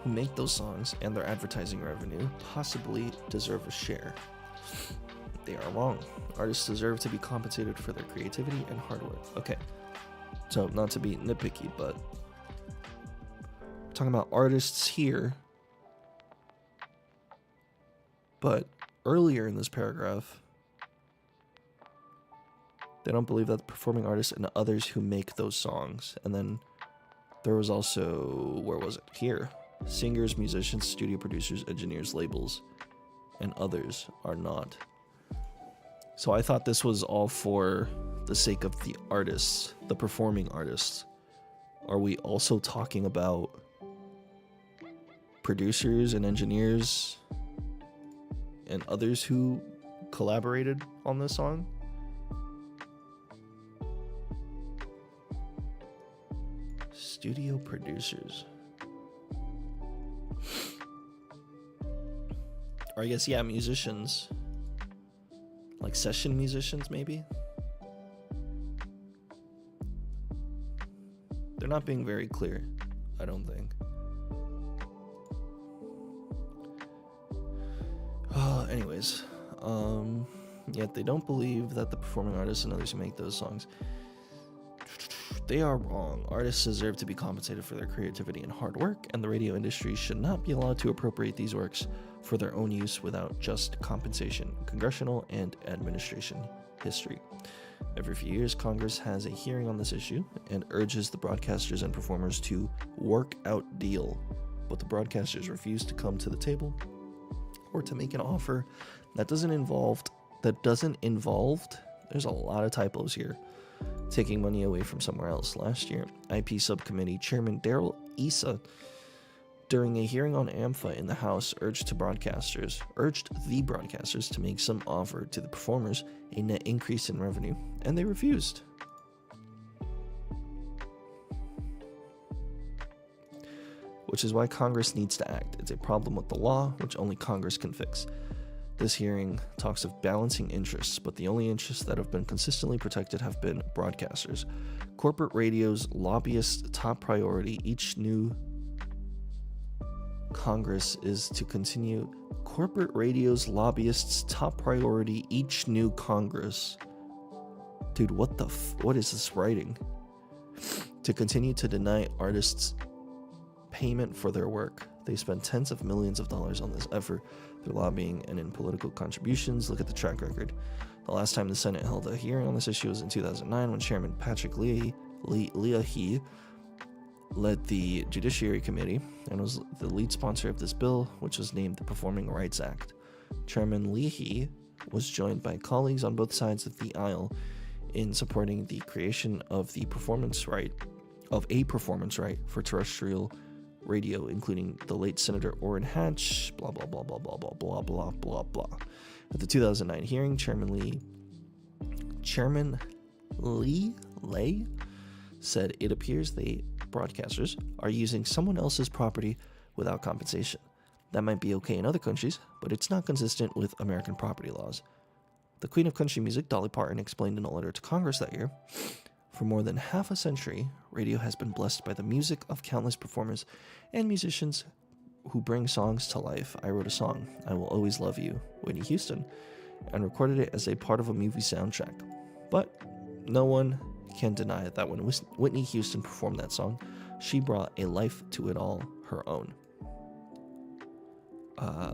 who make those songs and their advertising revenue possibly deserve a share. They are wrong. Artists deserve to be compensated for their creativity and hard work. Okay, so not to be nitpicky, but we're talking about artists here. But earlier in this paragraph, they don't believe that the performing artists and others who make those songs. And then there was also, where was it? Here. Singers, musicians, studio producers, engineers, labels, and others are not. So I thought this was all for the sake of the artists, the performing artists. Are we also talking about producers and engineers and others who collaborated on this song? Studio producers. Or I guess, yeah, musicians. Like session musicians, maybe? They're not being very clear, I don't think. Anyways, yet they don't believe that the performing artists and others who make those songs, they are wrong. Artists deserve to be compensated for their creativity and hard work, and the radio industry should not be allowed to appropriate these works for their own use without just compensation. Congressional and administration history. Every few years, Congress has a hearing on this issue and urges the broadcasters and performers to work out deal, but the broadcasters refuse to come to the table or to make an offer that doesn't involve, there's a lot of typos here, taking money away from somewhere else. Last year, IP Subcommittee Chairman Daryl Issa, during a hearing on AMFA in the House, urged the broadcasters to make some offer to the performers a net increase in revenue, and they refused. which is why Congress needs to act. It's a problem with the law, which only Congress can fix. This hearing talks of balancing interests, but the only interests that have been consistently protected have been broadcasters. Corporate radio's lobbyists' top priority each new Congress is to continue. Corporate radio's lobbyists' top priority each new Congress. Dude, what is this writing? To continue to deny artists payment for their work. They spend tens of millions of dollars on this effort through lobbying and in political contributions. Look at the track record. The last time the Senate held a hearing on this issue was in 2009 when Chairman Patrick Leahy led the Judiciary Committee and was the lead sponsor of this bill, which was named the Performing Rights Act. Chairman Leahy was joined by colleagues on both sides of the aisle in supporting the creation of a performance right for terrestrial radio, including the late Senator Orrin Hatch, blah, blah, blah, blah, blah, blah, blah, blah, blah, blah. At the 2009 hearing, Chairman Lee said it appears the broadcasters are using someone else's property without compensation. That might be okay in other countries, but it's not consistent with American property laws. The Queen of Country Music, Dolly Parton, explained in a letter to Congress that year, for more than half a century, radio has been blessed by the music of countless performers and musicians who bring songs to life. I wrote a song, I Will Always Love You, Whitney Houston, and recorded it as a part of a movie soundtrack. But no one can deny that when Whitney Houston performed that song, she brought a life to it all her own.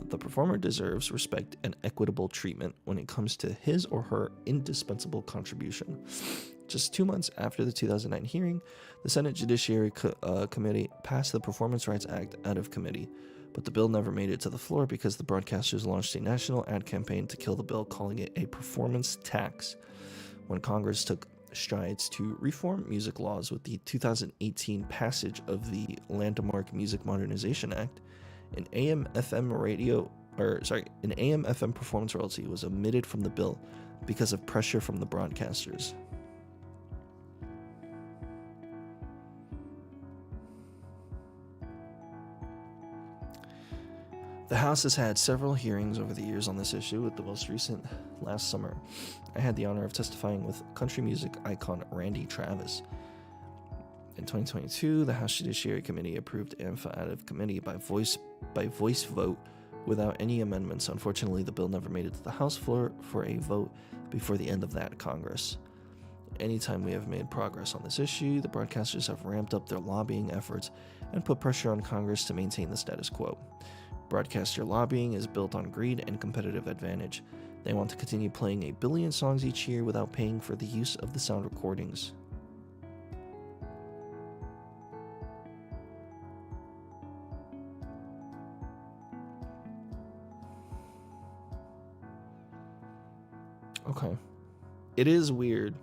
The performer deserves respect and equitable treatment when it comes to his or her indispensable contribution. Just 2 months after the 2009 hearing, the Senate Judiciary Committee passed the Performance Rights Act out of committee, but the bill never made it to the floor because the broadcasters launched a national ad campaign to kill the bill, calling it a performance tax. When Congress took strides to reform music laws with the 2018 passage of the Landmark Music Modernization Act, an AM/FM performance royalty was omitted from the bill because of pressure from the broadcasters. The House has had several hearings over the years on this issue, with the most recent last summer. I had the honor of testifying with country music icon Randy Travis. In 2022, the House Judiciary Committee approved AMFA out of committee by voice vote without any amendments. Unfortunately, the bill never made it to the House floor for a vote before the end of that Congress. Anytime we have made progress on this issue, the broadcasters have ramped up their lobbying efforts and put pressure on Congress to maintain the status quo. Broadcaster lobbying is built on greed and competitive advantage. They want to continue playing 1 billion songs each year without paying for the use of the sound recordings. Okay. It is weird.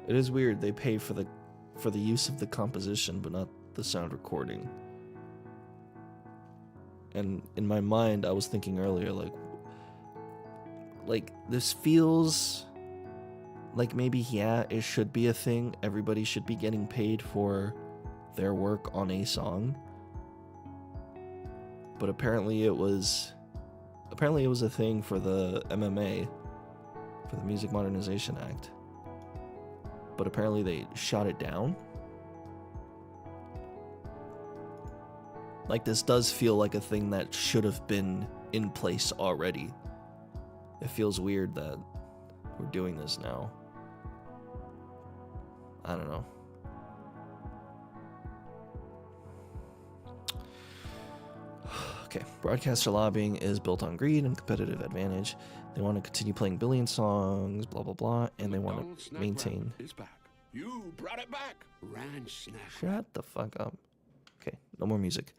It is weird they pay for the use of the composition but not the sound recording. And in my mind I was thinking earlier like this feels like maybe it should be a thing. Everybody should be getting paid for their work on a song. But apparently it was a thing for the MMA, for the Music Modernization Act. But apparently they shot it down. Like, this does feel like a thing that should have been in place already. It feels weird that we're doing this now. I don't know. Okay, broadcaster lobbying is built on greed and competitive advantage. They want to continue playing billion songs, blah, blah, blah, and they want to maintain... Is back. You brought it back, Ranch Snack. Shut the fuck up. Okay, no more music.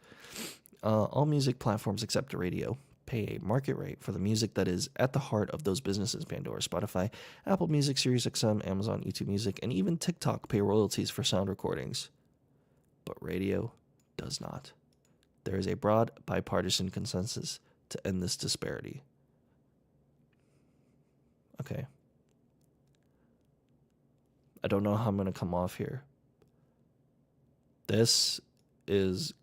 All music platforms except the radio pay a market rate for the music that is at the heart of those businesses. Pandora, Spotify, Apple Music, SiriusXM, Amazon, YouTube Music, and even TikTok pay royalties for sound recordings. But radio does not. There is a broad bipartisan consensus to end this disparity. Okay. I don't know how I'm going to come off here, This is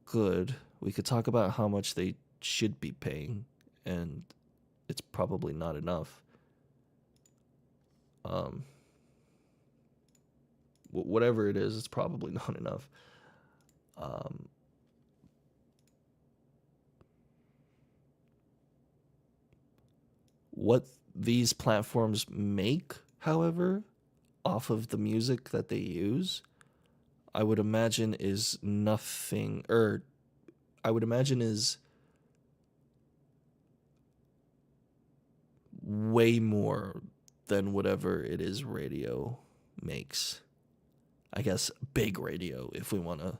good. We could talk about how much they should be paying, and it's probably not enough. Whatever it is, it's probably not enough. Um, what these platforms make, however, off of the music that they use, I would imagine is nothing, or I would imagine is way more than whatever it is radio makes. I guess big radio, if we want to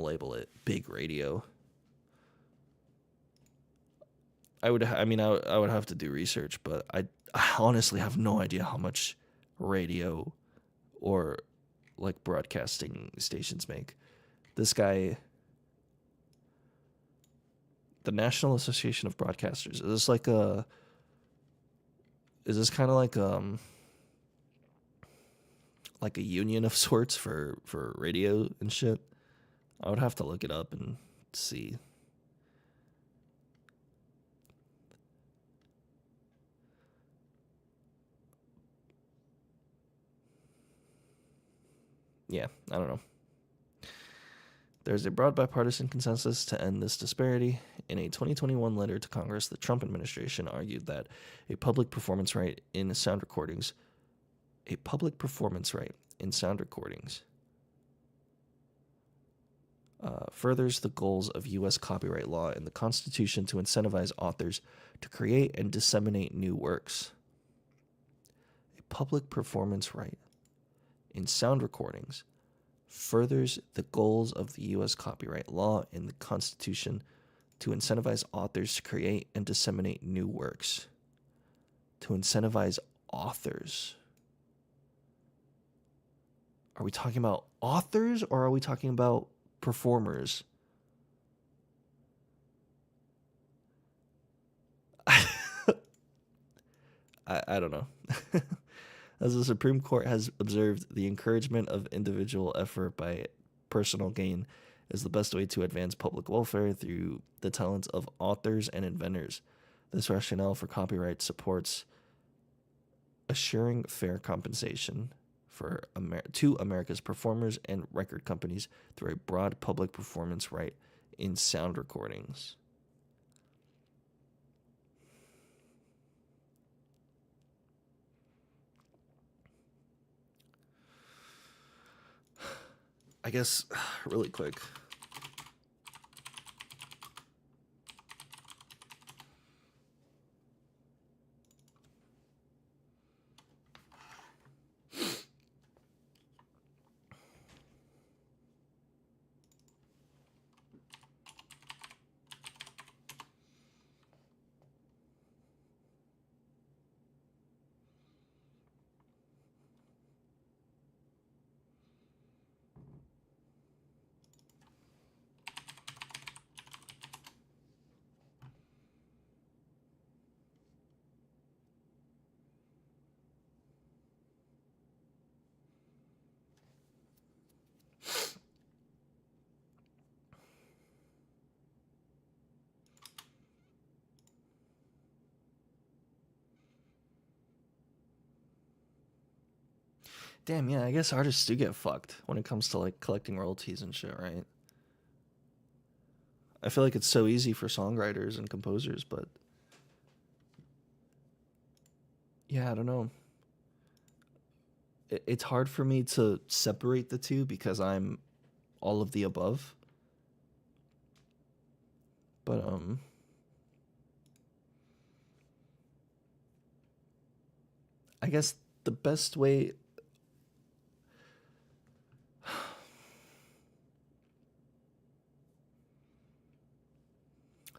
label it big radio. I would have to do research, but I honestly have no idea how much radio or like broadcasting stations make. This guy, the National Association of Broadcasters, is this kind of like a union of sorts for radio and shit? I would have to look it up and see. Yeah, I don't know. There's a broad bipartisan consensus to end this disparity. In a 2021 letter to Congress, the Trump administration argued that a public performance right in sound recordings furthers the goals of U.S. copyright law and the Constitution to incentivize authors to create and disseminate new works. A public performance right in sound recordings furthers the goals of the U.S. copyright law and the Constitution to incentivize authors to create and disseminate new works. To incentivize authors. Are we talking about authors or are we talking about performers? I don't know. As the Supreme Court has observed, the encouragement of individual effort by personal gain is the best way to advance public welfare through the talents of authors and inventors. This rationale for copyright supports assuring fair compensation to America's performers and record companies through a broad public performance right in sound recordings. I guess, really quick. Damn, yeah, I guess artists do get fucked when it comes to like collecting royalties and shit, right? I feel like it's so easy for songwriters and composers, but yeah, I don't know. It's hard for me to separate the two because I'm all of the above. But I guess the best way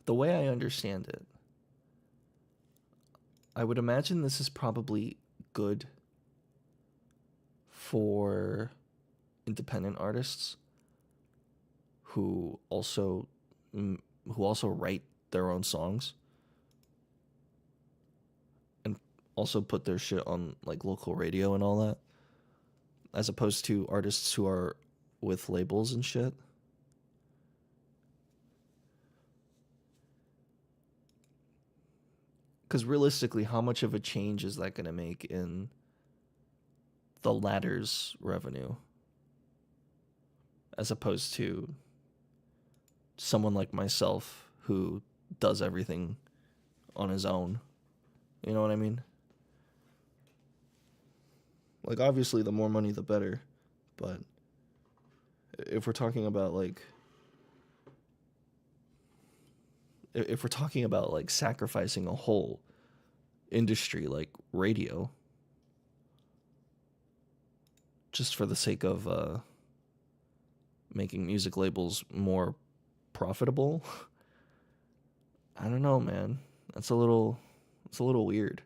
the way I understand it, I would imagine this is probably good for independent artists who also write their own songs and also put their shit on like local radio and all that, as opposed to artists who are with labels and shit. Because realistically, how much of a change is that going to make in the latter's revenue as opposed to someone like myself who does everything on his own? You know what I mean? Like, obviously, the more money, the better. But if we're talking about, like, sacrificing a whole industry like radio just for the sake of making music labels more profitable, I don't know, man. It's a little weird.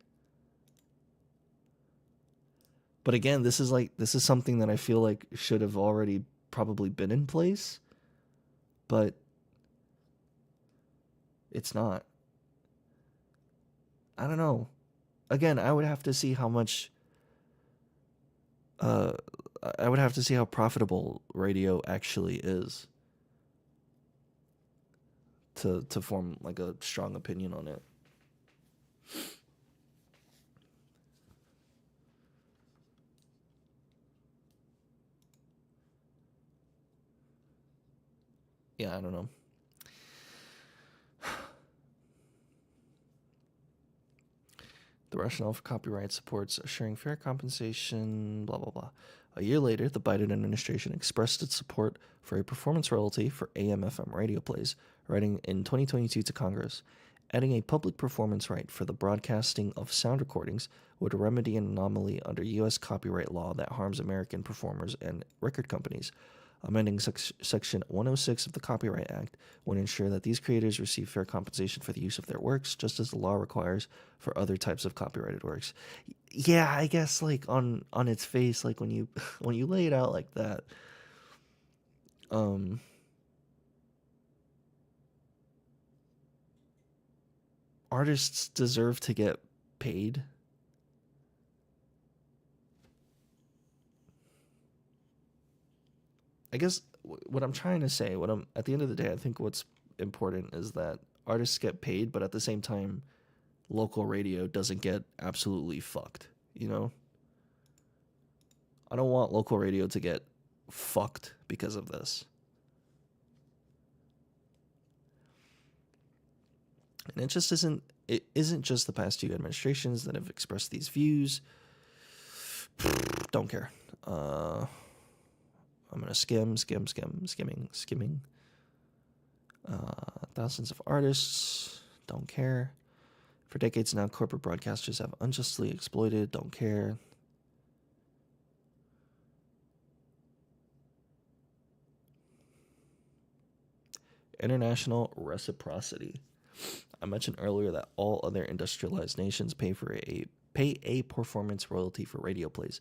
But again, this is something that I feel like should have already probably been in place, but it's not. I don't know. Again, I would have to see how much I would have to see how profitable radio actually is to form like a strong opinion on it. Yeah, I don't know. The rationale for copyright supports assuring fair compensation, blah, blah, blah. A year later, the Biden administration expressed its support for a performance royalty for AM/FM radio plays, writing in 2022 to Congress. Adding a public performance right for the broadcasting of sound recordings would remedy an anomaly under U.S. copyright law that harms American performers and record companies. Amending Section 106 of the Copyright Act would ensure that these creators receive fair compensation for the use of their works, just as the law requires for other types of copyrighted works. Yeah, I guess like on its face, like when you when you lay it out like that, artists deserve to get paid. I guess what I'm trying to say, at the end of the day, I think what's important is that artists get paid, but at the same time, local radio doesn't get absolutely fucked, you know? I don't want local radio to get fucked because of this. And it isn't just the past two administrations that have expressed these views. Don't care. I'm going to skimming. Thousands of artists, don't care. For decades now, corporate broadcasters have unjustly exploited, don't care. International reciprocity. I mentioned earlier that all other industrialized nations pay a performance royalty for radio plays.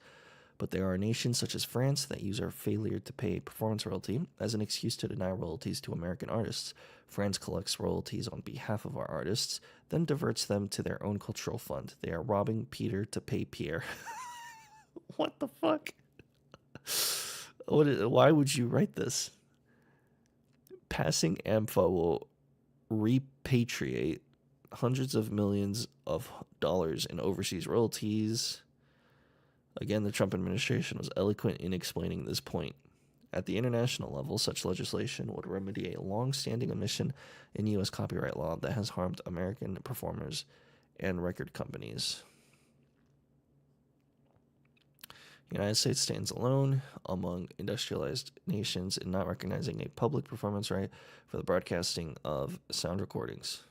But there are nations such as France that use our failure to pay performance royalty as an excuse to deny royalties to American artists. France collects royalties on behalf of our artists, then diverts them to their own cultural fund. They are robbing Peter to pay Pierre. What the fuck? Why would you write this? Passing AMFA will repatriate hundreds of millions of dollars in overseas royalties. Again, the Trump administration was eloquent in explaining this point. At the international level, such legislation would remedy a long-standing omission in U.S. copyright law that has harmed American performers and record companies. The United States stands alone among industrialized nations in not recognizing a public performance right for the broadcasting of sound recordings.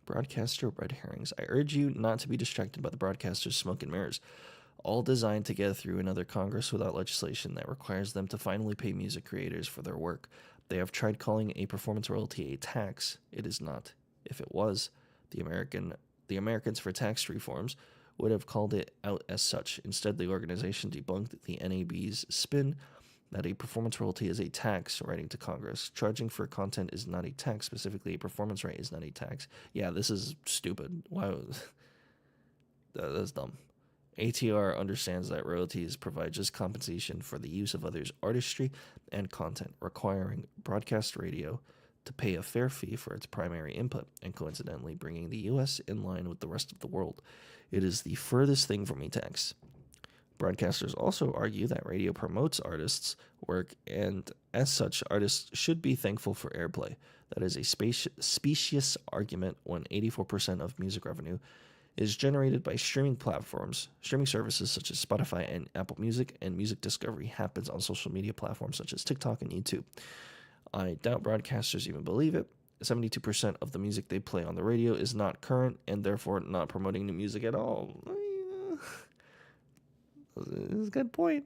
Broadcaster red herrings. I urge you not to be distracted by the broadcaster's smoke and mirrors, all designed to get through another Congress without legislation that requires them to finally pay music creators for their work. They have tried calling a performance royalty a tax. It is not. If it was, the Americans for Tax Reforms would have called it out as such. Instead, the organization debunked the NAB's spin that a performance royalty is a tax, writing to Congress. Charging for content is not a tax. Specifically, a performance right is not a tax. Yeah, this is stupid. Why? That's dumb. ATR understands that royalties provide just compensation for the use of others' artistry and content, requiring broadcast radio to pay a fair fee for its primary input, and coincidentally bringing the U.S. in line with the rest of the world. It is the furthest thing from a tax. Broadcasters also argue that radio promotes artists' work, and as such, artists should be thankful for airplay. That is a specious argument when 84% of music revenue is generated by streaming platforms, streaming services such as Spotify and Apple Music, and music discovery happens on social media platforms such as TikTok and YouTube. I doubt broadcasters even believe it. 72% of the music they play on the radio is not current and therefore not promoting new music at all. That's a good point.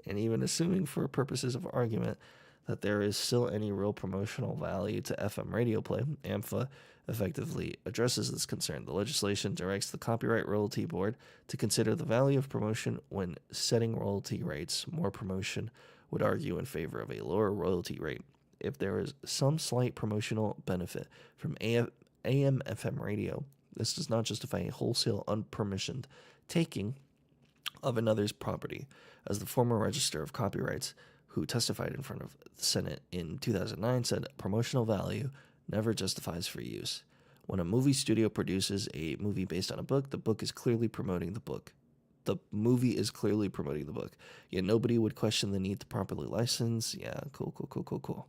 And even assuming for purposes of argument that there is still any real promotional value to FM radio play, AMFA effectively addresses this concern. The legislation directs the Copyright Royalty Board to consider the value of promotion when setting royalty rates. More promotion would argue in favor of a lower royalty rate. If there is some slight promotional benefit from AM/FM radio, this does not justify a wholesale unpermissioned taking of another's property. As the former Register of Copyrights, who testified in front of the Senate in 2009, said, promotional value never justifies free use. When a movie studio produces a movie based on a book, the book is clearly promoting the book. The movie is clearly promoting the book. Yet nobody would question the need to properly license. Yeah, cool.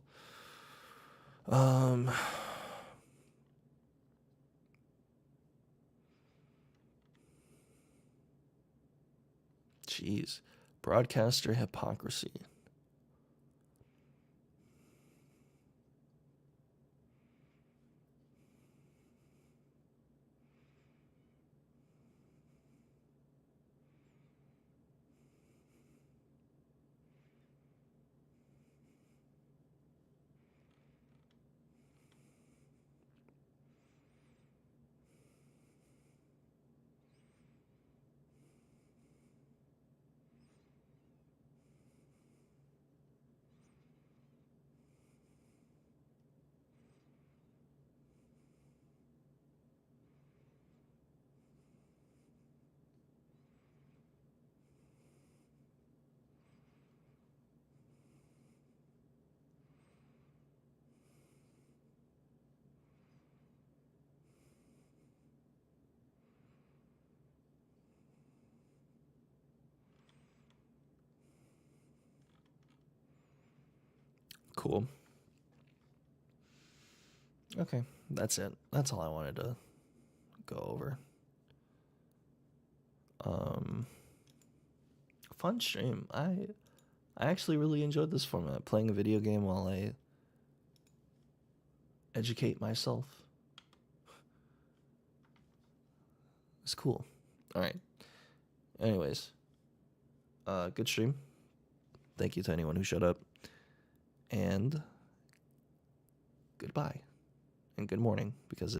Jeez. Broadcaster hypocrisy. Cool. Okay, that's it. That's all I wanted to go over. Fun stream. I actually really enjoyed this format, playing a video game while I educate myself. It's cool. All right. Anyways, good stream. Thank you to anyone who showed up. And goodbye. And good morning, because